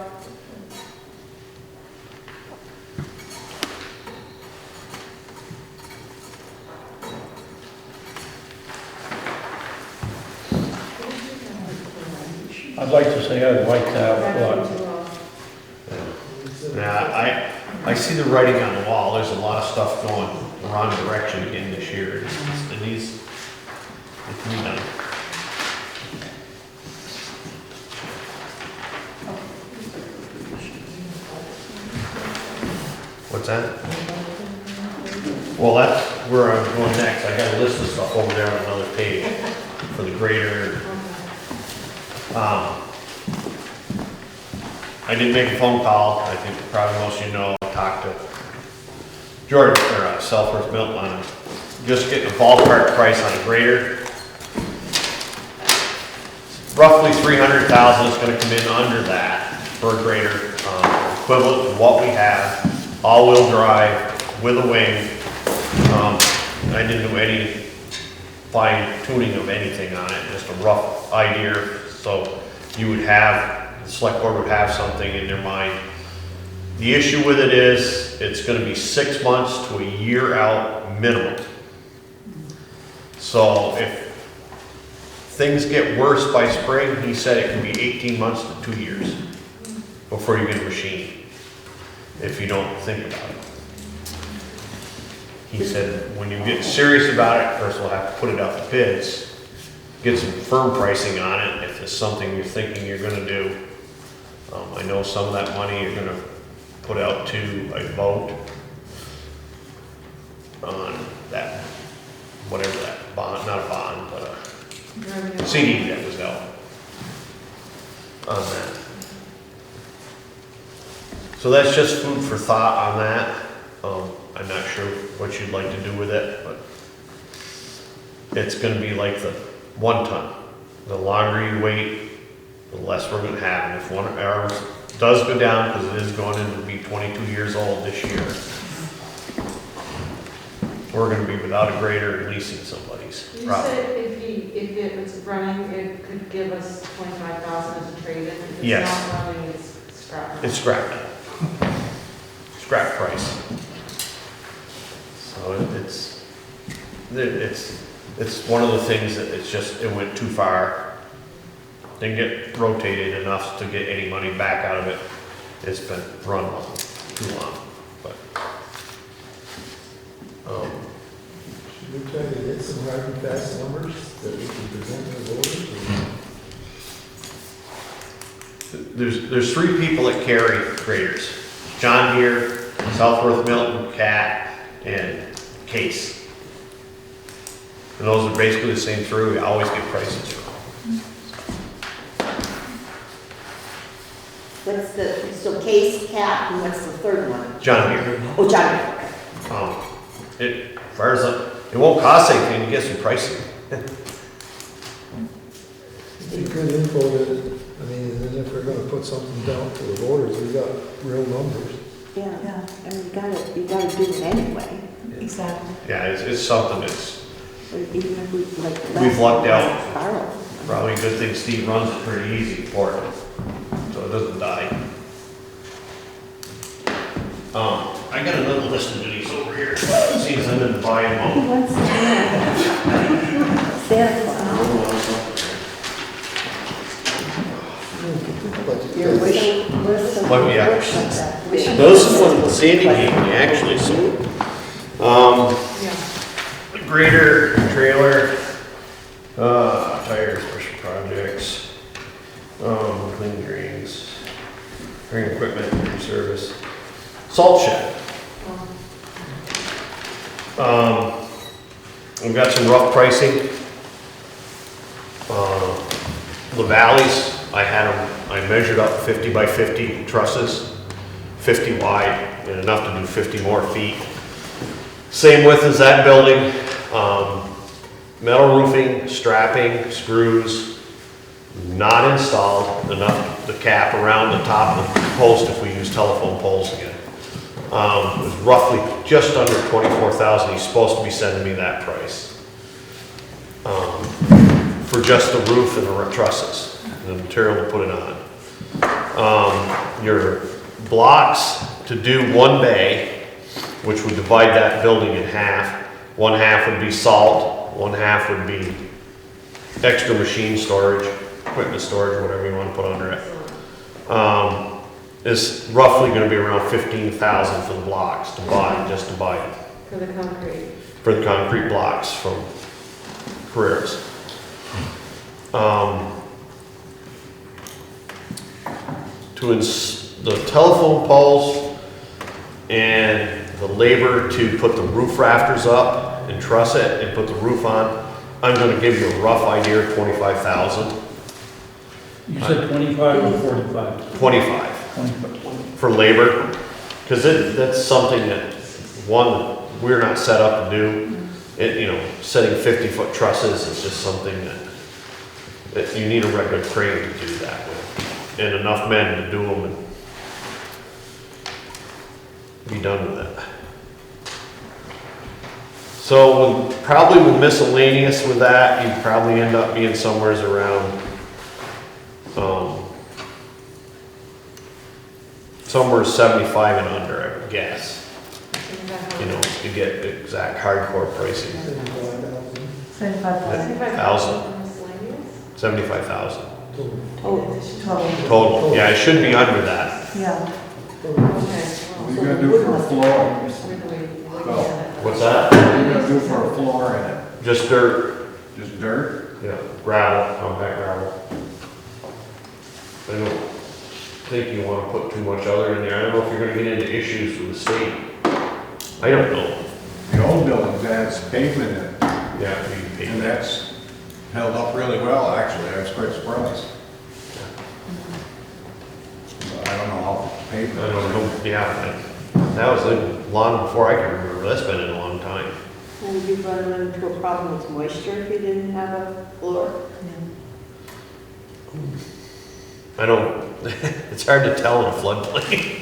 I'd like to say I'd like that, but I see the writing on the wall. There's a lot of stuff going the wrong direction again this year. It needs, it can be done. What's that? Well, that's where I'm going next. I got a list of stuff over there on another page for the grader. I did make a phone call. I think probably most of you know, I talked to Jordan, or Southworth Milton, on just getting a ballpark price on a grader. Roughly 300,000 is gonna come in under that for a grader, equivalent to what we have, all-wheel drive with a wing. I didn't do any fine tuning of anything on it, just a rough idea, so you would have, the select board would have something in their mind. The issue with it is, it's gonna be 6 months to a year out minimum. So if things get worse by spring, he said it can be 18 months to 2 years before you get a machine, if you don't think about it. He said, when you get serious about it, first we'll have to put it out to bids, get some firm pricing on it, if it's something you're thinking you're gonna do. I know some of that money you're gonna put out to a vote on that, whatever that bond, not a bond, but a CD that was out on that. So that's just food for thought on that. I'm not sure what you'd like to do with it, but it's gonna be like the 1 ton. The longer you wait, the less we're gonna have. And if one of ours does go down, because it is going in to be 22 years old this year, we're gonna be without a grader and leasing somebody's. You Probably. said if it was running, it could give us 25,000 as a trade-in. If it's Yes. not running, it's scrapped. It's scrapped. Scrap price. So it's one of the things that it went too far. Didn't get rotated enough to get any money back out of it. It's been run too long, but. Should we try to get some hard and fast numbers that we can present to the voters? There's 3 people that carry graders. John Deere, Southworth Milton, Cat, and Case. And those are basically the same 3 we always get prices from. So Case, Cat, and what's the third one? John Deere. Oh, John. As far as it won't cost anything to get some pricing. Pretty good info that, I mean, and then if we're gonna put something down for the voters, we got real numbers. Yeah. And you gotta do it anyway. Exactly. Yeah, it's something that's Even if we, like. we've lucked out. Borrow. Probably a good thing Steve runs it pretty easy for it, so it doesn't die. I got another list of goodies over here. Seems I didn't buy them all. Who wants to do Santa Claus. Your wish list of Well, yeah. works like that. Those are what Sandy gave me, actually, so. Grader, trailer, tires, special projects, clean drains, green equipment, green service, salt shed. We've got some rough pricing. The valleys, I measured up 50 by 50 trusses, 50 wide, and enough to do 50 more feet. Same width as that building. Metal roofing, strapping, screws, not installed, enough the cap around the top of the post if we use telephone poles again. It was roughly just under 24,000. He's supposed to be sending me that price. For just the roof and the trusses, the material to put it on. Your blocks to do 1 bay, which would divide that building in half. 1/2 would be salt, 1/2 would be extra machine storage, equipment storage, whatever you want to put under it. Is roughly going to be around 15,000 for the blocks to buy, just to buy it. For the concrete. For the concrete blocks from Carrara's. The telephone poles and the labor to put the roof rafters up and truss it and put the roof on, I'm gonna give you a rough idea of 25,000. You said 25 or 45? 25 25. for labor, because that's something that, one, we're not set up to do. Setting 50-foot trusses is just something that you need a regular crane to do that with, and enough men to do them and be done with it. So probably with miscellaneous with that, you'd probably end up being somewhere around, somewhere 75 and under, I would guess. To get exact hardcore pricing. 75,000. 75,000. Total. Total, yeah, it should be under that. Yeah. What are you gonna do for a floor? What's that? What are you gonna do for a floor in it? Just dirt. Just dirt? Yeah, gravel, compact gravel. I don't think you wanna put too much other in there. I don't know if you're gonna get into issues with the state. I don't know. The old building has pavement in it, Yeah, and that's held up really well, actually. I was quite surprised. But I don't know how I pavement. don't know, yeah, that was long before I can remember. That's been in a long time. Would you run into a problem with moisture if you didn't have a floor? I don't, it's hard to tell in a floodplain.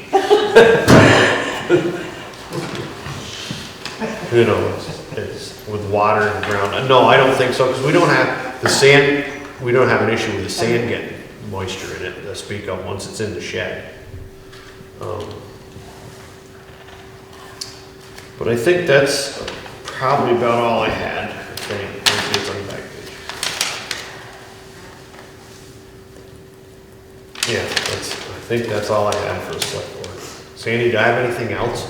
You know, it's with water and ground. No, I don't think so, because we don't have the sand, we don't have an issue with the sand getting moisture in it, to speak of, once it's in the shed. But I think that's probably about all I had, I think. Let's see, it's on the back page. Yeah, I think that's all I had for the select board. Sandy, do I have anything else?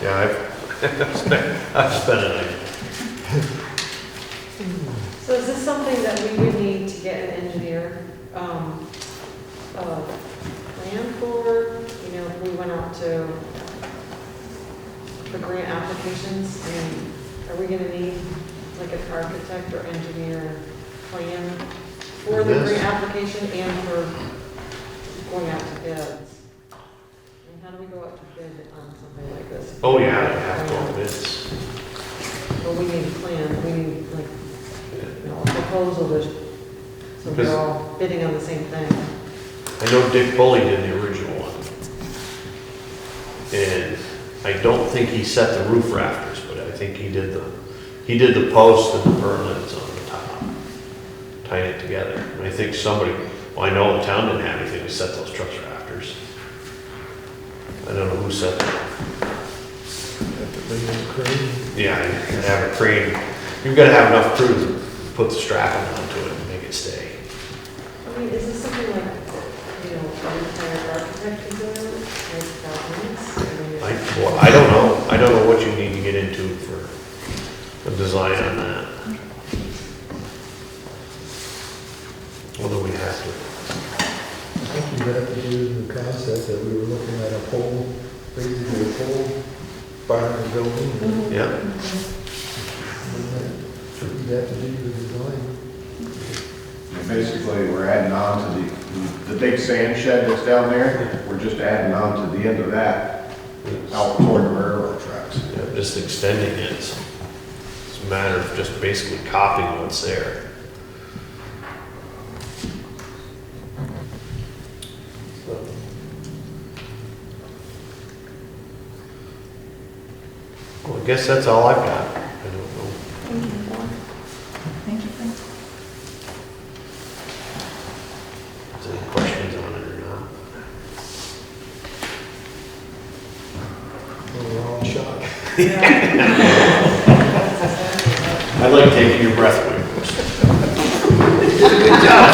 Yeah, I've spent a night. So is this something that we would need to get an engineer, plan for? You know, if we went out to the grant applications, and are we gonna need like an architect or engineer plan for the grant application and for going out to bids? And how do we go out to bid on something like this? Oh, yeah, I have to go bids. Well, we need a plan, we need like, you know, a proposal to, so we're all bidding on the same thing. I know Dick Bully did the original one. And I don't think he set the roof rafters, but I think he did the posts and the purlins on the top, tying it together. And I think somebody, well, I know the town didn't have anything to set those truss rafters. I don't know who set them. Yeah, you have a crane. You've got to have enough crew to put the strapping onto it and make it stay. I mean, is this something like, you know, a retired architect can do, like documents? I don't know. I don't know what you need to get into for a design on that. Although we have to. I think you have to do the concept that we were looking at a pole, basically a pole barn building. Yeah. You have to do the design. Basically, we're adding on to the big sand shed that's down there. We're just adding on to the end of that out toward the railroad tracks. Yeah, just extending it. It's a matter of just basically copying what's there. Well, I guess that's all I've got. I don't know. Thank you. Is there any questions on it or not? We're all in shock. I like taking your breath away. Good job.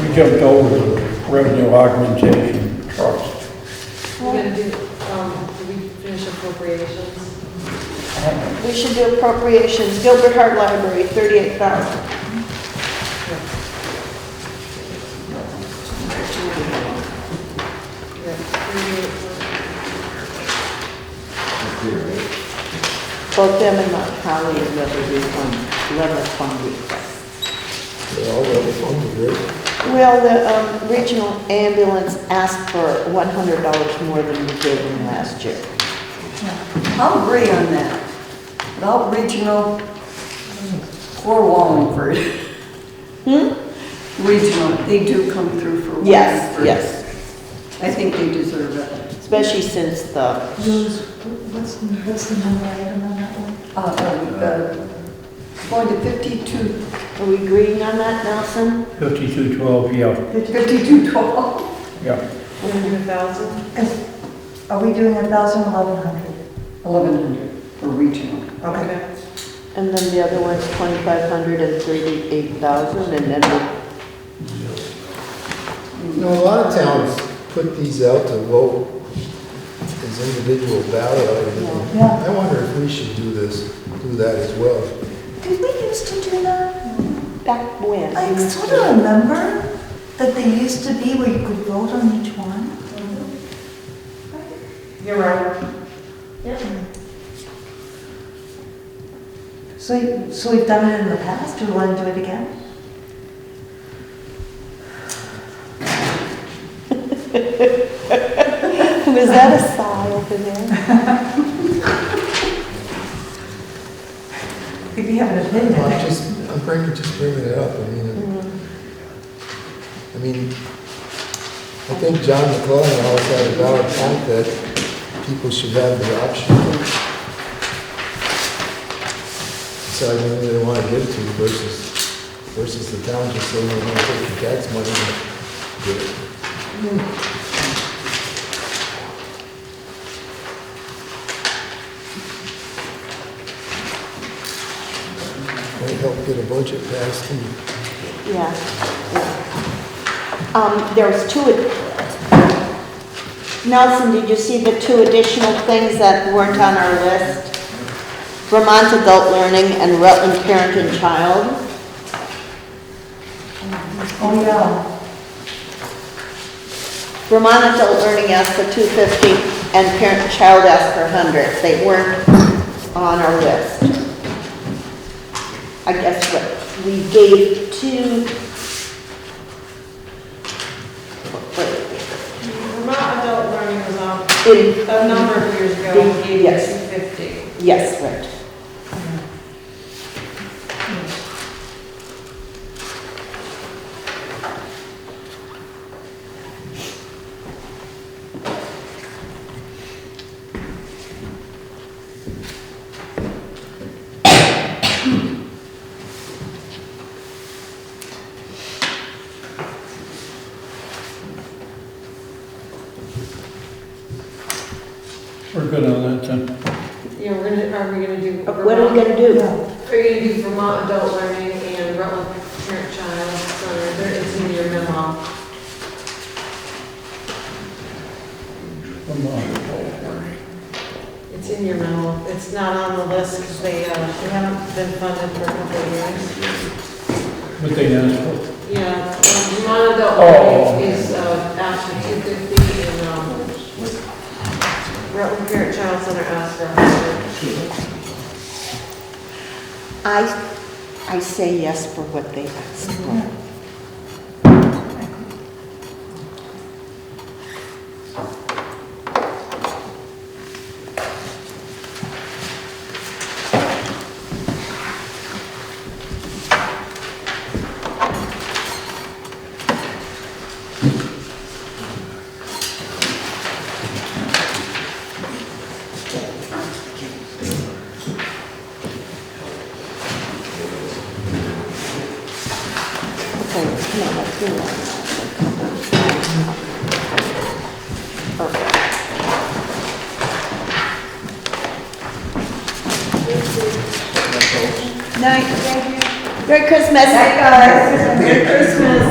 We jumped over the revenue augmentation trust. We're gonna do we finish appropriations? We should do appropriations, Gilbert Hart Library, 38,000. Both them and Mount Holly is level fund request. They're all level funded, right? Well, the regional ambulance asked for $100 more than we gave them last year. I'll agree on that. About regional or Wallingford. Regional, they do come through for Wallingford. Yes. I think they deserve it. Especially since the, What's the number item on that one? Going to 52, are we agreeing on that, Nelson? 5212, yeah. 5212. Yeah. 100,000? Are we doing 1,000, 1,100? 1,100 for regional. Okay. And then the other one's 2,500 and 38,000, and then You know, a lot of towns put these out to vote as individual ballot items. Yeah. I wonder if we should do that as well. Did we used to do that? Back when? I sort of remember that they used to be where you could vote on each one. You're right. Yep. So we've done it in the past, do we want to do it again? Was that a sigh over there? If you have an opinion. I'm bringing it up. I mean, I think John McClellan always had a valid point that people should have the option. So I don't really want to give it to you versus the town just saying we're going to take your tax money and do it. Might help get a budget passed and Yeah. There's two, Nelson, did you see the two additional things that weren't on our list? Vermont Adult Learning and Rutland Parent and Child. Oh, yeah. Vermont Adult Learning asked for $250 and Parent and Child asked for $100. They weren't on our list. I guess what we gave to Vermont Adult Learning was on a a number of years ago, we gave Yes. it $250. Yes, right. We're good on that then. Yeah, are we gonna do? What are we gonna do? Are you gonna do Vermont Adult Learning and Rutland Parent Child? So it's in your memo. It's in your memo. It's not on the list because they haven't been funded for a couple of years. What they asked for. Yeah, Vermont Adult Learning is actually $250 and Rutland Parent Child Center asked for $100. I say yes for what they asked for. Night. Merry Christmas. Night, guys. Merry Christmas.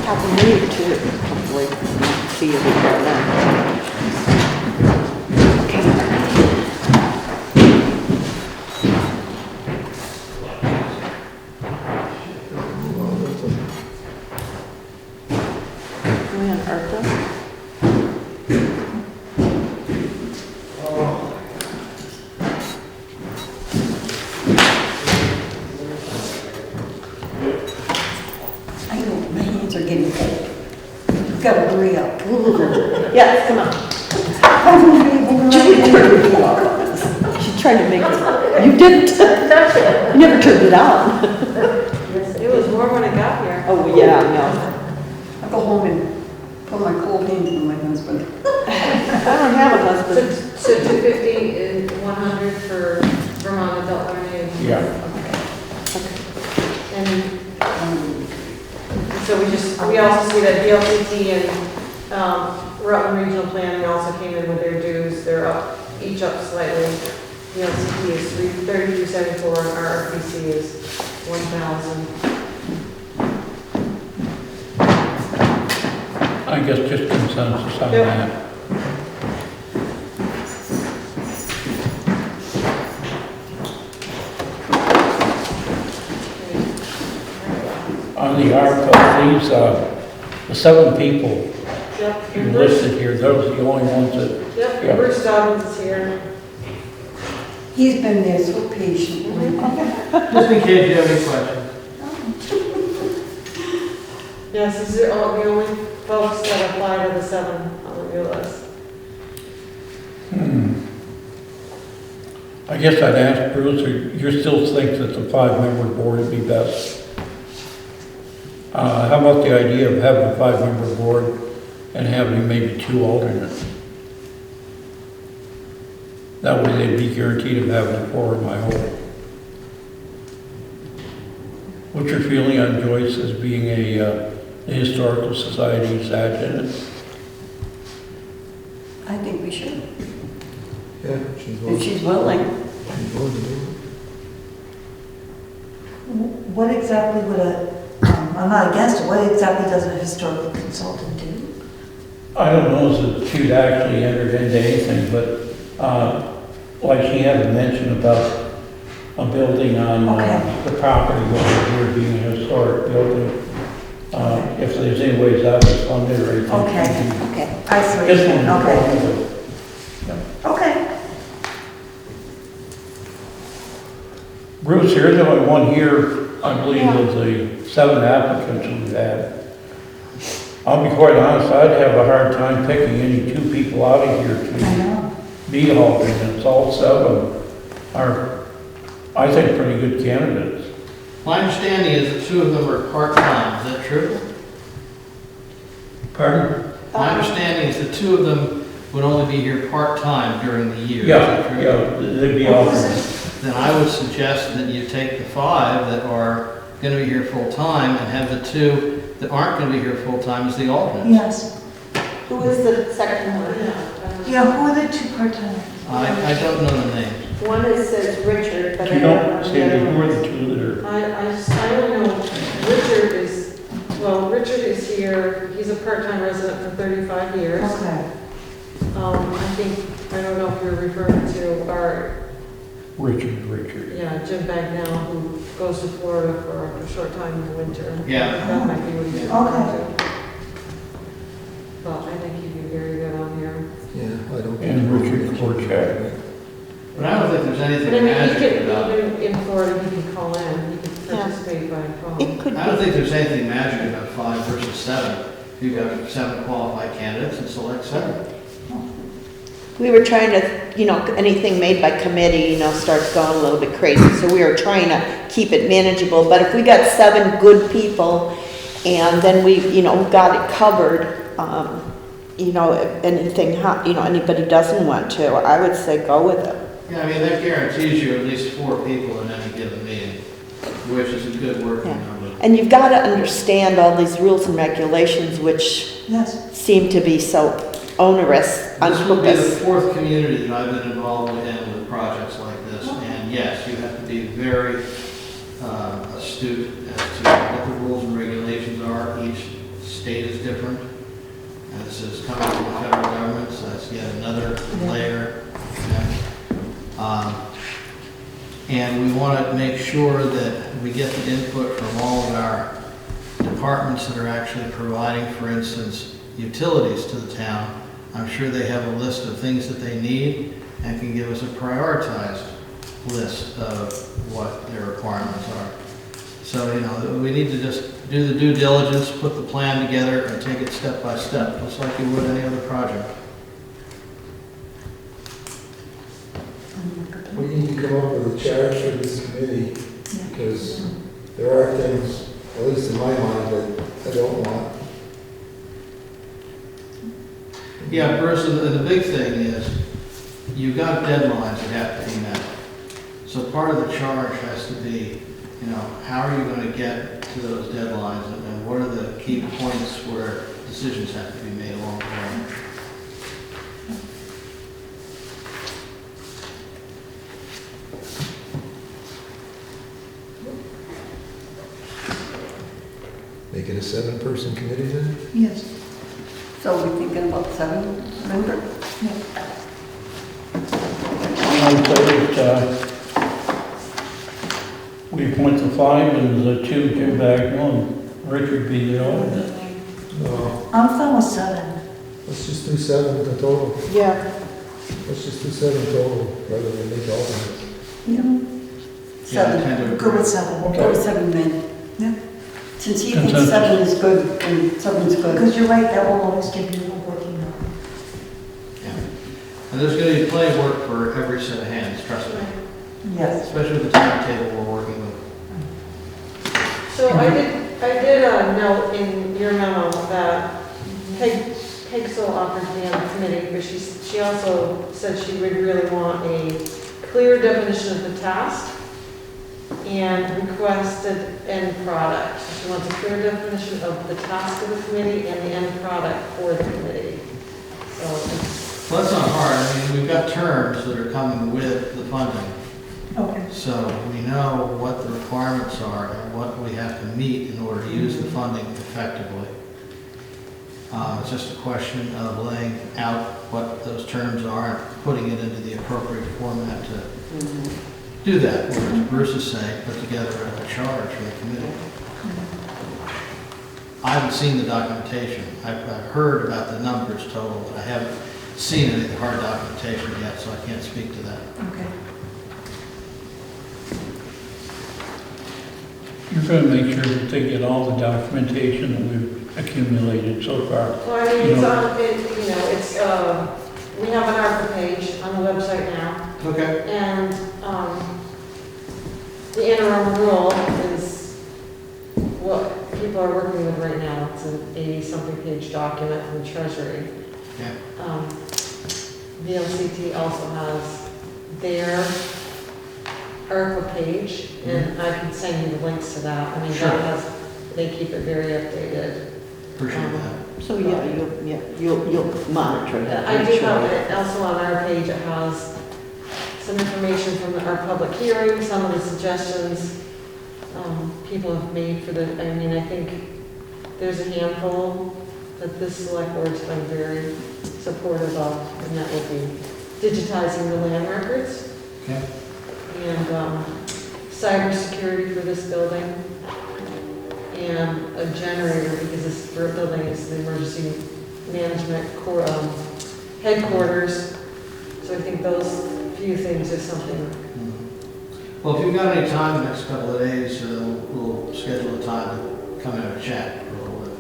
Happy New Year too, hopefully. See you before then. Okay. Are we on ARPA? Gotta hurry up. Yes, come on. She tried to make it. You didn't. You never turned it on. It was warm when I got here. Oh, yeah, no. I'll go home and put my cold hands on my husband. I don't have a husband. So 250 and 100 for Vermont Adult Learning? Yeah. Okay. And so we also see that DLCT and Rutland Regional Planning also came in with their dues. They're up, each up slightly. DLCT is $32.74 and RRPC is $1,000. I guess just consensus on Yep. that. On the ARPA, these, the 7 people Yep. you and Bruce- listed here, those are the only ones that, Yep, Yeah. Bruce Dobbins is here. He's been there so patiently. Just in case you have any questions. Yes, these are all the only folks that apply to the 7 on the new list. I guess I'd ask Bruce, or you still think that the 5-member board would be best? How about the idea of having a 5-member board and having maybe 2 alternates? That way they'd be guaranteed of having a quorum, I hope. What's your feeling on Joyce as being the Historical Society's adjutant? I think we should, Yeah, she's if willing. she's willing. She's willing to do it. What exactly would I'm not against it, what exactly does a historical consultant do? I don't know if she'd actually entered into anything, but like she had a mention about a building on Okay. the property over here being a historic building. If there's any ways that was funded or anything. Okay. Okay. I see what you're This saying, one, okay. Okay. Bruce, you're the only one here, I believe, of the 7 applicants we've had. I'll be quite honest, I'd have a hard time picking any 2 people out of here I to know. be alternates. All 7 are, I think, pretty good candidates. My understanding is that 2 of them are part-time, is that true? Pardon? My understanding is that 2 of them would only be here part-time during the year. Is Yeah, that true? yeah, they'd be alternates. Then I would suggest that you take the 5 that are going to be here full-time and have the 2 that aren't going to be here full-time as the alternates. Yes. Who is the second one? Yeah, who are the 2 part-timers? I don't know the names. One is says Richard, but I You don't don't know say the that other who are one. the 2 that are, I only know Richard is, well, Richard is here, he's a part-time resident for 35 years. Okay. I think, I don't know if you're referring to our, Richard. yeah, Jim Bagnell, who goes to Florida for a short time in the winter. Yeah. That might be what he's Okay. referring to. But I think he'd be very good on here. Yeah, I don't. And Richard Korchak. But I don't think there's anything But I mean, he magic could, about it. even in Florida, he can call in, he can participate by phone. It could I don't be. think there's anything magic about 5 versus 7. You've got 7 qualified candidates and select 7. We were trying to, anything made by committee, starts going a little bit crazy. So we were trying to keep it manageable. But if we got 7 good people and then we, got it covered, if anything, anybody doesn't want to, I would say go with it. Yeah, I mean, that guarantees you at least 4 people in any given meeting, which is a good working Yeah. number. And you've got to understand all these rules and regulations, which Yes. seem to be so onerous on This will be the purpose. 4th community that I've been involved in with projects like this, and yes, you have to be very astute as to what the rules and regulations are. Each state is different, and this is coming from the federal government, so that's yet another layer. Okay? And we want to make sure that we get the input from all of our departments that are actually providing, for instance, utilities to the town. I'm sure they have a list of things that they need and can give us a prioritized list of what their requirements are. So, we need to just do the due diligence, put the plan together, and take it step by step, just like you would any other project. We need to come up with a charge for this committee, because there are things, at least in my mind, that I don't want. Yeah, Bruce, and the big thing is, you've got deadlines that have to be met. So part of the charge has to be, how are you going to get to those deadlines, and what are the key points where decisions have to be made along the way? Make it a 7-person committee then? Yes. So we're thinking about 7 members? I would say that we appoint the 5 and the 2 Jim Bagnell, and Richard be the alternate. No, I'm fine with 7. let's just do 7 the total. Yeah. Let's just do 7 total, rather than make alternates. Yeah. Yeah, I tend to Go agree. with 7. Go with 7 then. Yeah. Since he thinks Consensus. 7 is good and 7's good. Because you're right, that will always give you a working number. Yeah. And there's gonna be plenty of work for every set of hands, trust me. Yes. Especially with the timetable we're working with. So I did note in your memo that Peg still offered to be on the committee, but she also said she would really want a clear definition of the task and requested end product. She wants a clear definition of the task of the committee and the end product for the committee. So it's Well, that's not hard. I mean, we've got terms that are coming with the funding. Okay. So we know what the requirements are and what we have to meet in order to use the funding effectively. It's just a question of laying out what those terms are and putting it into the appropriate format to do that. Or as Bruce is saying, put together a charge for the committee. I haven't seen the documentation. I've heard about the numbers total, but I haven't seen any of the hard documentation yet, so I can't speak to that. Okay. You're gonna make sure that they get all the documentation that we've accumulated so far. Well, I mean, it's on, it's, we have an ARPA page on the website now, Okay. and, the interim rule is what people are working with right now. It's an 80-something page document from the Treasury. Yeah. VLCT also has their ARPA page, and I can send you the links to that. I mean, Sure. that has, they keep it very updated. Appreciate that. So, you'll monitor that. I make do sure have that- it also on our page, it has some information from our public hearing, some of the suggestions people have made for the, I mean, I think there's a handful that this select board's been very supportive of, and that would be digitizing the land records Okay. and cybersecurity for this building and a generator, because this building is the emergency management headquarters. So I think those few things are something. Well, if you've got any time the next couple of days, we'll schedule a time to come and have a chat for a little bit.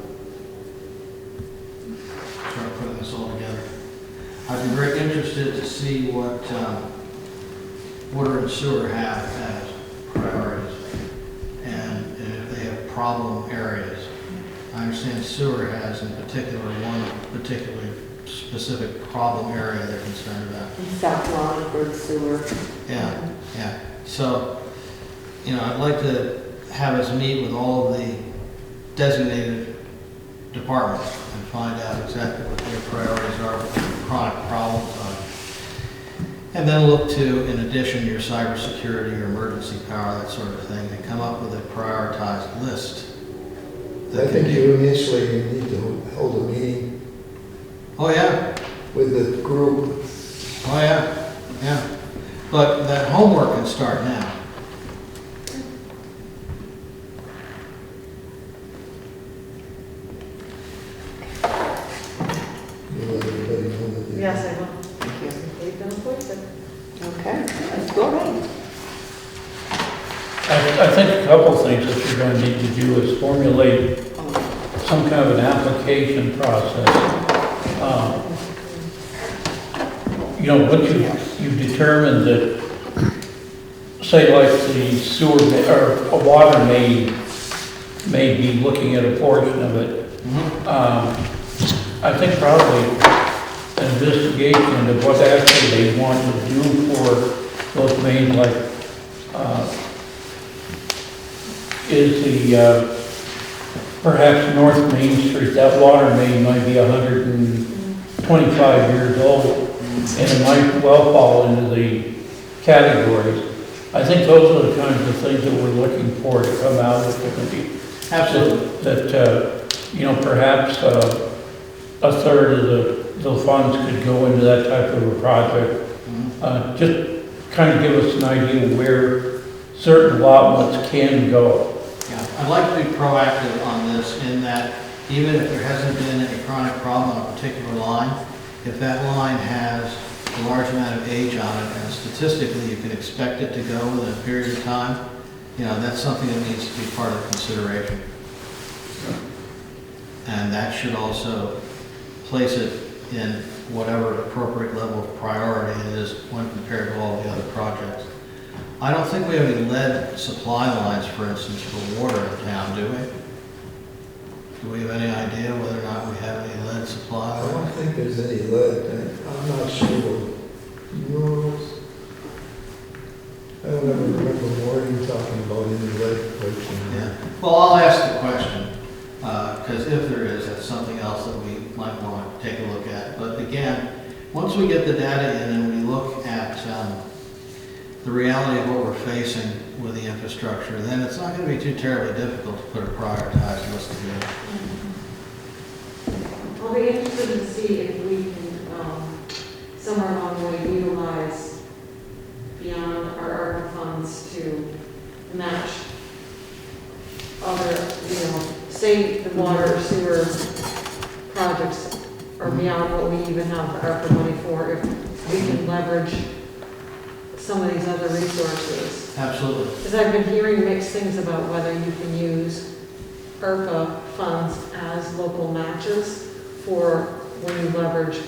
Start putting this all together. I'd be very interested to see what water and sewer have as priorities and if they have problem areas. I understand sewer has in particular one particularly specific problem area they're concerned about. South Wallingford sewer. Yeah, yeah. So, I'd like to have us meet with all of the designated departments and find out exactly what their priorities are, what their chronic problems are. And then look to, in addition, your cybersecurity, your emergency power, that sort of thing, and come up with a prioritized list. I think you need to hold a meeting Oh, yeah. with the group. Oh, yeah. Yeah. But that homework can start now. You'll let everybody know that they- Yes, I will. Thank you. They've been appointed. Okay, let's go right. I think a couple things that you're gonna need to do is formulate some kind of an application process. Once you've determined that, say like the sewer, or a water main may be looking at a portion of it, I think probably an investigation of what actually they want to do for those mains, like, is the, perhaps North Main Street, that water main might be 125 years old, and it might well fall into the categories. I think those are the kinds of things that we're looking for to come out of the committee. Absolutely. That, perhaps a third of the funds could go into that type of a project. Just kind of give us an idea where certain allotments can go. Yeah. I'd like to be proactive on this in that even if there hasn't been a chronic problem on a particular line, if that line has a large amount of age on it and statistically you can expect it to go within a period of time, that's something that needs to be part of consideration. And that should also place it in whatever appropriate level of priority it is when compared to all the other projects. I don't think we have any lead supply lines, for instance, for water in town, do we? Do we have any idea whether or not we have any lead supply? I don't think there's any lead. I'm not sure. No. I don't ever remember Maureen talking about any lead pipes. Yeah. Well, I'll ask the question, because if there is, that's something else that we might want to take a look at. But again, once we get the data in and we look at the reality of what we're facing with the infrastructure, then it's not going to be too terribly difficult to put a prioritized list together. I'll be interested to see if we can, somewhere along the way, utilize beyond our ARPA funds to match other, say the water or sewer projects are beyond what we even have the ARPA money for, if we can leverage some of these other resources. Absolutely. Because I've been hearing mixed things about whether you can use ARPA funds as local matches for when you leverage.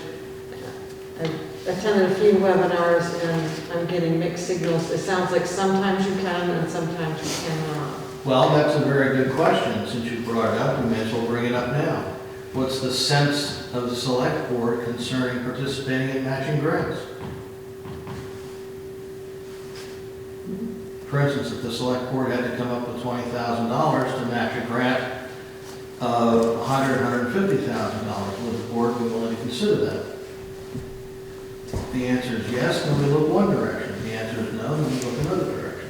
I attended a few webinars and I'm getting mixed signals. It sounds like sometimes you can and sometimes you cannot. Well, that's a very good question. Since you brought it up, we may as well bring it up now. What's the sense of the select board concerning participating in matching grants? For instance, if the select board had to come up with $20,000 to match a grant of $150,000, would the board be willing to consider that? The answer is yes, then we look one direction. The answer is no, then we look another direction.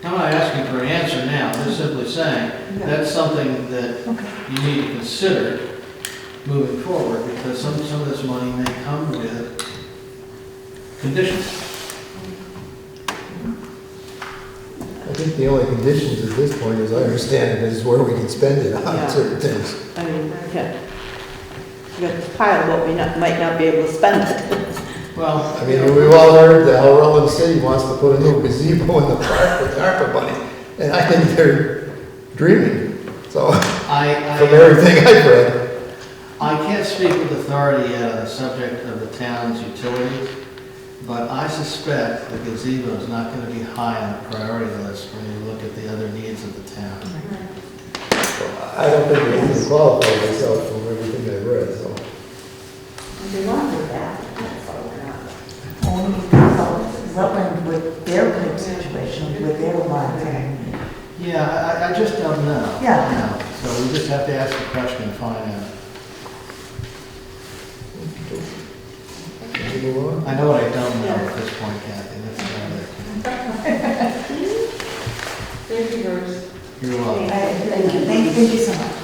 I'm not asking for an answer now, I'm just simply saying that's something that you need to consider moving forward, because some of this money may come with conditions. I think the only conditions at this point, as I understand it, is where we can spend it on certain things. I mean, you got this pile, but we might not be able to spend it. Well, I mean, we've all heard that how Rutland City wants to put a new gazebo in the park with ARPA money, and I think they're dreaming. So, from everything I've read. I can't speak with authority yet on the subject of the town's utilities, but I suspect the gazebo is not going to be high on the priority list when you look at the other needs of the town. I don't think they even qualify myself from everything I've read, so. They want to do that, that's all we're not. Only because Rutland with their pipe situation, with their line. Yeah, I just don't know. Yeah. So we just have to ask the question and find out. Can we move on? I know what I don't know at this point, Kathy. That's Thank you, Bruce. You're welcome. Thank you so much.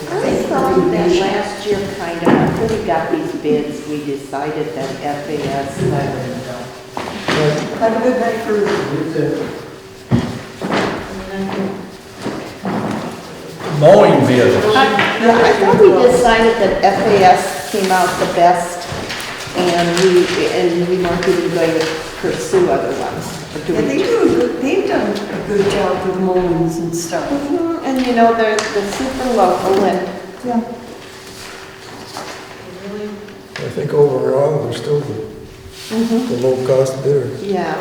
I thought that last year, kind of, after we got these bids, we decided that FAS. Have a good night, Bruce. Mowing bids. I thought we decided that FAS came out the best, and we weren't even going to pursue other ones. Yeah, they've done a good job with mowings and stuff. And they're super local and. Yeah. I think overall, we're still the low cost bidder. Yeah.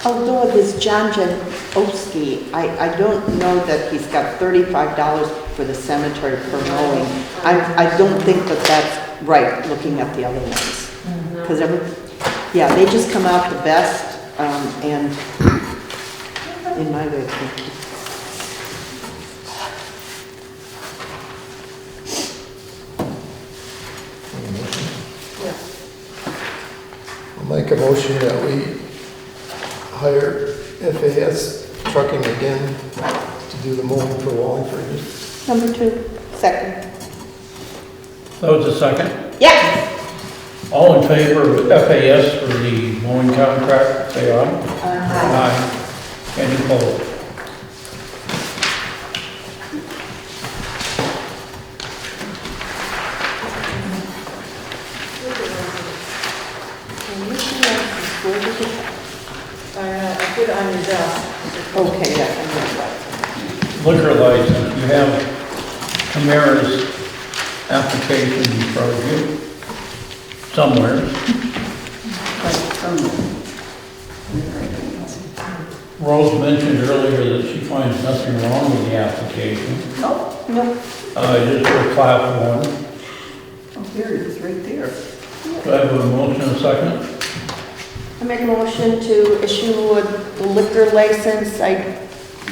Although this John Janowski, I don't know that he's got $35 for the cemetery per mowing. I don't think that that's right, looking at the other ones. Because they just come out the best, and in my way of thinking. I'll make a motion that we hire FAS Trucking again to do the mowing for Wallingford. Number 2, second. That was a second? Yeah. All in favor of FAS for the mowing contract, say aye. Aye. Any opposed? I put it on your desk. Okay, that can Liquor license, you have Camara's application in front of you, somewhere. Rose mentioned earlier that she finds nothing wrong with the application. Nope, nope. Just for class one. Oh, here it is, right there. Do I have a motion and a second? I make a motion to issue a liquor license,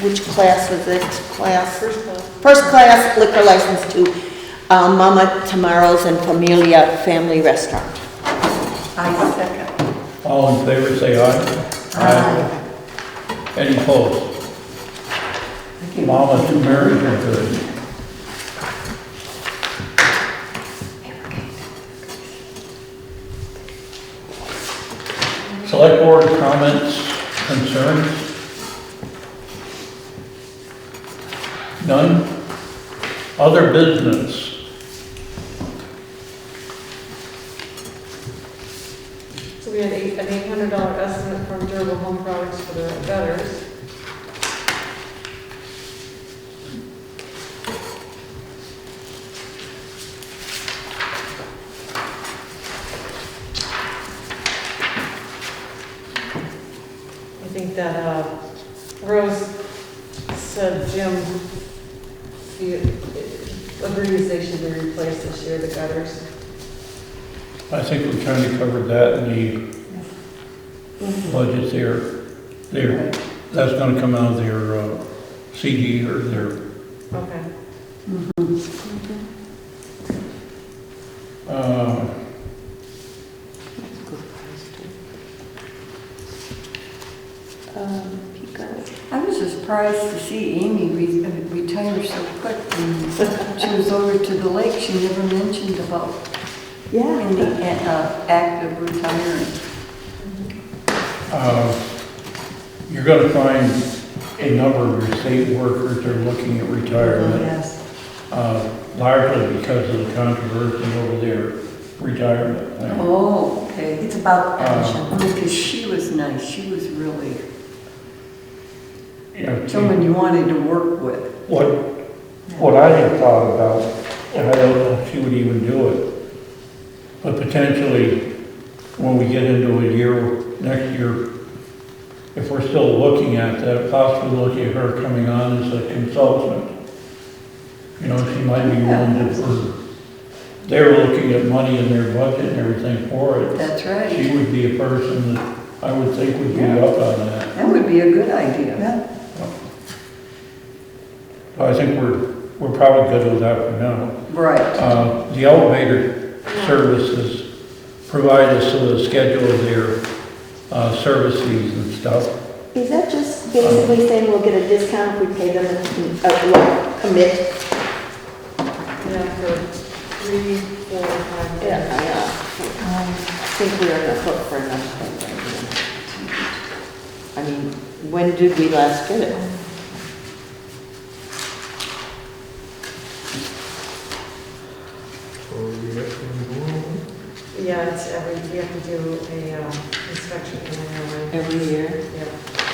which class was it? First class liquor license to Mama Tamaro's and Familia Family Restaurant. I second. All in favor, say aye. Aye. Any opposed? Mama, two married are good. Select board comments, concerns? None? Other business? So we had an $800 estimate from Durable Home Products for the gutters. I think that Rose said Jim agrees they should be replaced this year, the gutters. I think we kind of covered that in the budget there. That's gonna come out of their CD or their, Okay. I was surprised to see Amy retire so quick. When she was over to the lake, she never mentioned about any act of retiring. you're gonna find a number of your state workers are looking at retirement. Yes. Largely because of the controversy over their retirement thing. Oh, okay. It's about pension. Because she was nice. She was really Yeah, someone you wanted to work with. What I had thought about, and I don't know if she would even do it, but potentially when we get into a year, next year, if we're still looking at that, possibly looking at her coming on as a consultant. You know, she might be willing to, they're looking at money in their budget and everything for it. That's right. She would be a person that I would think would be up on that. That would be a good idea. I think we're probably good with that for now. Right. The elevator services provide us with a schedule of their service fees and stuff. Is that just basically saying we'll get a discount if we pay them a commit? Yeah, for 3, 4, 5 days. I think we're in the hook for enough. I mean, when did we last get it? Yeah, it's we have to do a inspection annually. Every year? Yeah.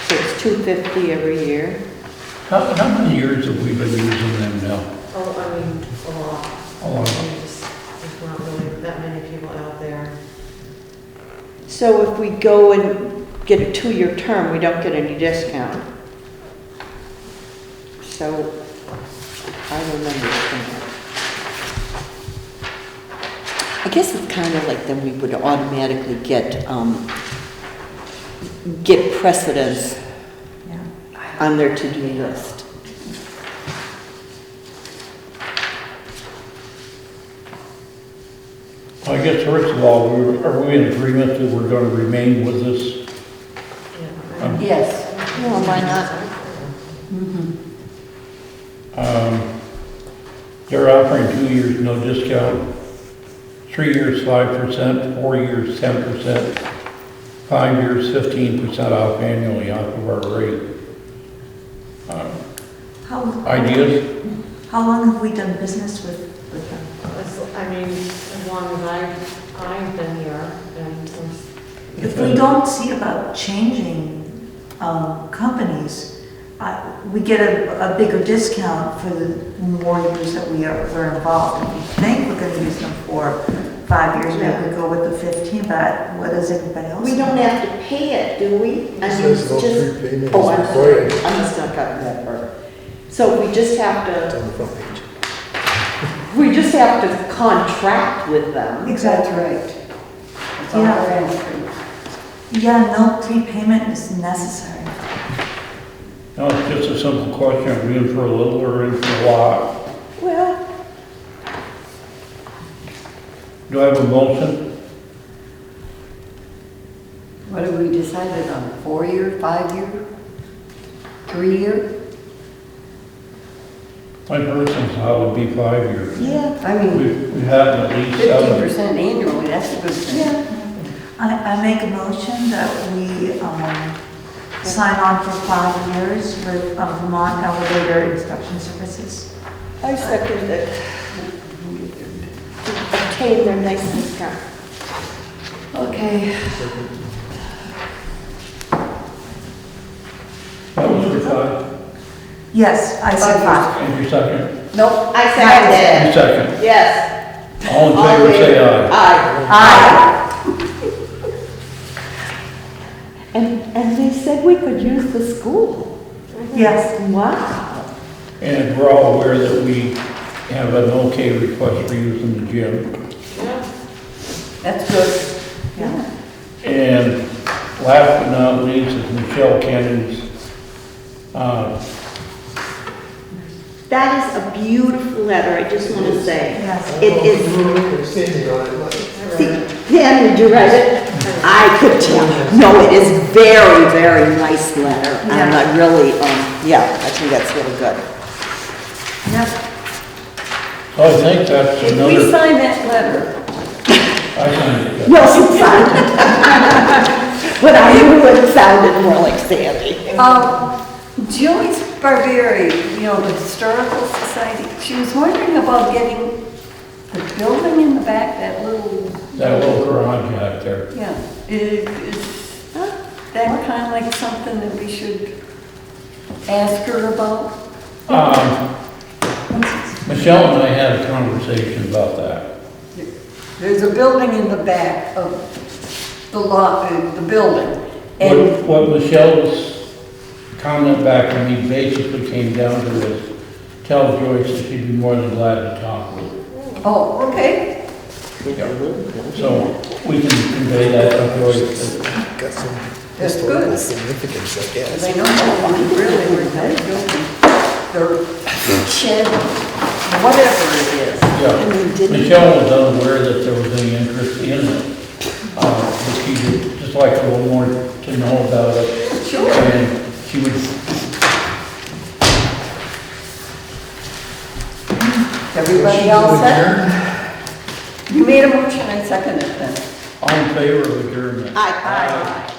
So it's $250 every year? How many years have we been using them now? Oh, I mean, a lot. A lot. There's not really that many people out there. So if we go and get a 2-year term, we don't get any discount. So, I don't understand. I guess it's kind of like then we would automatically get precedence on their to-do list. I guess first of all, are we in agreement that we're going to remain with this? Yes. Well, why not? They're offering 2 years, no discount. 3 years 5%, 4 years 10%, 5 years 15% off annually off of our rate. Ideas? How long have we done business with them? I mean, as long as I've been here, and If we don't see about changing companies, we get a bigger discount for the more years that we're involved. If we think we're gonna use them for 5 years, maybe we go with the 15, but what does everybody else? We don't have to pay it, do we? I mean, Says it's no just, prepayment oh, is I'm sorry, required. I must not gotten that part. So we just have It's to, on the front page. we just have to contract with them. That's right. That's all we're asking. Yeah, no prepayment is necessary. No, it's just a simple question, are we in for a little or in for a lot? Well, Do I have a motion? What have we decided on, 4 year, 5 year, 3 year? My personal thought would be 5 years. yeah, I mean, We have at least 7. 50% annually, that's a good thing. yeah. I make a motion that we sign on for 5 years with Vermont Elevator Inspection Services. I second it. To obtain their nice discount. Okay. That was for 5. Yes, I said 5. And your second? Nope, I seconded Your it. second. Yes. All in favor, say aye. Aye. And they said we could use the school. Yes. Wow. And we're all aware that we have an okay request for using the gym. That's good. Yeah. And last but not least is Michelle Cannon's, That is a beautiful letter, I just want to say. Yes. It is, Standing on it, like, see, Dan, did you write it? I could tell. No, it is very, very nice letter. And I really, yeah, I think that's really good. Yep. so I think that's If we another, sign that letter, I signed it. Wilson signed it. But I knew it sounded more like Sandy. Julie's Barbieri, the Historical Society, she was wondering about getting the building in the back, that little, garage out there. yeah, is that kind of like something that we should ask her about? Michelle and I had a conversation about that. There's a building in the back of the lot, the building, and What Michelle's comment back to me basically came down to is, tell Joyce that she'd be more than glad to talk with her. oh, okay. So we can convey that to Joyce. got some That's historical good. significance, I guess. They know how we really were that building, their shed, whatever it is. Yeah, Michelle was unaware that there was any interest in it. But she would just like a little more to know about it. Sure. And she would, Everybody else set? You made a motion, I second it then. all in favor of adjournment? Aye.